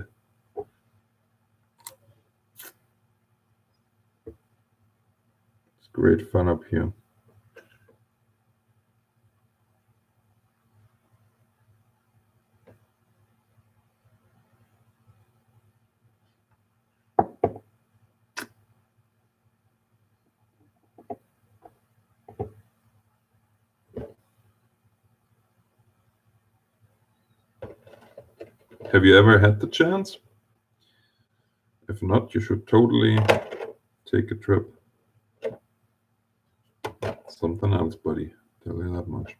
It's great fun up here. Have you ever had the chance? If not, you should totally take a trip. Something else, buddy. Tell you that much.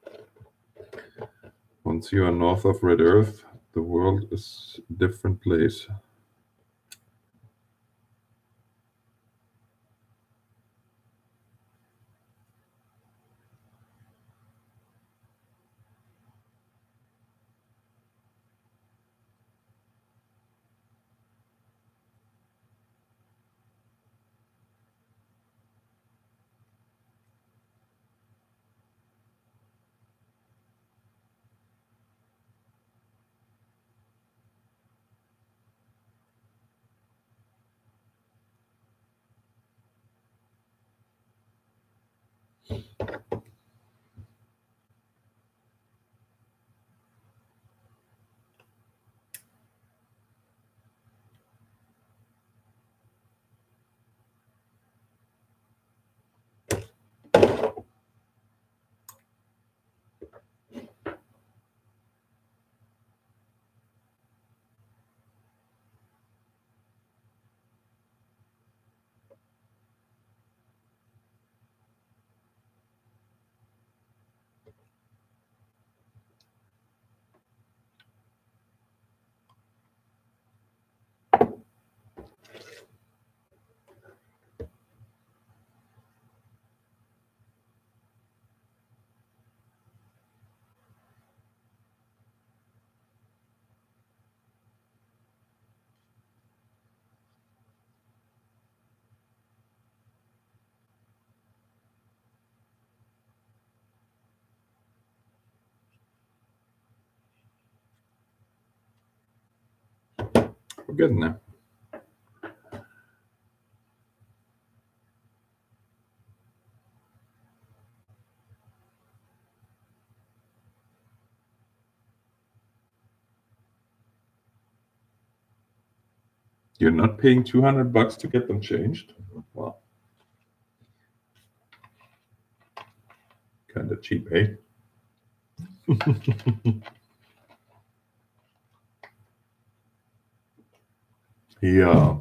Once you are north of Red Earth, the world is a different place. We're getting there. You're not paying $200 to get them changed? Wow. Kind of cheap, eh? Yeah.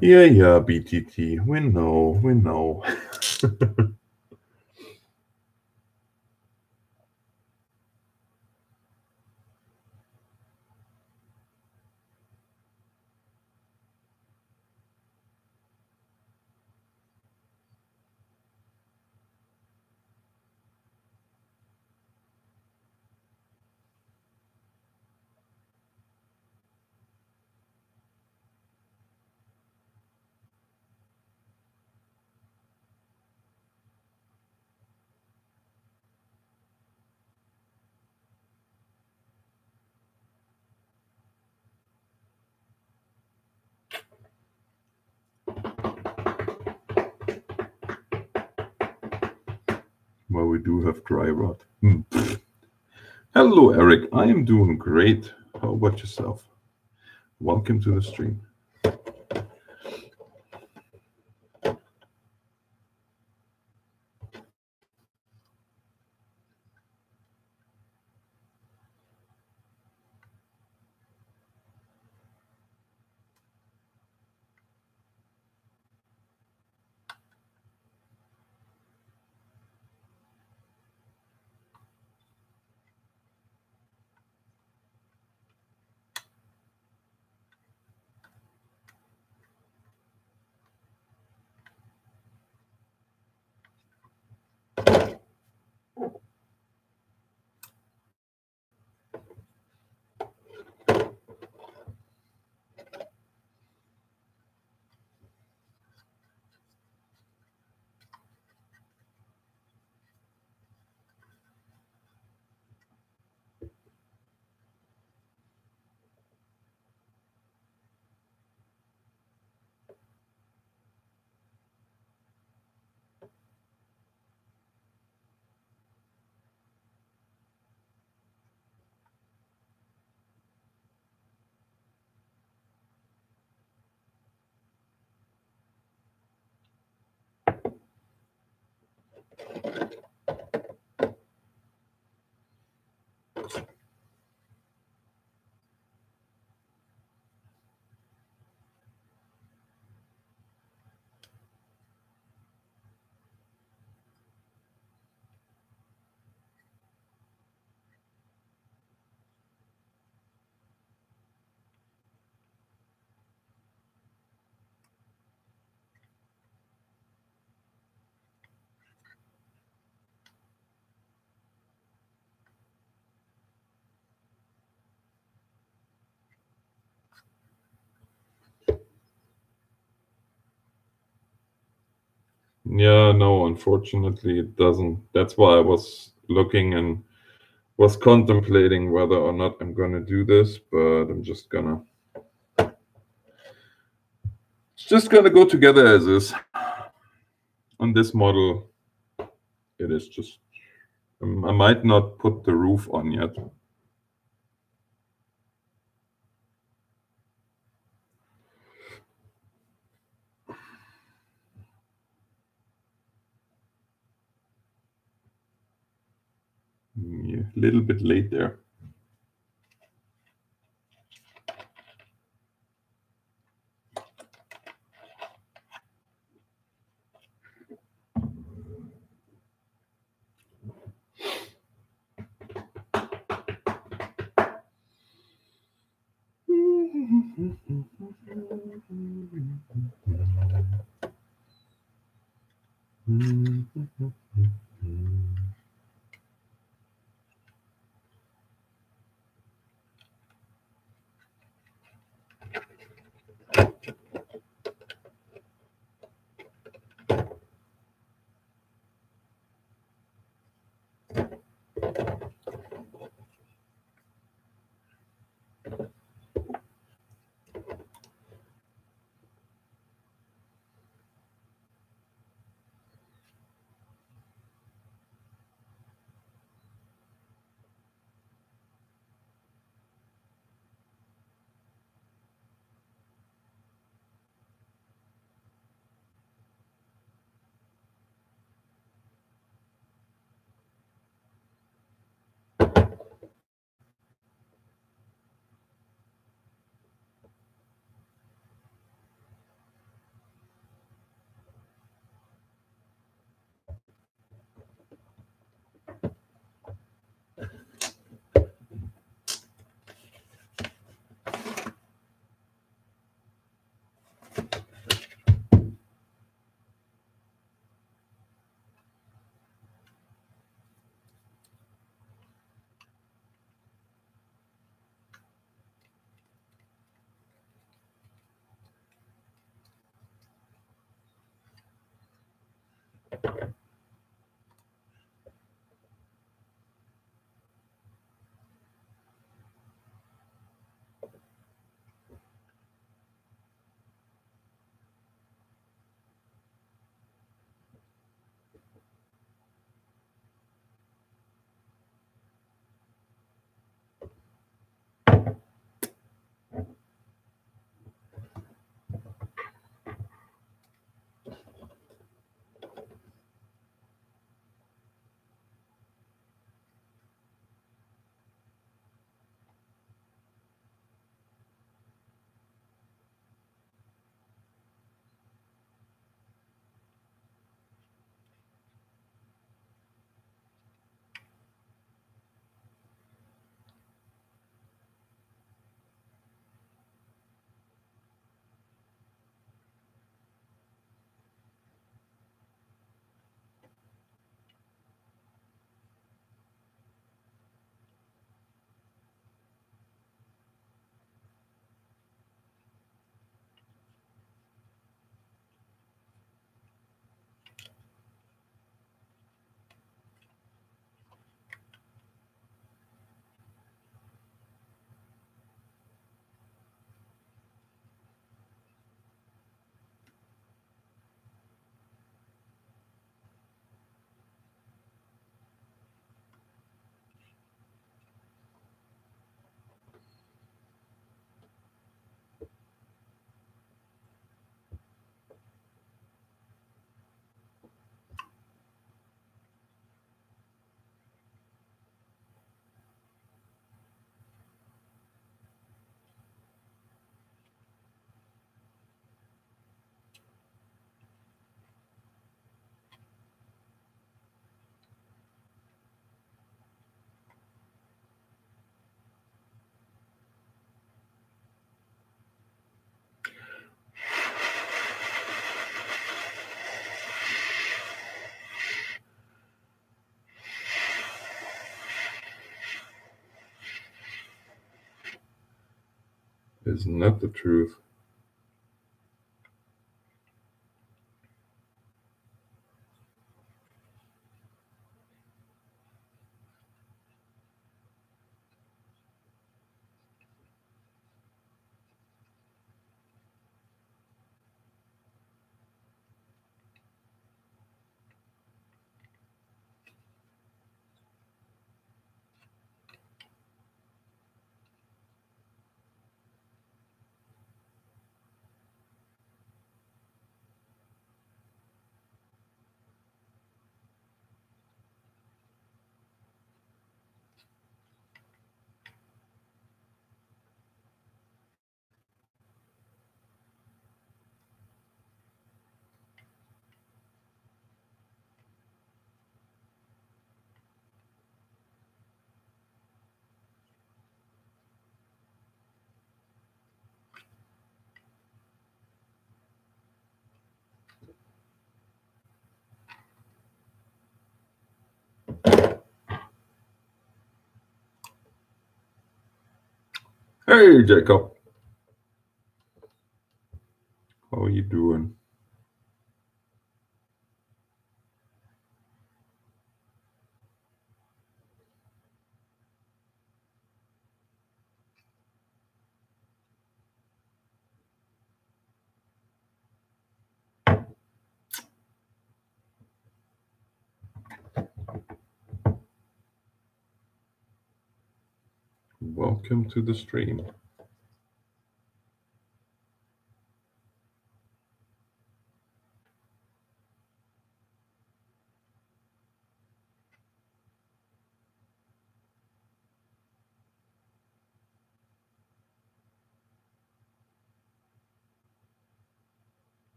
Yeah, BTT. We know. Well, we do have dry rot. Hello, Eric. I am doing great. How about yourself? Welcome to the stream. Yeah, no, unfortunately it doesn't. That's why I was looking and was contemplating whether or not I'm gonna do this, but it's just gonna go together as is. On this model, it is just, I might not put the roof on yet. Yeah, a little bit late there. Is not the truth. Hey, Jacob. How are you doing? Welcome to the stream.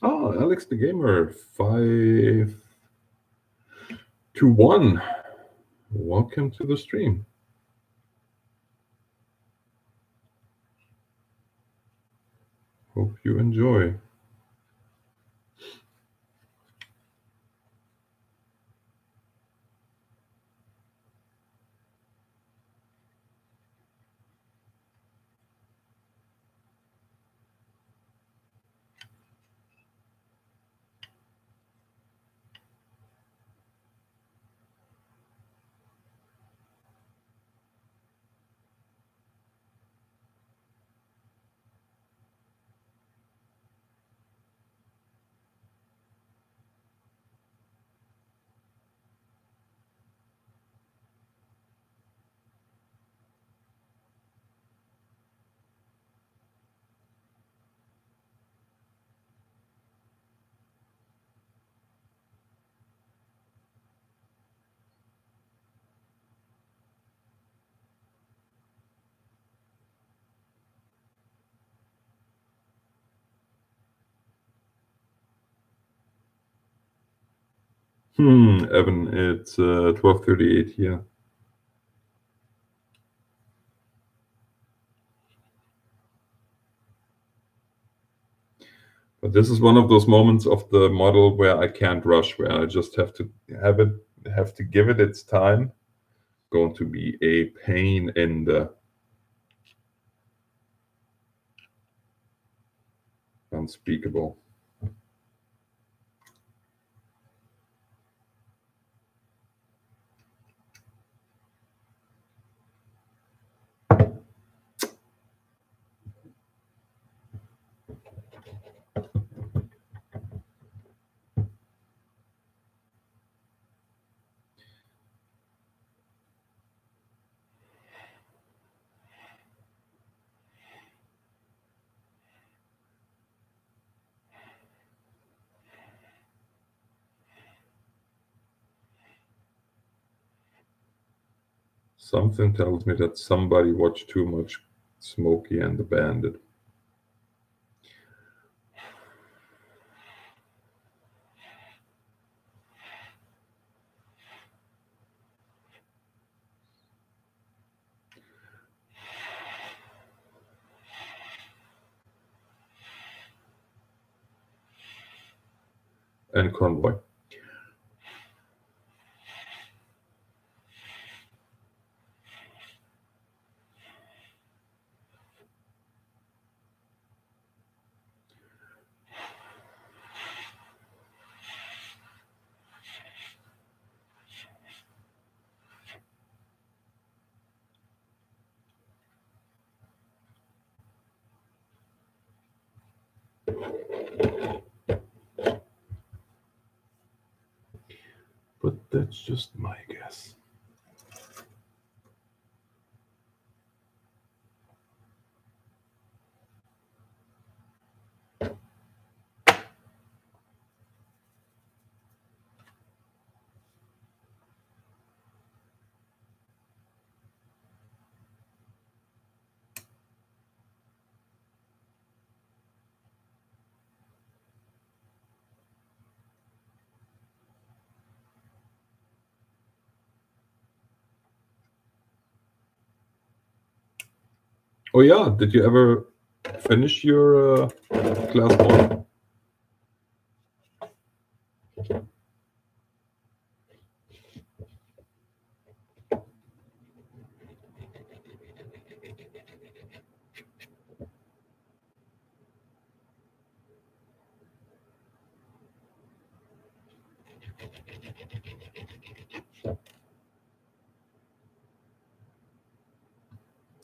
Oh, Alex the Gamer, 521. Welcome to the stream. Hope you enjoy. Evan, it's 12:38 here. But this is one of those moments of the model where I can't rush, where I just have to give it its time. Going to be a pain in the unspeakable. Something tells me that somebody watched too much Smokey and the Bandit. And Convoy. But that's just my guess. Oh yeah, did you ever finish your class 1?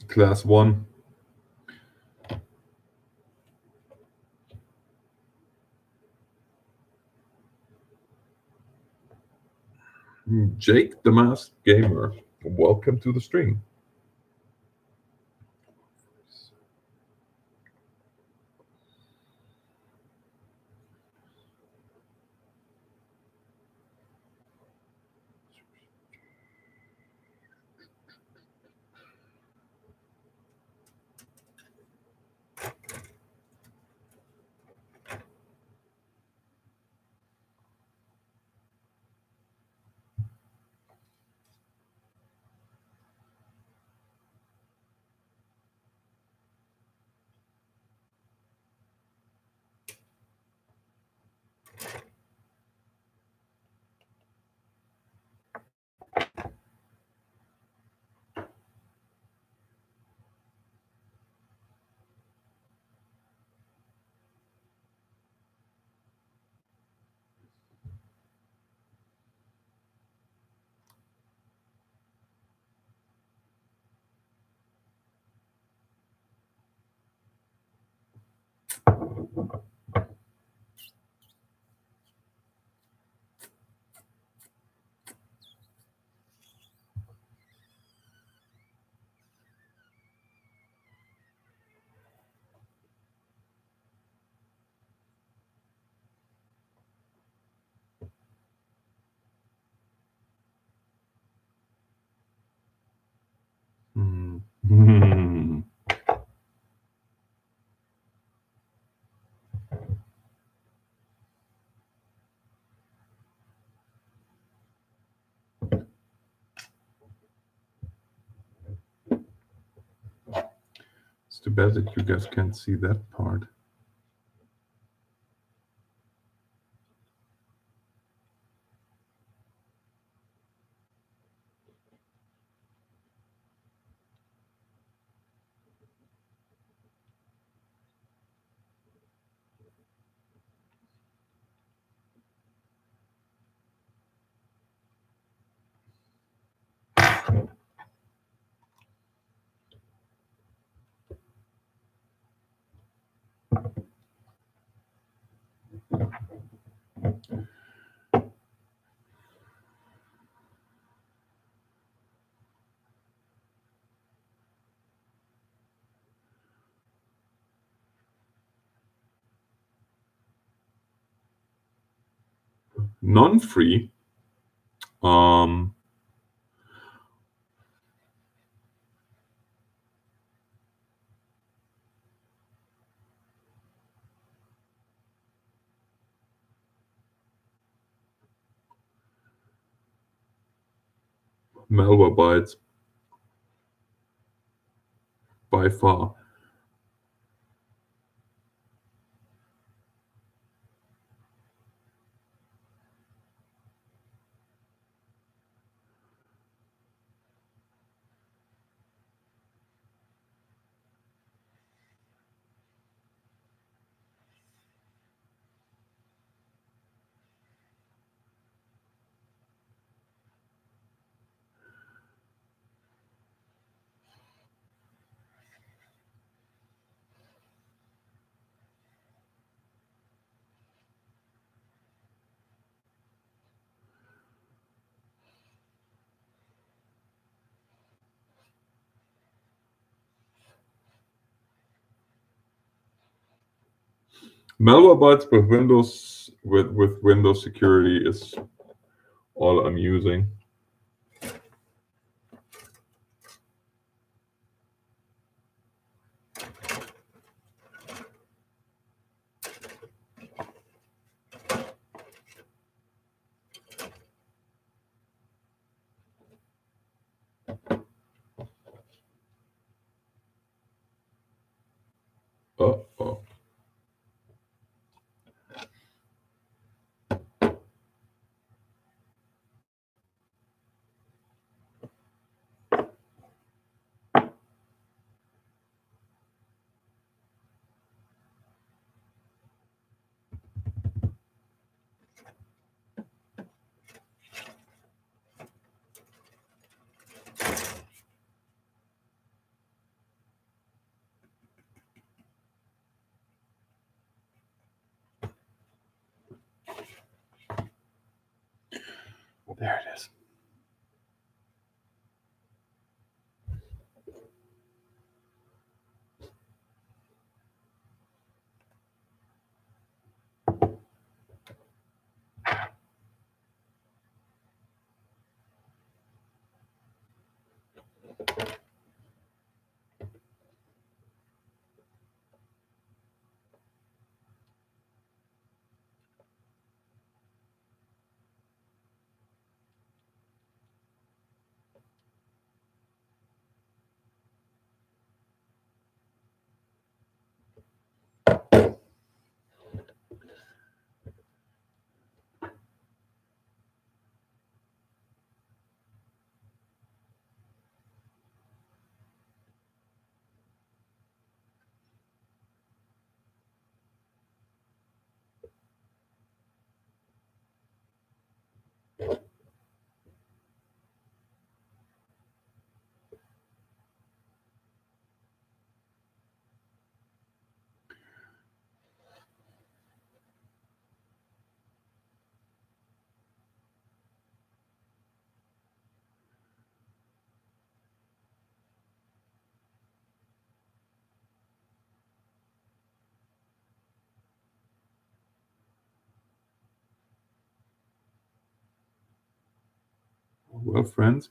Class 1. Jake the Masked Gamer, welcome to the stream. It's too bad that you guys can't see that part. Non-free. Malware bytes by far. Malware bytes with Windows security is all I'm using. There it is. Well, friends,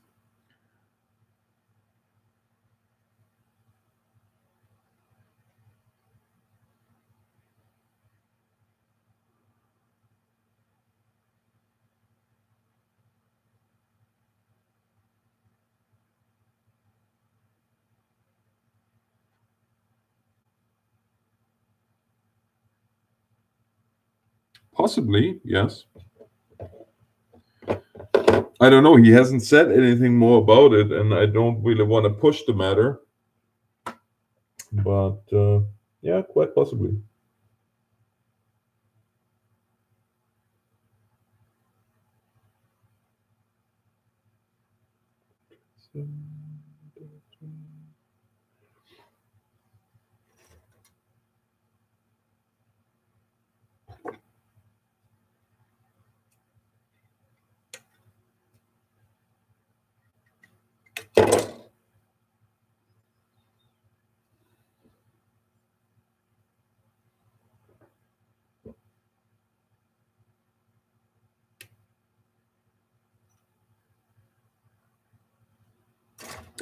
possibly, yes. I don't know. He hasn't said anything more about it, and I don't really want to push the matter. But yeah, quite possibly.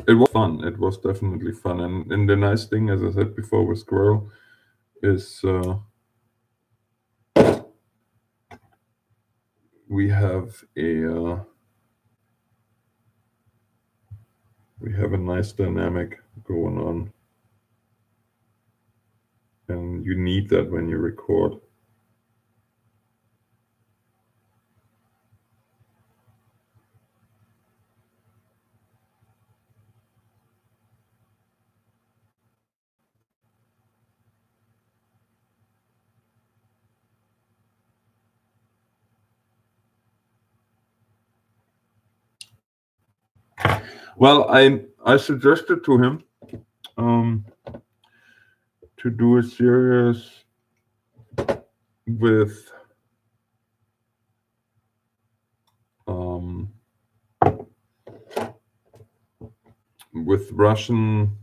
It was fun. It was definitely fun. And the nice thing, as I said before, with Squirrel is we have a nice dynamic going on, and you need that when you record. Well, I suggested to him to do a series with Russian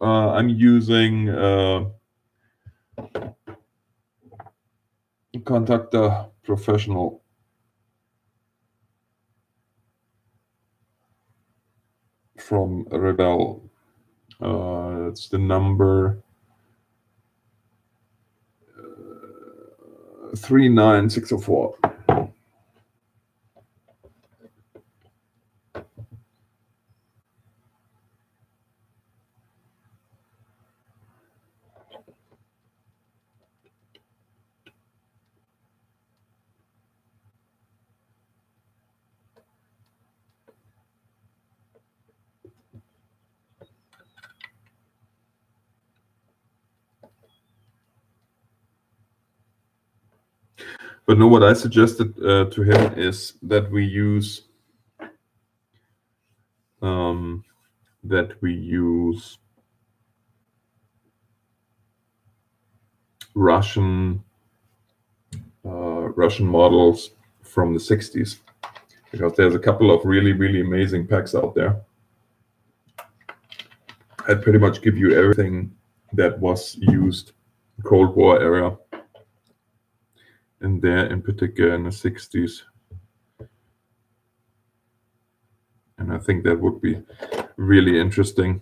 I'm using Contact a Professional from Rebel. It's the number 39604. But no, what I suggested to him is that we use Russian models from the 60s, because there's a couple of really, really amazing packs out there. I'd pretty much give you everything that was used Cold War era, and there in particular in the 60s. And I think that would be really interesting.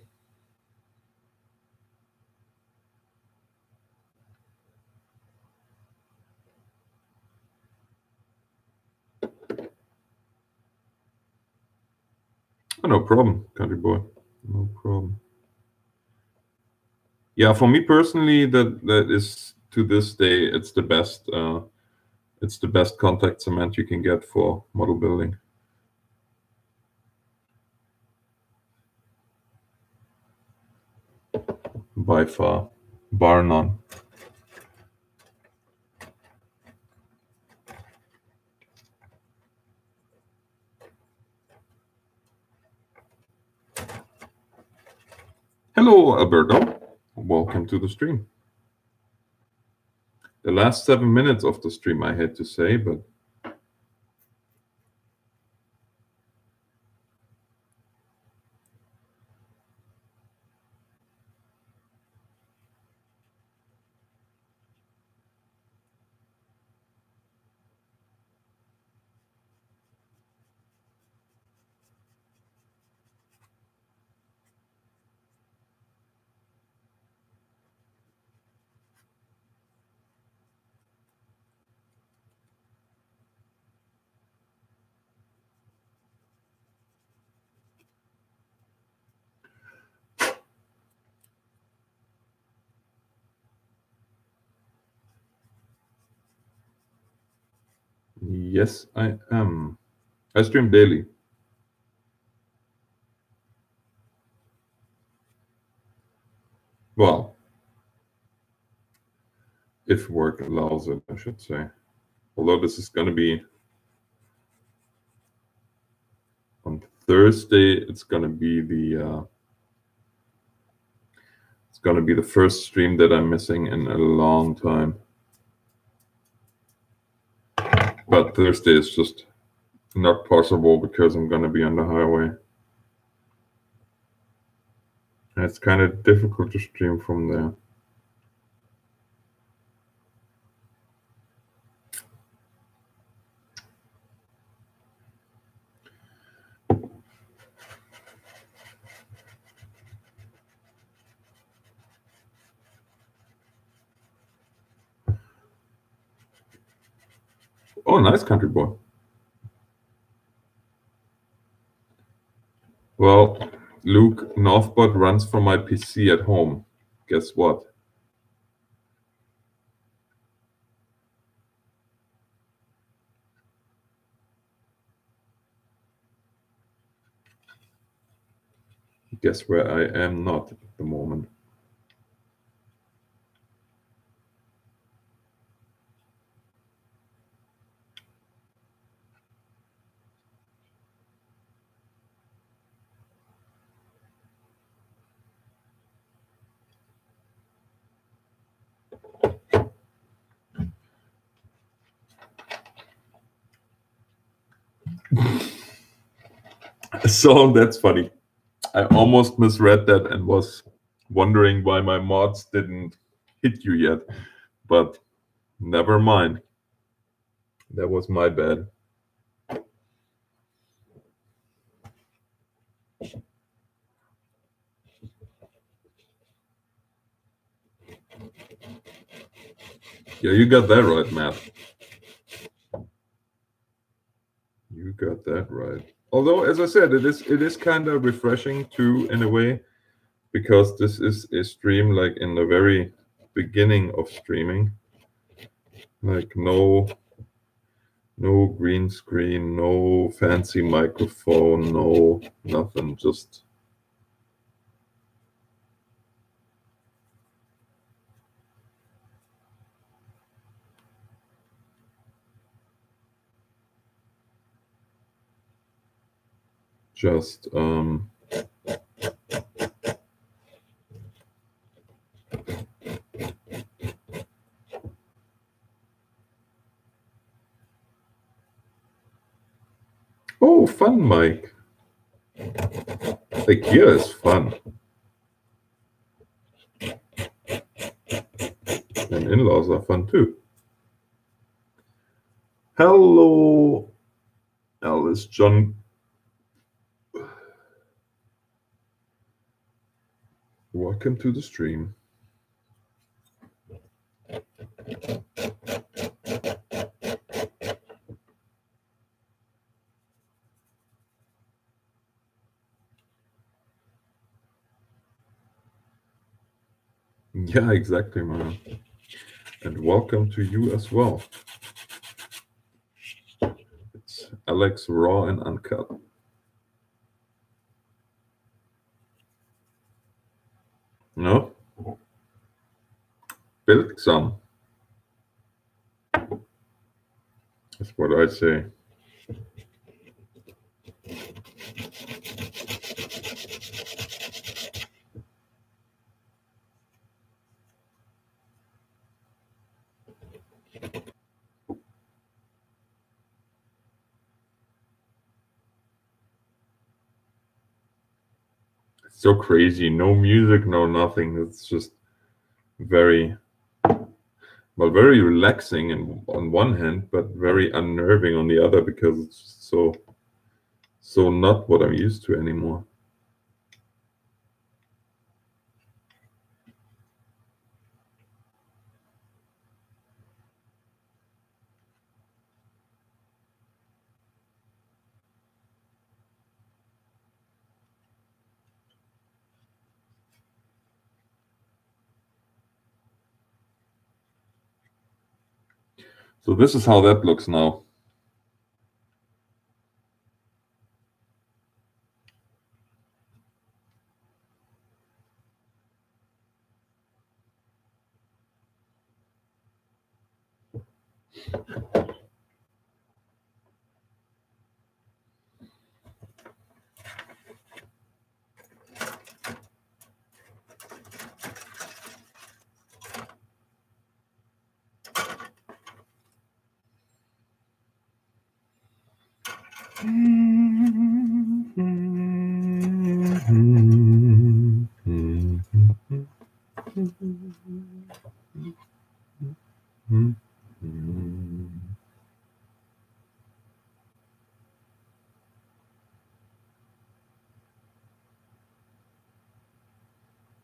Oh, no problem, country boy. No problem. Yeah, for me personally, that is, to this day, it's the best. It's the best contact cement you can get for model building. By far, bar none. Hello, Alberto. Welcome to the stream. The last 7 minutes of the stream, I had to say, but yes, I am. I stream daily. Well, if work allows it, I should say. Although this is going to be on Thursday, it's going to be the first stream that I'm missing in a long time. But Thursday is just not possible because I'm going to be on the highway. And it's kind of difficult to stream from there. Oh, nice, country boy. Well, Luke, Northbot runs from my PC at home. Guess what? Guess where I am not at the moment. So that's funny. I almost misread that and was wondering why my mods didn't hit you yet, but never mind. That was my bad. Yeah, you got that right, Matt. You got that right. Although, as I said, it is kind of refreshing too, in a way, because this is a stream like in the very beginning of streaming. Like no green screen, no fancy microphone, no nothing, just just oh, fun, Mike. IKEA is fun. And in-laws are fun too. Hello, Alice John. Welcome to the stream. Yeah, exactly, man. And welcome to you as well. It's Alex Raw and Uncut. No? Build some. That's what I say. It's so crazy. No music, no nothing. It's just very, well, very relaxing on one hand, but very unnerving on the other because it's so not what I'm used to anymore. So this is how that looks now.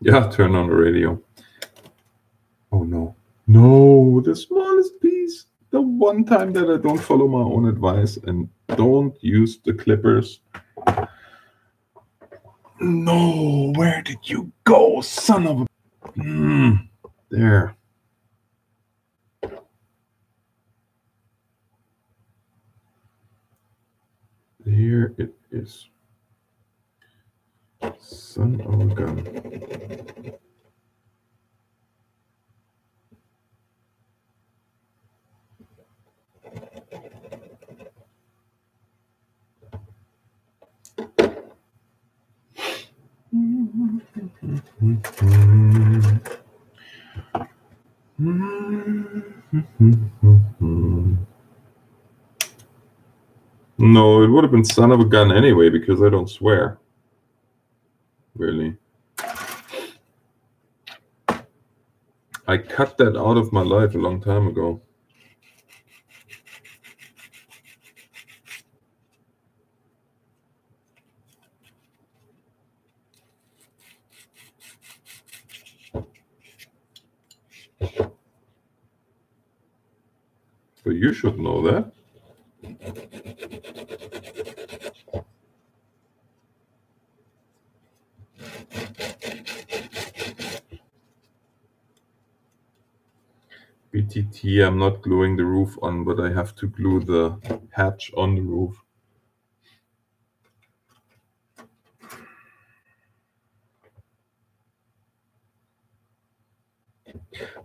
Yeah, turn on the radio. Oh no. No, the smallest piece. The one time that I don't follow my own advice and don't use the clippers. No, where did you go, son of a... there. Here it is. Son of a gun. No, it would have been son of a gun anyway, because I don't swear. Really. I cut that out of my life a long time ago. So you should know that. BTT, I'm not gluing the roof on, but I have to glue the hatch on the roof.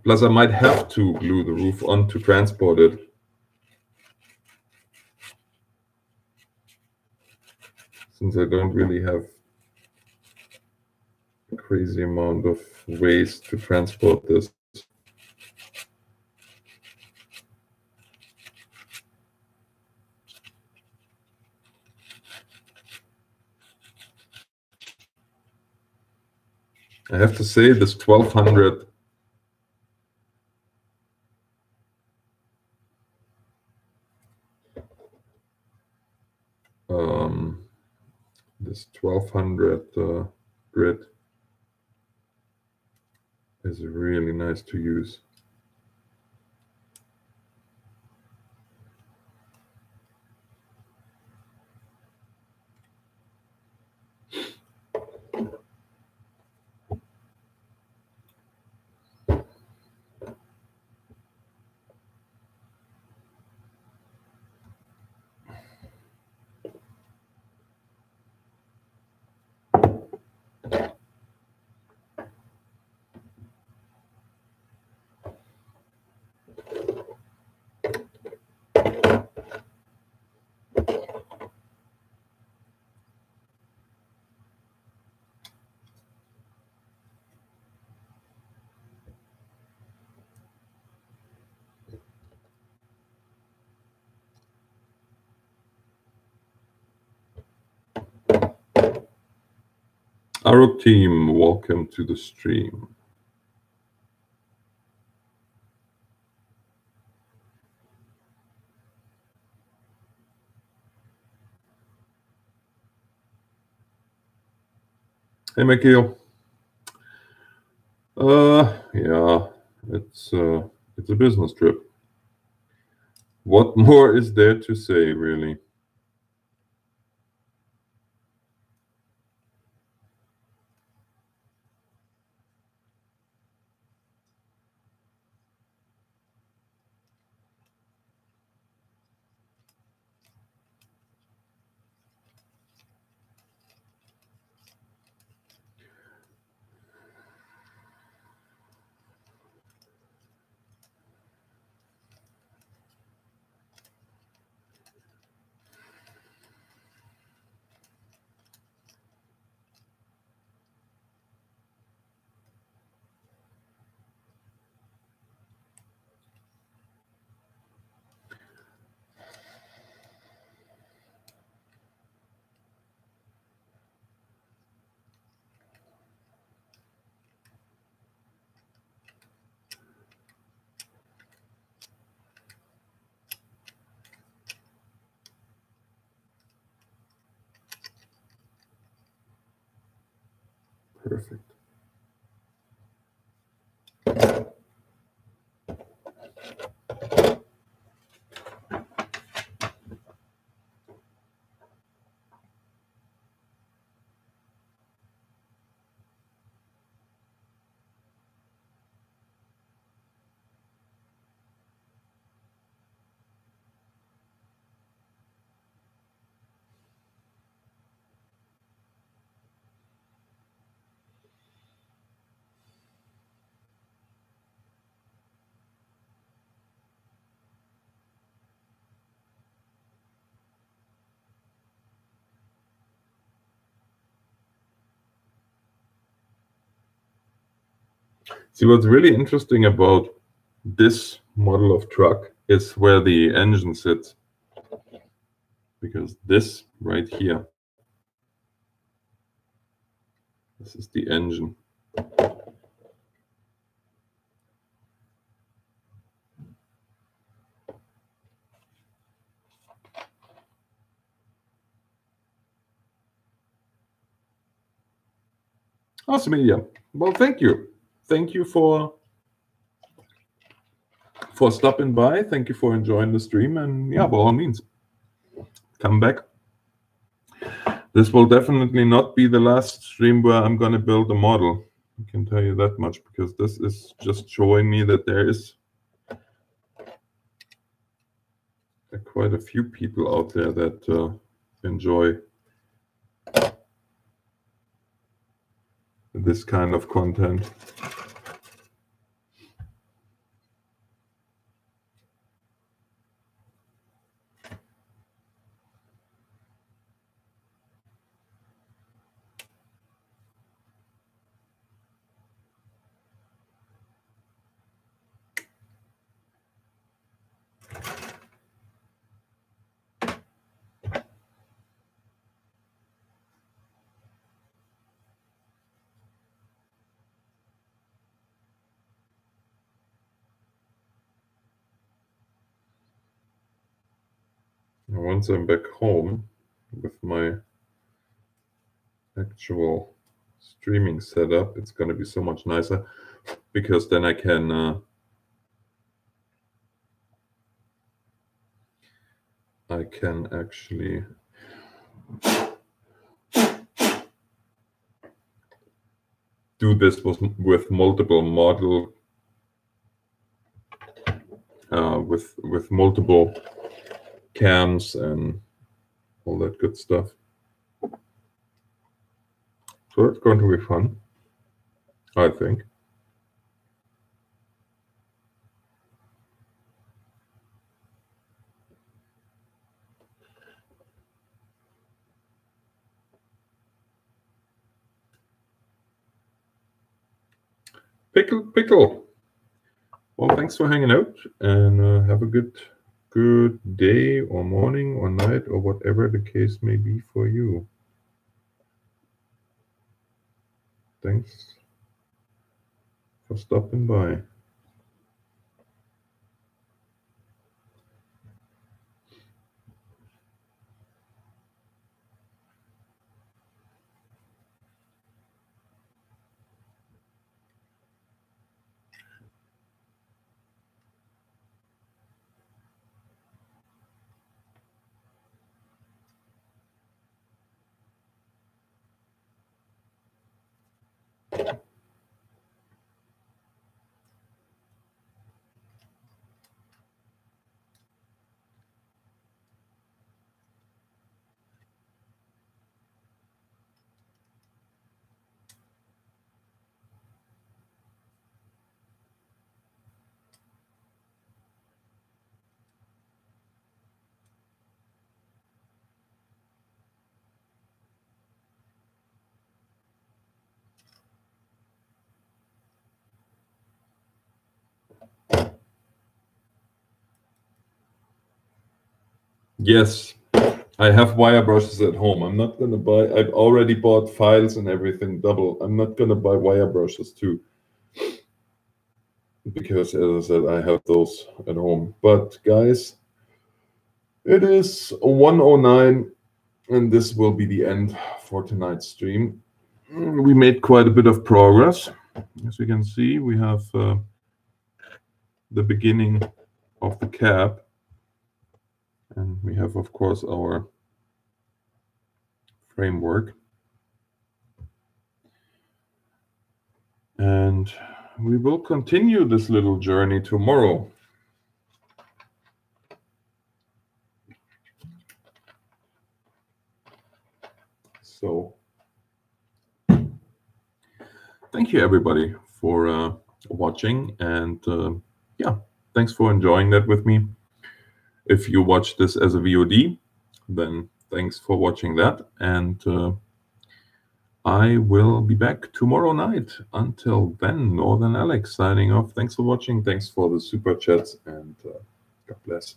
Plus, I might have to glue the roof on to transport it. since I don't really have a crazy amount of ways to transport this. I have to say this 1200 this 1200 grid is really nice to use. Arab team, welcome to the stream. Hey, Mikhail. Yeah, it's a business trip. What more is there to say, really? Perfect. See, what's really interesting about this model of truck is where the engine sits. Because this right here, this is the engine. Awesome, Ilya. Well, thank you. Thank you for stopping by. Thank you for enjoying the stream. And yeah, by all means, come back. This will definitely not be the last stream where I'm going to build a model. I can tell you that much, because this is just showing me that there is quite a few people out there that enjoy this kind of content. once I'm back home with my actual streaming setup, it's going to be so much nicer, because then I can actually do this with multiple model with multiple cams and all that good stuff. So it's going to be fun, I think. Pickle. Well, thanks for hanging out, and have a good day or morning or night or whatever the case may be for you. Thanks for stopping by. Yes, I have wire brushes at home. I'm not going to buy, I've already bought files and everything double. I'm not going to buy wire brushes too, because as I said, I have those at home. But guys, it is 1:09, and this will be the end for tonight's stream. We made quite a bit of progress. As you can see, we have the beginning of the cab. And we have, of course, our framework. And we will continue this little journey tomorrow. So thank you, everybody, for watching. And yeah, thanks for enjoying that with me. If you watch this as a VOD, then thanks for watching that. And I will be back tomorrow night. Until then, NorthernAlex signing off. Thanks for watching. Thanks for the super chats, and God bless.